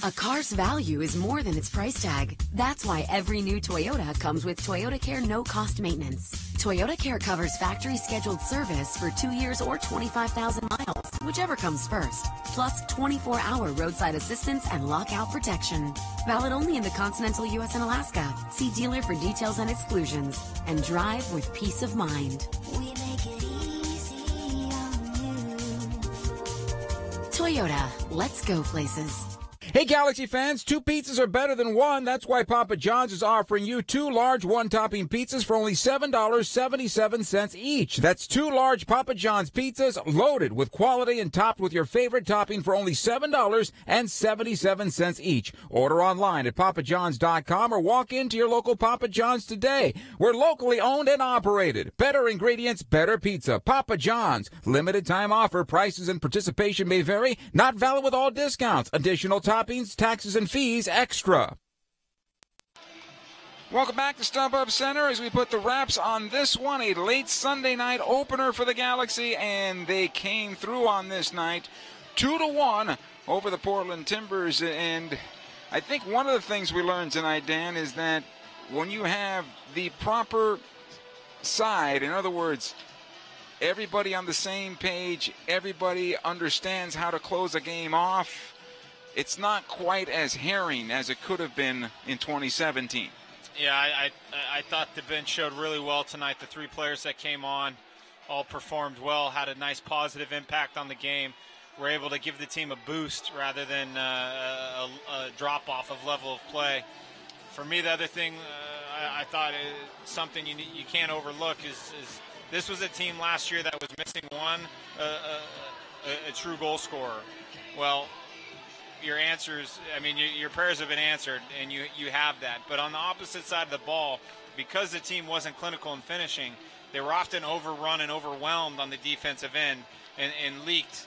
A car's value is more than its price tag. That's why every new Toyota comes with Toyotacare no-cost maintenance. Toyotacare covers factory-scheduled service for 2 years or 25,000 miles, whichever comes first. Plus 24-hour roadside assistance and lockout protection. Valid only in the continental U.S. and Alaska. See dealer for details and exclusions. And drive with peace of mind. We make it easy on you. Toyota, let's go places. Hey, Galaxy fans, 2 pizzas are better than 1. That's why Papa John's is offering you 2 large one-topping pizzas for only $7.77 each. That's 2 large Papa John's pizzas loaded with quality and topped with your favorite topping for only $7.77 each. Order online at papajohns.com or walk into your local Papa John's today. We're locally owned and operated. Better ingredients, better pizza. Papa John's. Limited time offer. Prices and participation may vary. Not valid with all discounts. Additional toppings, taxes, and fees extra. Welcome back to StubHub Center as we put the wraps on this one. A late Sunday night opener for the Galaxy, and they came through on this night 2-1 over the Portland Timbers. And I think one of the things we learned tonight, Dan, is that when you have the proper side, in other words, everybody on the same page, everybody understands how to close a game off, it's not quite as herring as it could have been in 2017. Yeah, I thought the bench showed really well tonight. The 3 players that came on all performed well, had a nice positive impact on the game. Were able to give the team a boost rather than a drop-off of level of play. For me, the other thing I thought is something you can't overlook is this was a team last year that was missing a true goal scorer. Well, your answers, I mean, your prayers have been answered, and you have that. But on the opposite side of the ball, because the team wasn't clinical in finishing, they were often overrun and overwhelmed on the defensive end. and leaked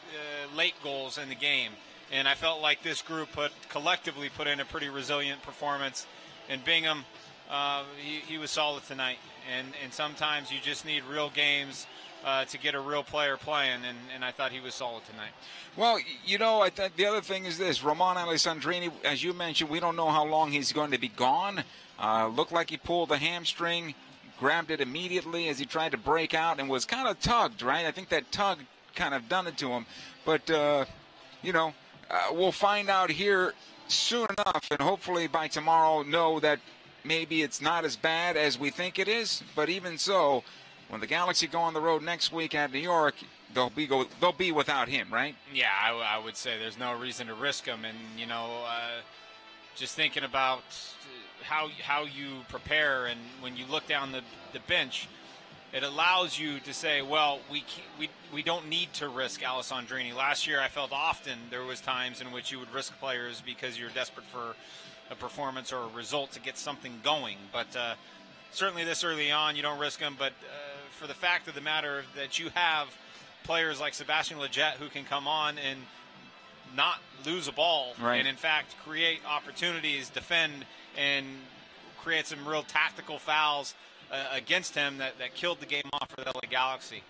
late goals in the game. And I felt like this group collectively put in a pretty resilient performance. And Bingham, he was solid tonight. And sometimes you just need real games to get a real player playing, and I thought he was solid tonight. Well, you know, I think the other thing is this. Roman Alessandrini, as you mentioned, we don't know how long he's going to be gone. Looked like he pulled the hamstring, grabbed it immediately as he tried to break out and was kind of tugged, right? I think that tug kind of done it to him. But, you know, we'll find out here soon enough, and hopefully by tomorrow know that maybe it's not as bad as we think it is. But even so, when the Galaxy go on the road next week at New York, they'll be without him, right? Yeah, I would say there's no reason to risk him. And, you know, just thinking about how you prepare, and when you look down the bench, it allows you to say, well, we don't need to risk Alessandrini. Last year I felt often there was times in which you would risk players because you're desperate for a performance or a result to get something going. But certainly this early on, you don't risk them. But for the fact of the matter that you have players like Sebastian Lletget who can come on and not lose a ball, right, and in fact create opportunities, defend, and create some real tactical fouls against him that killed the game off for the LA Galaxy.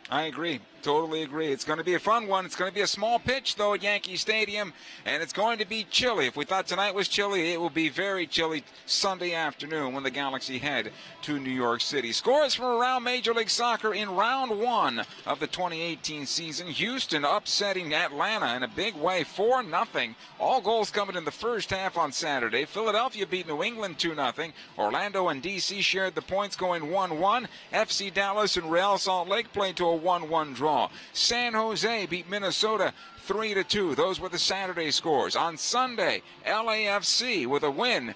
I agree. Totally agree. It's going to be a fun one. It's going to be a small pitch, though, at Yankee Stadium, and it's going to be chilly. If we thought tonight was chilly, it will be very chilly Sunday afternoon when the Galaxy head to New York City. Scores from around Major League Soccer in round one of the 2018 season. Houston upsetting Atlanta in a big way, 4-0. All goals coming in the first half on Saturday. Philadelphia beat New England 2-0. Orlando and D.C. shared the points going 1-1. FC Dallas and Real Salt Lake played to a 1-1 draw. San Jose beat Minnesota 3-2. Those were the Saturday scores. On Sunday, LAFC with a win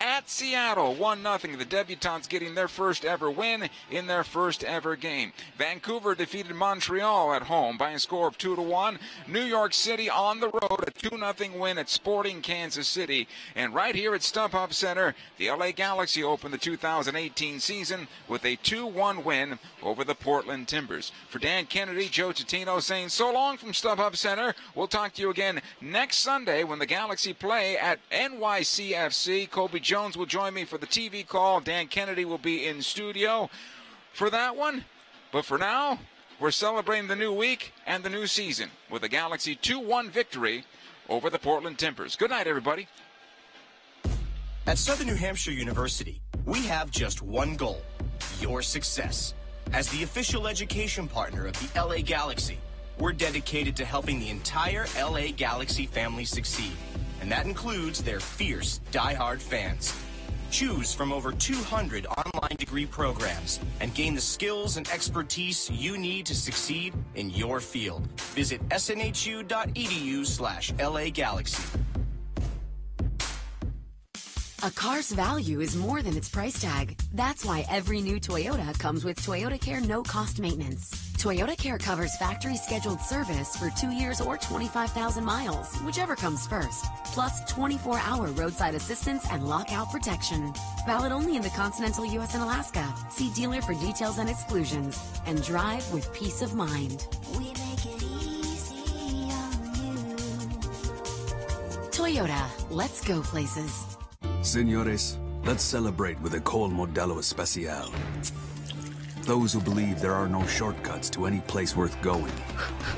at Seattle, 1-0. The debutantes getting their first ever win in their first ever game. Vancouver defeated Montreal at home by a score of 2-1. New York City on the road, a 2-0 win at Sporting Kansas City. And right here at StubHub Center, the LA Galaxy opened the 2018 season with a 2-1 win over the Portland Timbers. For Dan Kennedy, Joe Totino saying so long from StubHub Center. We'll talk to you again next Sunday when the Galaxy play at NYCFC. Kobe Jones will join me for the TV call. Dan Kennedy will be in studio for that one. But for now, we're celebrating the new week and the new season with a Galaxy 2-1 victory over the Portland Timbers. Good night, everybody. At Southern New Hampshire University, we have just one goal: your success. As the official education partner of the LA Galaxy, we're dedicated to helping the entire LA Galaxy family succeed. And that includes their fierce, diehard fans. Choose from over 200 online degree programs and gain the skills and expertise you need to succeed in your field. Visit snhu.edu/LA Galaxy. A car's value is more than its price tag. That's why every new Toyota comes with Toyotacare no-cost maintenance. Toyotacare covers factory-scheduled service for 2 years or 25,000 miles, whichever comes first, plus 24-hour roadside assistance and lockout protection. Valid only in the continental U.S. and Alaska. See dealer for details and exclusions, and drive with peace of mind. We make it easy on you. Toyota, let's go places. Señores, let's celebrate with a cold Modelo Especial. Those who believe there are no shortcuts to any place worth going.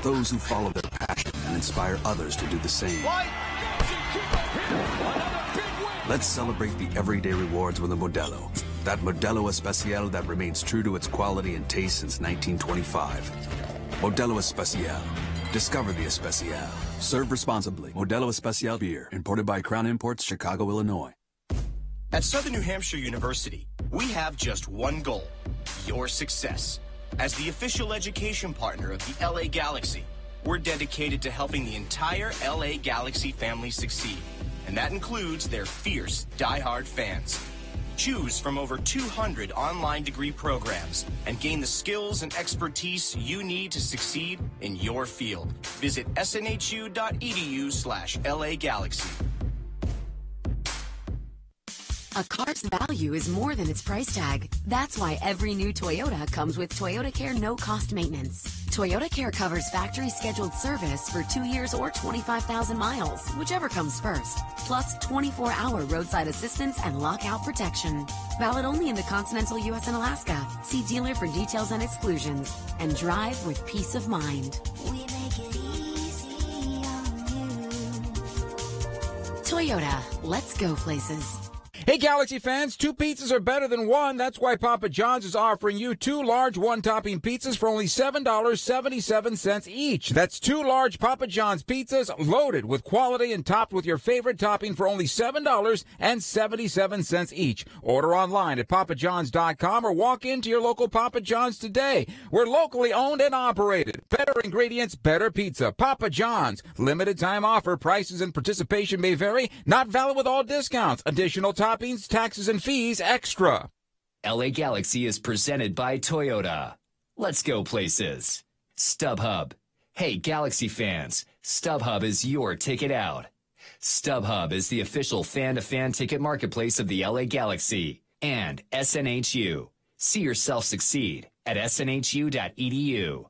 Those who follow their passion and inspire others to do the same. Let's celebrate the everyday rewards with a Modelo. That Modelo Especial that remains true to its quality and taste since 1925. Modelo Especial. Discover the Especial. Serve responsibly. Modelo Especial beer, imported by Crown Imports, Chicago, Illinois. At Southern New Hampshire University, we have just one goal: your success. As the official education partner of the LA Galaxy, we're dedicated to helping the entire LA Galaxy family succeed. And that includes their fierce, diehard fans. Choose from over 200 online degree programs and gain the skills and expertise you need to succeed in your field. Visit snhu.edu/LA Galaxy. A car's value is more than its price tag. That's why every new Toyota comes with Toyotacare no-cost maintenance. Toyotacare covers factory scheduled service for 2 years or 25,000 miles, whichever comes first. Plus 24-hour roadside assistance and lockout protection. Valid only in the continental U.S. and Alaska. See dealer for details and exclusions. And drive with peace of mind. We make it easy on you. Toyota, let's go places. Hey, Galaxy fans, 2 pizzas are better than 1. That's why Papa John's is offering you 2 large one-topping pizzas for only $7.77 each. That's 2 large Papa John's pizzas loaded with quality and topped with your favorite topping for only $7.77 each. Order online at papajohns.com or walk into your local Papa John's today. We're locally owned and operated. Better ingredients, better pizza. Papa John's. Limited time offer. Prices and participation may vary. Not valid with all discounts. Additional toppings, taxes, and fees extra. LA Galaxy is presented by Toyota. Let's go places. StubHub. Hey, Galaxy fans, StubHub is your ticket out. StubHub is the official fan-to-fan ticket marketplace of the LA Galaxy. And SNHU. See yourself succeed at snhu.edu.